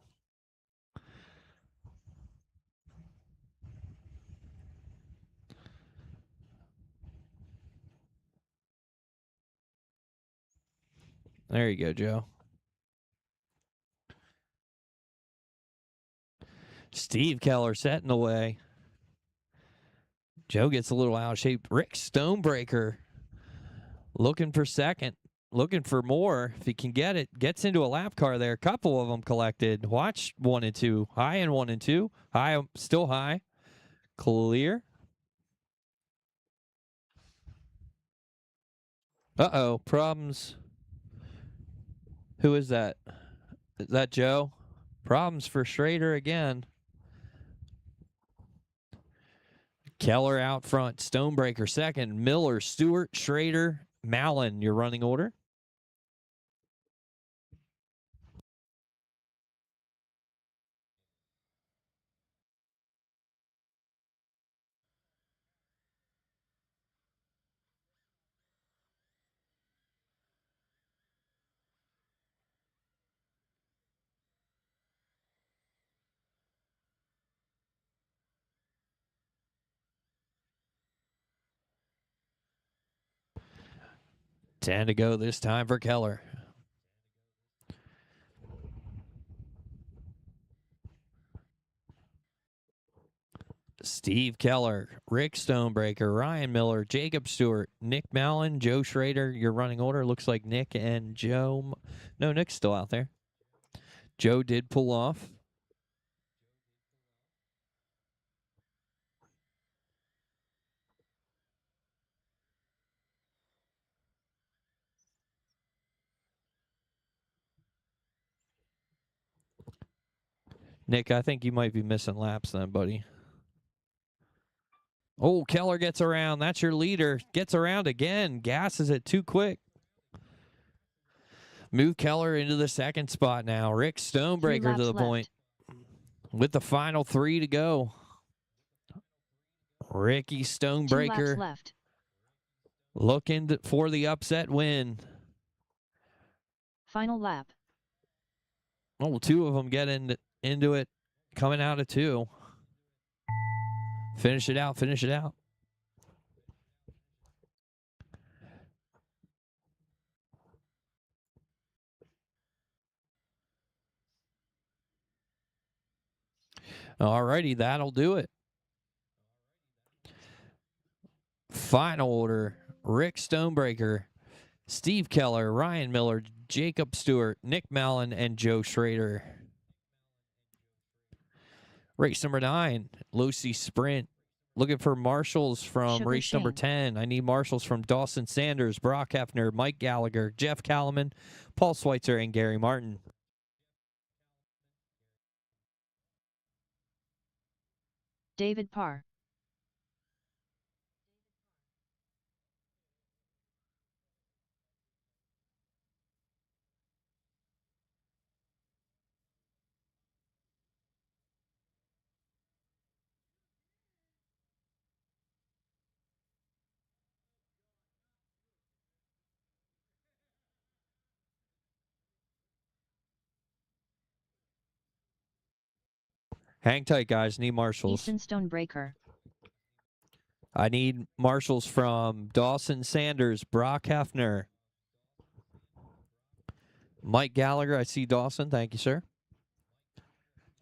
There you go, Joe. Steve Keller setting away. Joe gets a little out of shape. Rick Stonebreaker looking for second. Looking for more. If he can get it. Gets into a lap car there. A couple of them collected. Watch 1 and 2. High in 1 and 2. High, still high. Clear. Uh-oh. Problems. Who is that? Is that Joe? Problems for Schrader again. Keller out front. Stonebreaker second. Miller, Stewart, Schrader, Mallon, your running order. Ten to go this time for Keller. Steve Keller, Rick Stonebreaker, Ryan Miller, Jacob Stewart, Nick Mallon, Joe Schrader. Your running order looks like Nick and Joe. No, Nick's still out there. Joe did pull off. Nick, I think you might be missing laps then, buddy. Oh, Keller gets around. That's your leader. Gets around again. Gasses it too quick. Move Keller into the second spot now. Rick Stonebreaker to the point. With the final 3 to go. Ricky Stonebreaker looking for the upset win. Final lap. Oh, 2 of them get into it. Coming out of 2. Finish it out. Finish it out. Alrighty, that'll do it. Final order. Rick Stonebreaker, Steve Keller, Ryan Miller, Jacob Stewart, Nick Mallon, and Joe Schrader. Race number 9, Losi Sprint. Looking for marshals from Sugar race Shane. number 10. I need marshals from Dawson Sanders, Brock Hefner, Mike Gallagher, Jeff Kalaman, Paul Schweitzer, and Gary Martin. David Parr. Hang tight, guys. Need marshals. Easton Stonebreaker. I need marshals from Dawson Sanders, Brock Hefner, Mike Gallagher. I see Dawson. Thank you, sir.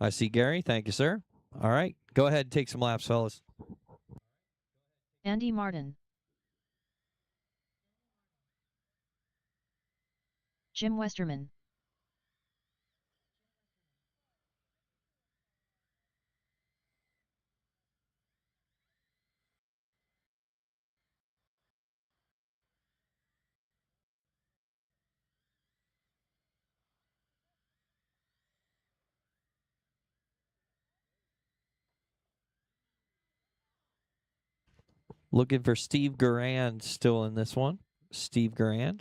I see Gary. Thank you, sir. All right. Go ahead and take some laps, fellas. Andy Martin. Jim Westerman. Looking for Steve Garand still in this one. Steve Garand.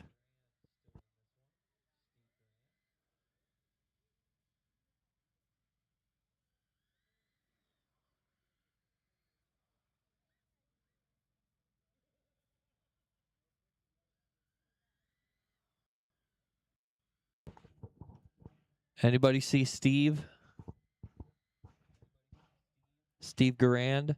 Anybody see Steve? Steve Garand?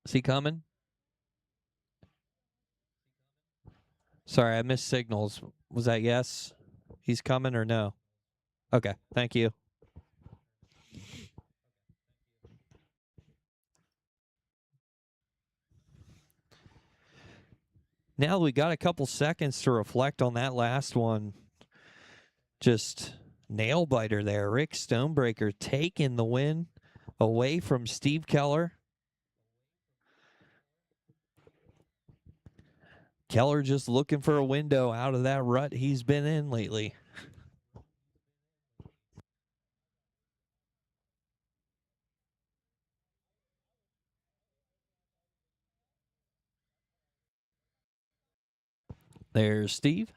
Is he coming? Sorry, I missed signals. Was that yes? He's coming or no? Okay, thank you. Now we got a couple seconds to reflect on that last one. Just nail biter there. Rick Stonebreaker taking the win away from Steve Keller. Keller just looking for a window out of that rut he's been in lately. There's Steve.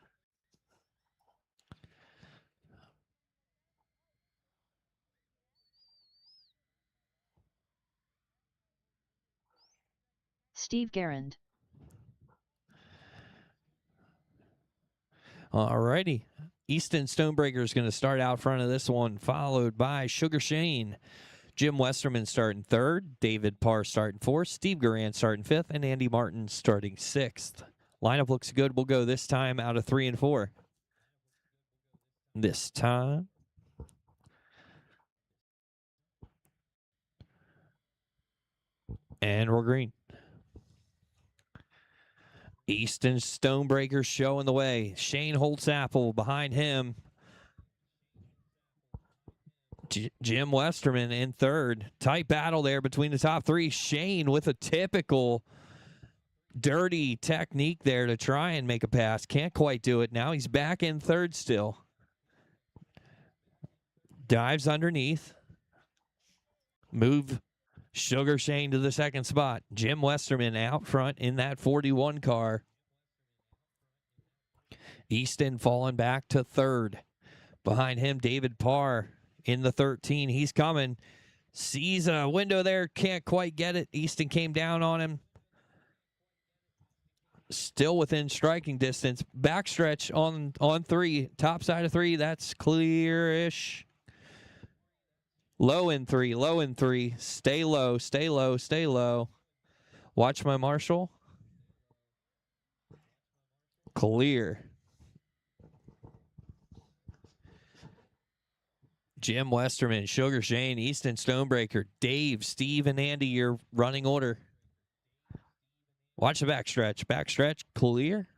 Steve Garand. All righty. Easton Stonebreaker is going to start out front of this one, followed by Sugar Shane. Jim Westerman starting third, David Parr starting fourth, Steve Garand starting fifth, and Andy Martin starting sixth. Lineup looks good. We'll go this time out of 3 and 4. This time. And we're green. Easton Stonebreaker showing the way. Shane Holtzapfel behind him. Jim Westerman in third. Tight battle there between the top 3. Shane with a typical dirty technique there to try and make a pass. Can't quite do it. Now he's back in third still. Dives underneath. Move Sugar Shane to the second spot. Jim Westerman out front in that 41 car. Easton falling back to third. Behind him, David Parr in the 13. He's coming. Sees a window there. Can't quite get it. Easton came down on him. Still within striking distance. Backstretch on 3. Top side of 3. That's clear-ish. Low in 3. Low in 3. Stay low. Stay low. Stay low. Watch my marshal. Clear. Jim Westerman, Sugar Shane, Easton Stonebreaker, Dave, Steve, and Andy, your running order. Watch the backstretch. Backstretch, clear.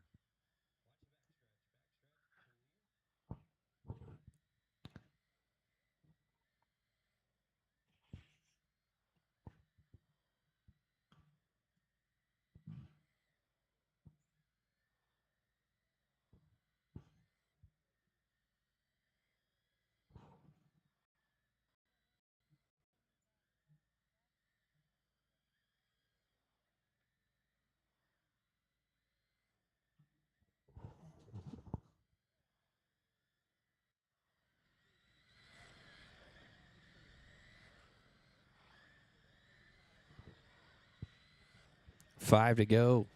Five to go.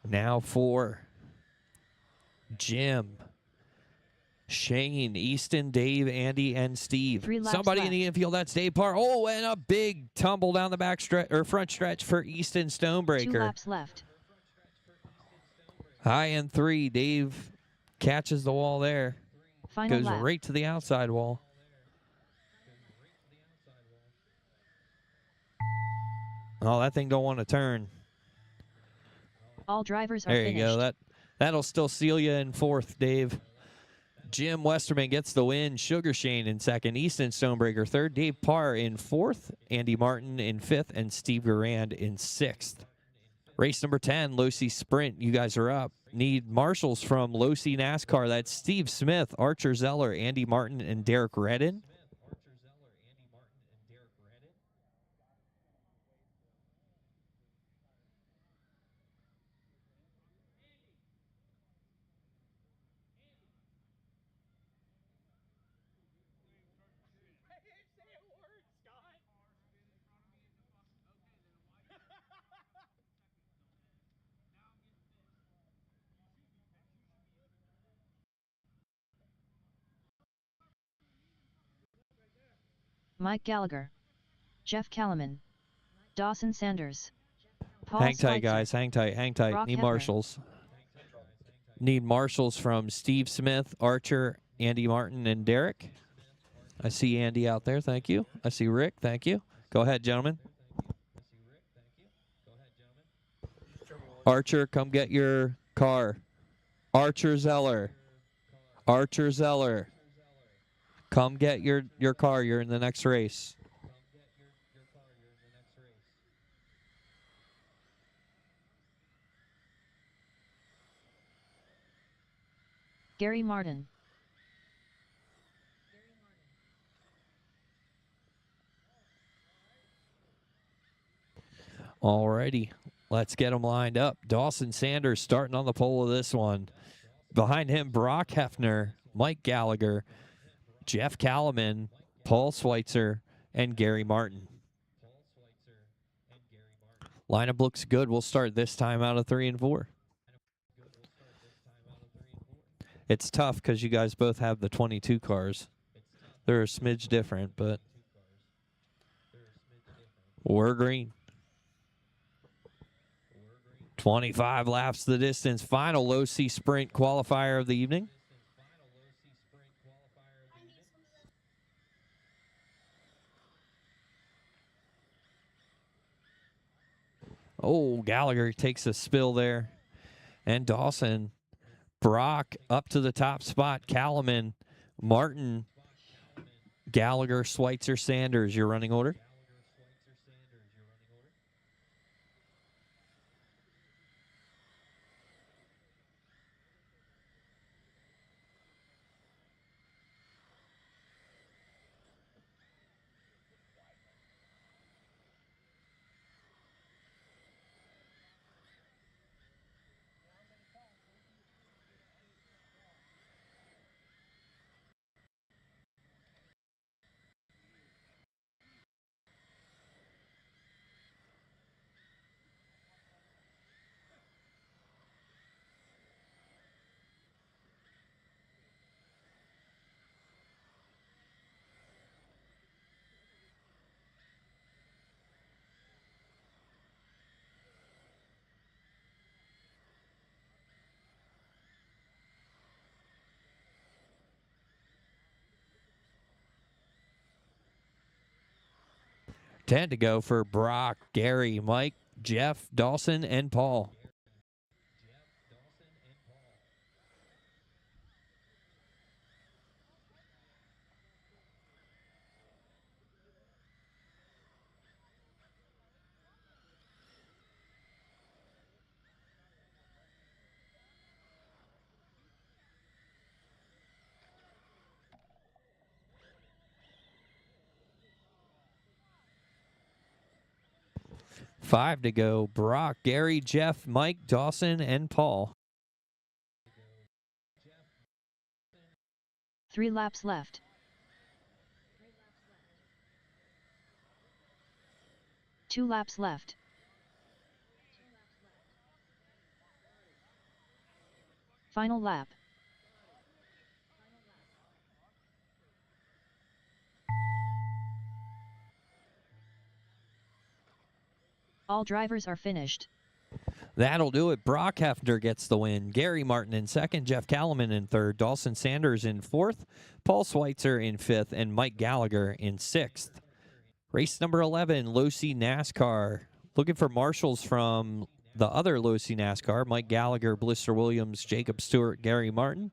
Now for Jim, Shane, Easton, Dave, Andy, and Steve. 3 laps Somebody left. in the infield, that's Dave Parr. Oh, and a big tumble down the back stretch or front stretch for Easton 2 Stonebreaker. laps left. High in 3. Dave catches the wall there. Final Goes lap. right to the outside wall. Oh, that thing don't want to turn. All drivers are There finished. you go. That'll still seal you in 4th, Dave. Jim Westerman gets the win. Sugar Shane in 2nd. Easton Stonebreaker 3rd. Dave Parr in 4th. Andy Martin in 5th. And Steve Garand in 6th. Race number 10, Losi Sprint. You guys are up. Need marshals from Losi NASCAR. That's Steve Smith, Archer Zeller, Andy Martin, and Derek Redden. Mike Gallagher, Jeff Kalaman, Dawson Sanders, Paul Hang tight, Schweitzer, guys. Hang tight. Hang tight. Brock Need Hefner. marshals. Need marshals from Steve Smith, Archer, Andy Martin, and Derek. I see Andy out there. Thank you. I see Rick. Thank you. Go ahead, gentlemen. Archer, come get your car. Archer Zeller. Archer Zeller. Come get your car. You're in the next race. Gary Martin, Alrighty. Let's get them lined up. Dawson Sanders starting on the pole of this one. Behind him, Brock Hefner, Mike Gallagher, Jeff Kalaman, Paul Schweitzer, and Gary Martin. Lineup looks good. We'll start this time out of 3 and 4. It's tough because you guys both have the 22 cars. They're a smidge different, but we're green. 25 laps the distance. Final Losi Sprint qualifier of the evening. Oh, Gallagher takes a spill there. And Dawson. Brock up to the top spot. Kalaman, Martin, Gallagher, Schweitzer, Sanders. Your running order. Ten to go for Brock, Gary, Mike, Jeff, Dawson, and Paul. Five to go. Brock, Gary, Jeff, Mike, Dawson, and Paul. 3 laps left. Two laps left. Final lap. All drivers are finished. That'll do it. Brock Hefner gets the win. Gary Martin in second. Jeff Kallman in third. Dawson Sanders in fourth. Paul Schweitzer in fifth. And Mike Gallagher in sixth. Race number 11, Losi NASCAR. Looking for marshals from the other Losi NASCAR. Mike Gallagher, Blister Williams, Jacob Stewart, Gary Martin.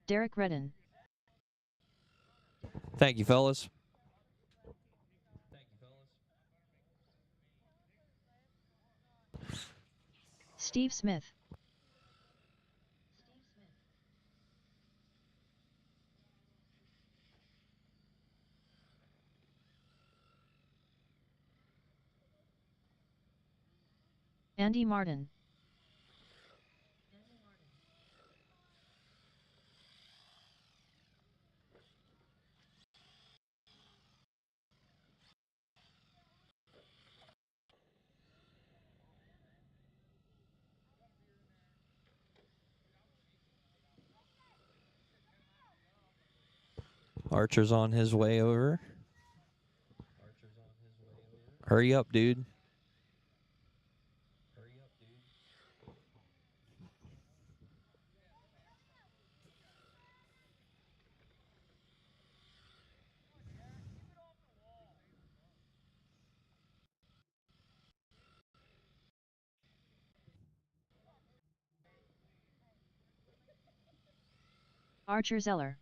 Derek Redden. Thank you, fellas. Steve Smith. Andy Martin. Archer's on his way over. Hurry up, dude. Archer Zeller.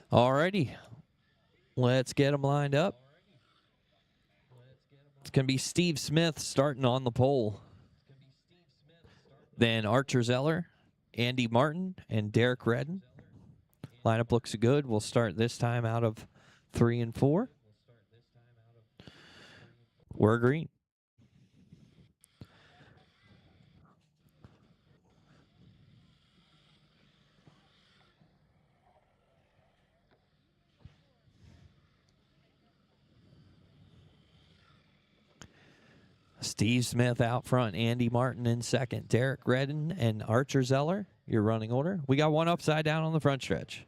Alrighty. Let's get them lined up. It's going to be Steve Smith starting on the pole. Then Archer Zeller, Andy Martin, and Derek Redden. Lineup looks good. We'll start this time out of 3 and 4. We're green. Steve Smith out front, Andy Martin in second, Derek Redden and Archer Zeller, your running order. We got one upside down on the front stretch.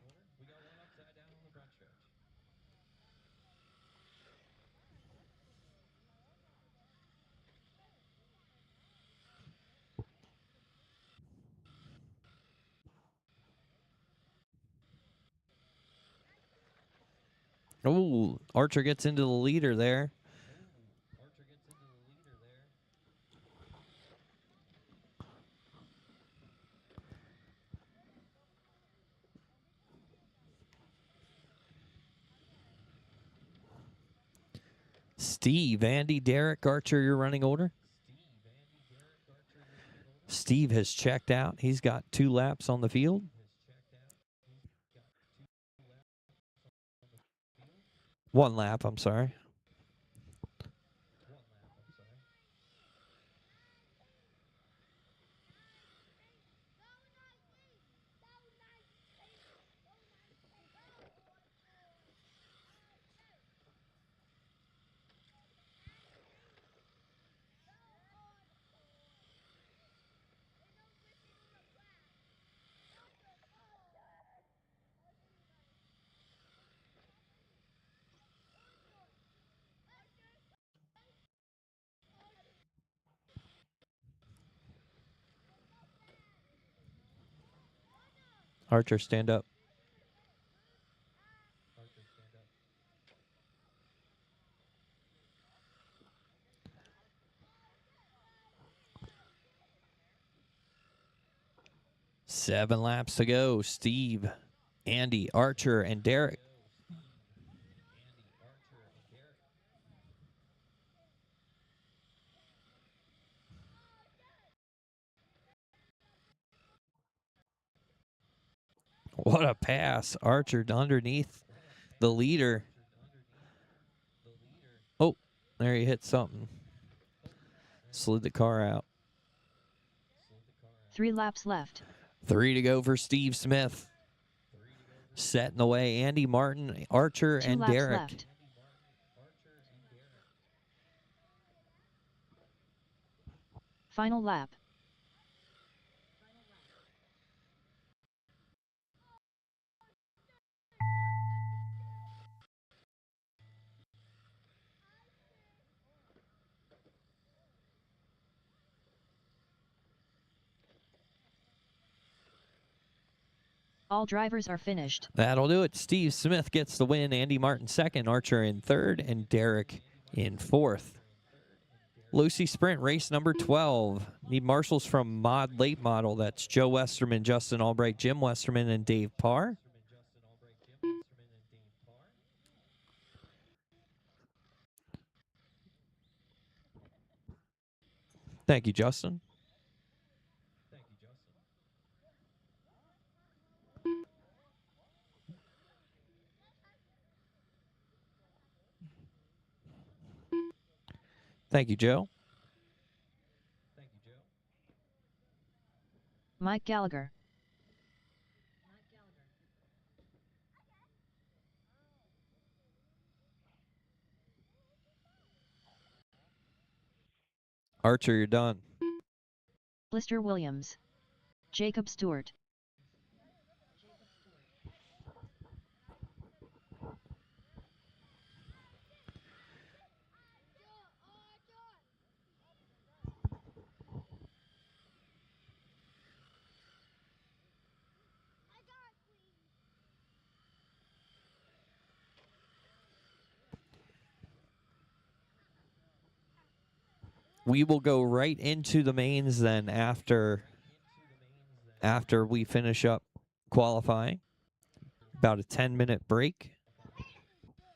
Oh, Archer gets into the leader there. Steve, Andy, Derek, Archer, your running order. Steve has checked out. He's got 2 laps on the field. One lap, I'm sorry. Archer, stand up. Seven laps to go. Steve, Andy, Archer, and Derek. What a pass. Archer underneath the leader. Oh, there he hit something. Slid the car out. 3 laps left. 3 to go for Steve Smith. Setting the way, Andy Martin, Archer, 2 and laps Derek. left. Final lap. All drivers are finished. That'll do it. Steve Smith gets the win. Andy Martin second, Archer in third, and Derek in fourth. Losi Sprint race number 12. Need marshals from Mod Late Model. That's Joe Westerman, Justin Albright, Jim Westerman, and Dave Parr. Thank you, Justin. Thank you, Joe. Mike Gallagher. Archer, you're done. Blister Williams. Jacob Stewart. We will go right into the mains then after we finish up qualifying. About a 10-minute break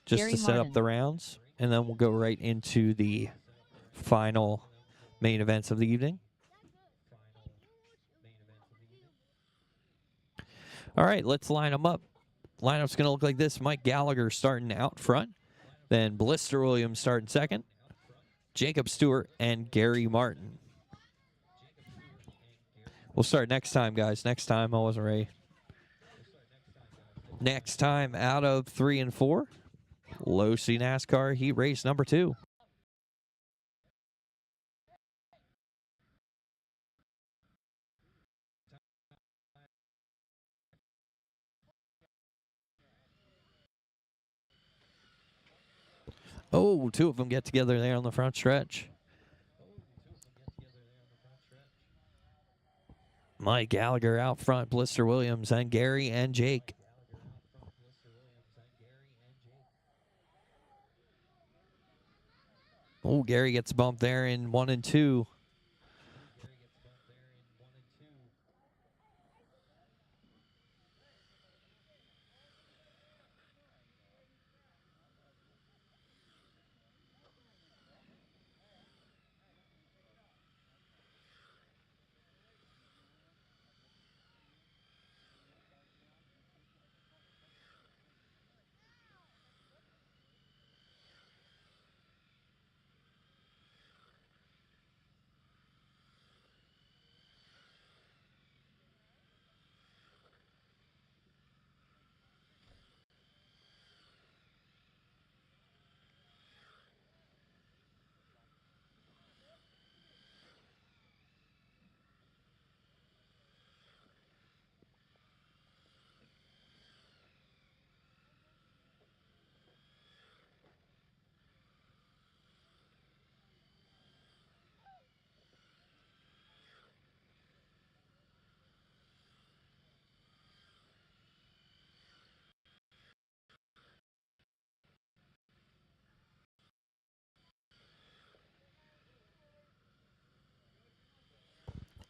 just Gary to set up Martin. the rounds, and then we'll go right into the final main events of the evening. All right, let's line them up. Lineup's going to look like this. Mike Gallagher starting out front, then Blister Williams starting second, Jacob Stewart, and Gary Martin. We'll start next time, guys. Next time, I wasn't ready. Next time out of 3 and 4, Losi NASCAR Heat Race number 2. Oh, 2 of them get together there on the front stretch. Mike Gallagher out front, Blister Williams, and Gary and Jake. Oh, Gary gets bumped there in 1 and 2.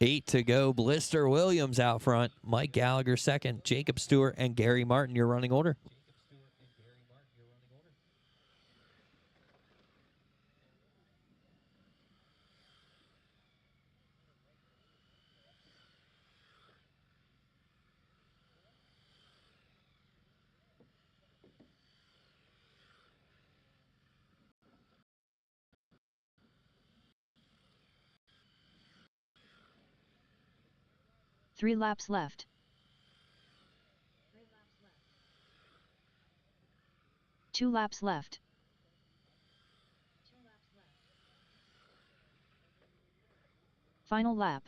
Eight to go. Blister Williams out front. Mike Gallagher second. Jacob Stewart and Gary Martin, your running order. 3 laps left. 2 laps left. Final lap.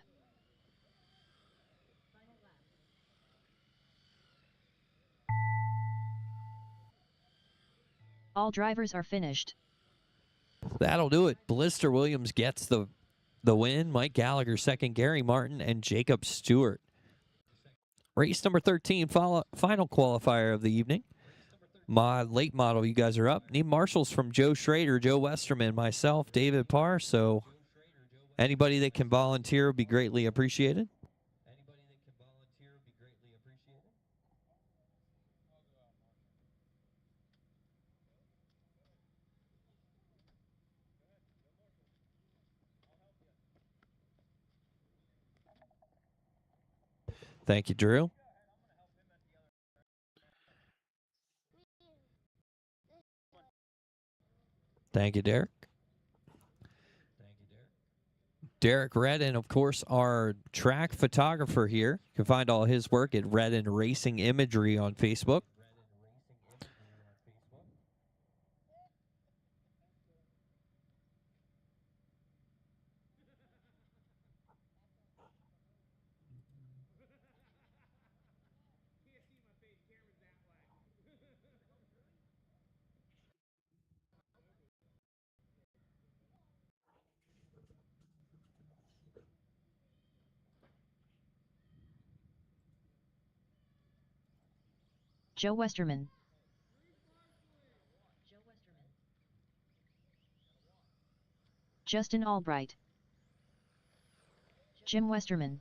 All drivers are finished. That'll do it. Blister Williams gets the win. Mike Gallagher second. Gary Martin and Jacob Stewart. Race number 13, final qualifier of the evening. Late model, you guys are up. Need marshals from Joe Schrader, Joe Westerman, myself, David Parr. So anybody that can volunteer would be greatly appreciated. Thank you, Drew. Thank you, Derek. Derek Redden, of course, our track photographer here. You can find all his work at Redden Racing Imagery on Facebook. Joe Westerman. Justin Albright. Jim Westerman.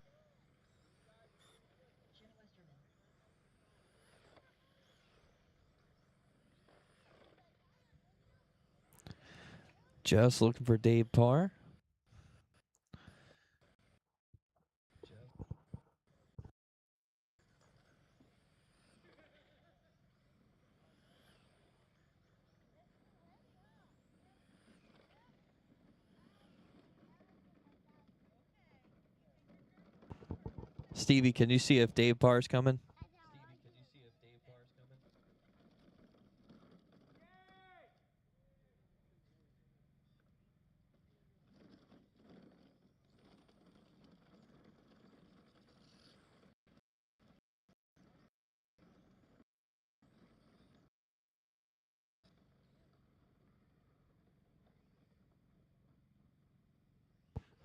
Just looking for Dave Parr. Stevie, can you see if Dave Parr's coming?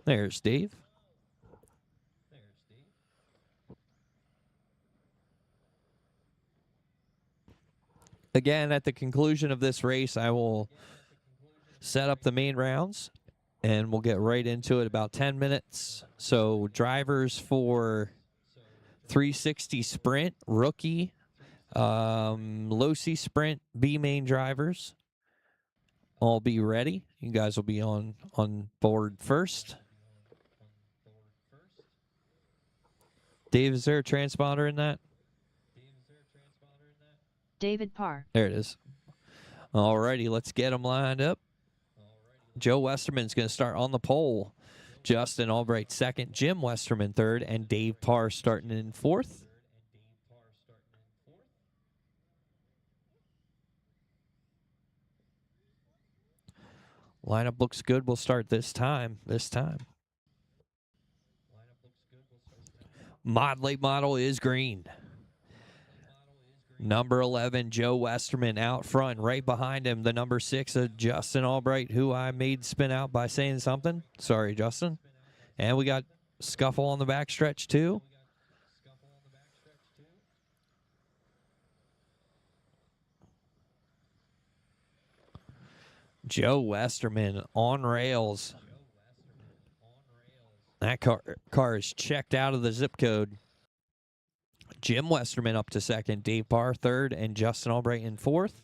There's Dave. Again, at the conclusion of this race, I will set up the main rounds, and we'll get right into it about 10 minutes. So drivers for 360 Sprint, rookie, Losi Sprint, B main drivers, all be ready. You guys will be on board first. Dave, is there a transponder in that? David Parr. There it is. All righty, let's get them lined up. Joe Westerman's going to start on the pole. Justin Albright second, Jim Westerman third, and Dave Parr starting in fourth. Lineup looks good. We'll start this time. Late model is green. Number 11, Joe Westerman out front. Right behind him, the number 6, Justin Albright, who I made spin out by saying something. Sorry, Justin. And we got scuffle on the backstretch, too. Joe Westerman on rails. That car is checked out of the zip code. Jim Westerman up to second, Dave Parr third, and Justin Albright in fourth.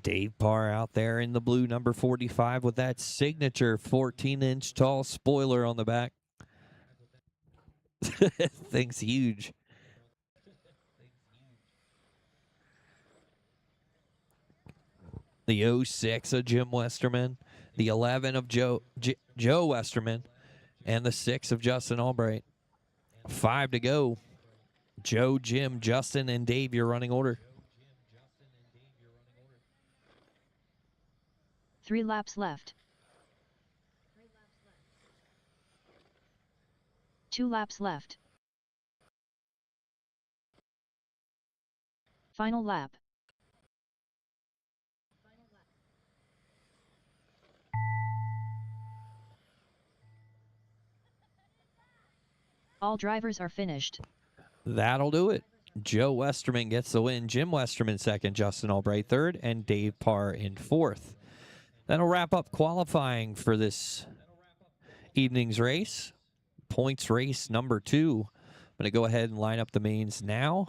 Dave Parr out there in the blue number 45 with that signature 14-inch tall spoiler on the back. Thing's huge. The 06 of Jim Westerman, the 11 of Joe Westerman, and the 6 of Justin Albright. 5 to go. Joe, Jim, Justin, and Dave, your running order. 3 laps left. 2 laps left. Final lap. All drivers are finished. That'll do it. Joe Westerman gets the win. Jim Westerman second, Justin Albright third, and Dave Parr in fourth. That'll wrap up qualifying for this evening's race. Points race number 2. I'm going to go ahead and line up the mains now.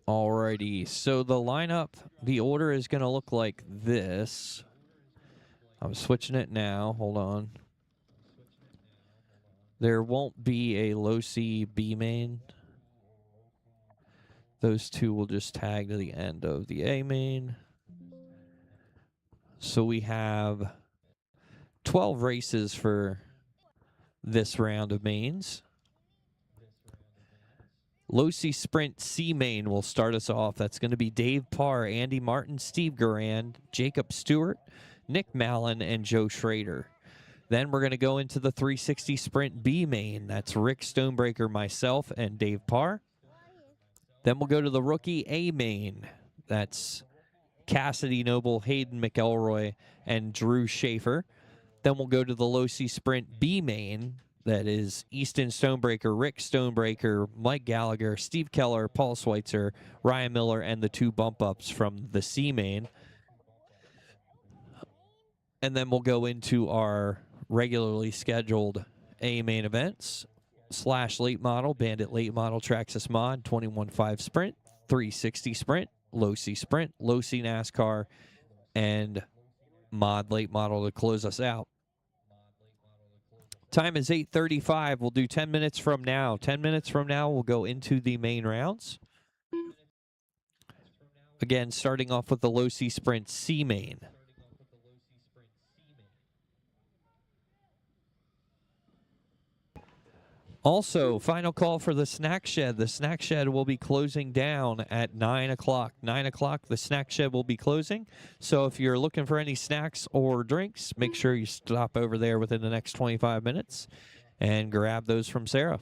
Alrighty, so the lineup, the order is going to look like this. I'm switching it now. Hold on. There won't be a Losi B main. Those two will just tag to the end of the A main. So we have 12 races for this round of mains. Losi Sprint C main will start us off. That's going to be Dave Parr, Andy Martin, Steve Garand, Jacob Stewart, Nick Mallon, and Joe Schrader. Then we're going to go into the 360 Sprint B main. That's Rick Stonebreaker, myself, and Dave Parr. Then we'll go to the rookie A main. That's Cassidy Noble, Hayden McElroy, and Drew Schaefer. Then we'll go to the Losi Sprint B main. That is Easton Stonebreaker, Rick Stonebreaker, Mike Gallagher, Steve Keller, Paul Schweitzer, Ryan Miller, and the 2 bump-ups from the C main. And then we'll go into our regularly scheduled A main events. Slash late model, Bandit late model, Traxxas mod, 21.5 Sprint, 360 Sprint, Losi Sprint, Losi NASCAR, and mod late model to close us out. Time is 8:35. We'll do 10 minutes from now. 10 minutes from now, we'll go into the main rounds. Again, starting off with the Losi Sprint C main. Also, final call for the snack shed. The snack shed will be closing down at 9 o'clock. 9 o'clock, the snack shed will be closing. So if you're looking for any snacks or drinks, make sure you stop over there within the next 25 minutes and grab those from Sarah.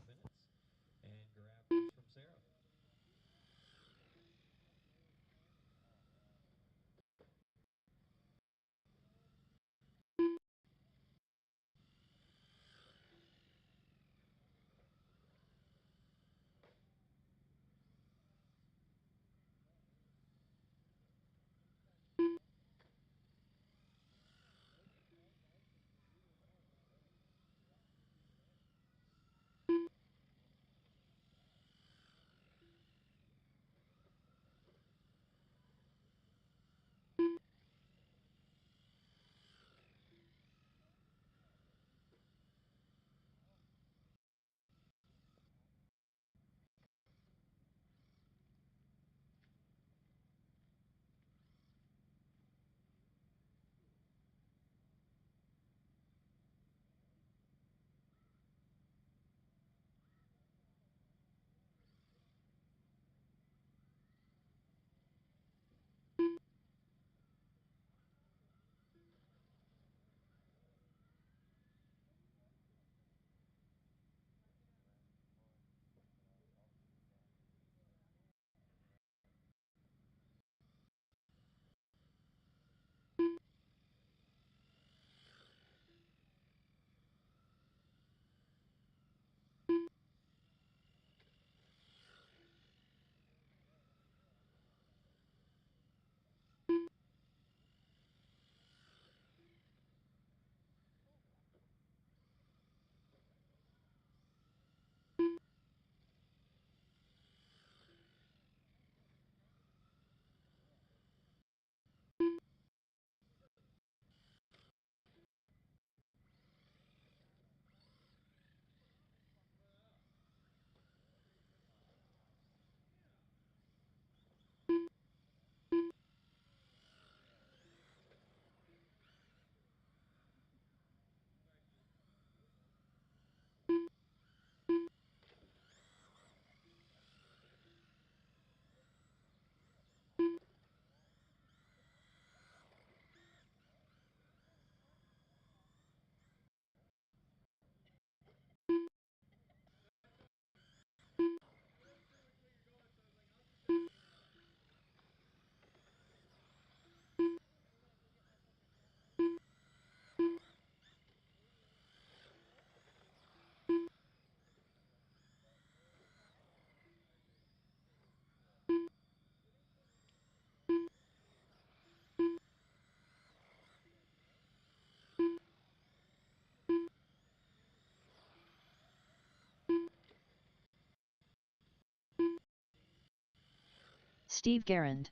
Steve Garand.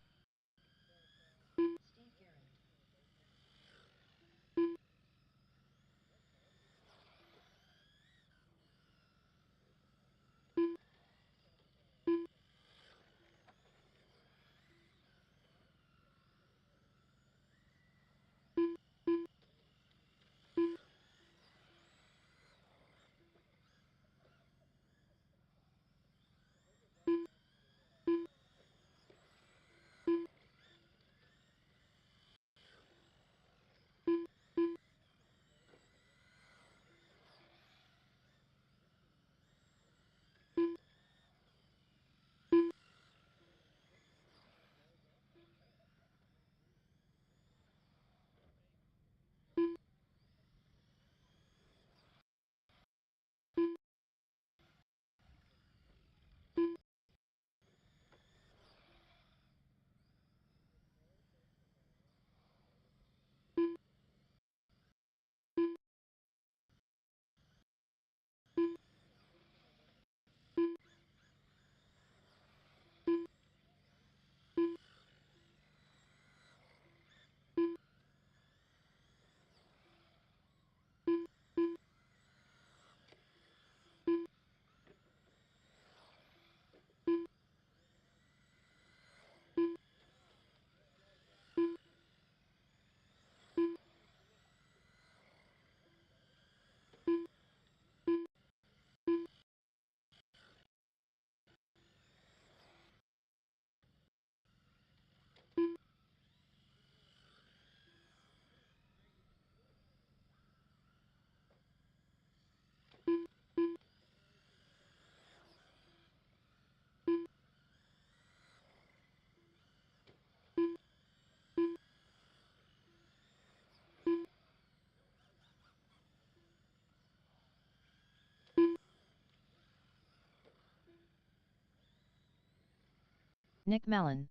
Nick Mellon.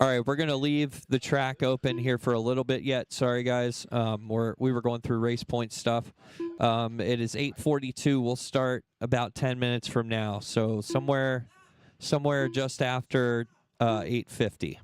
All right, we're going to leave the track open here for a little bit yet. Sorry, guys. We were going through race point stuff. It is 8:42. We'll start about 10 minutes from now. So somewhere just after 8:50.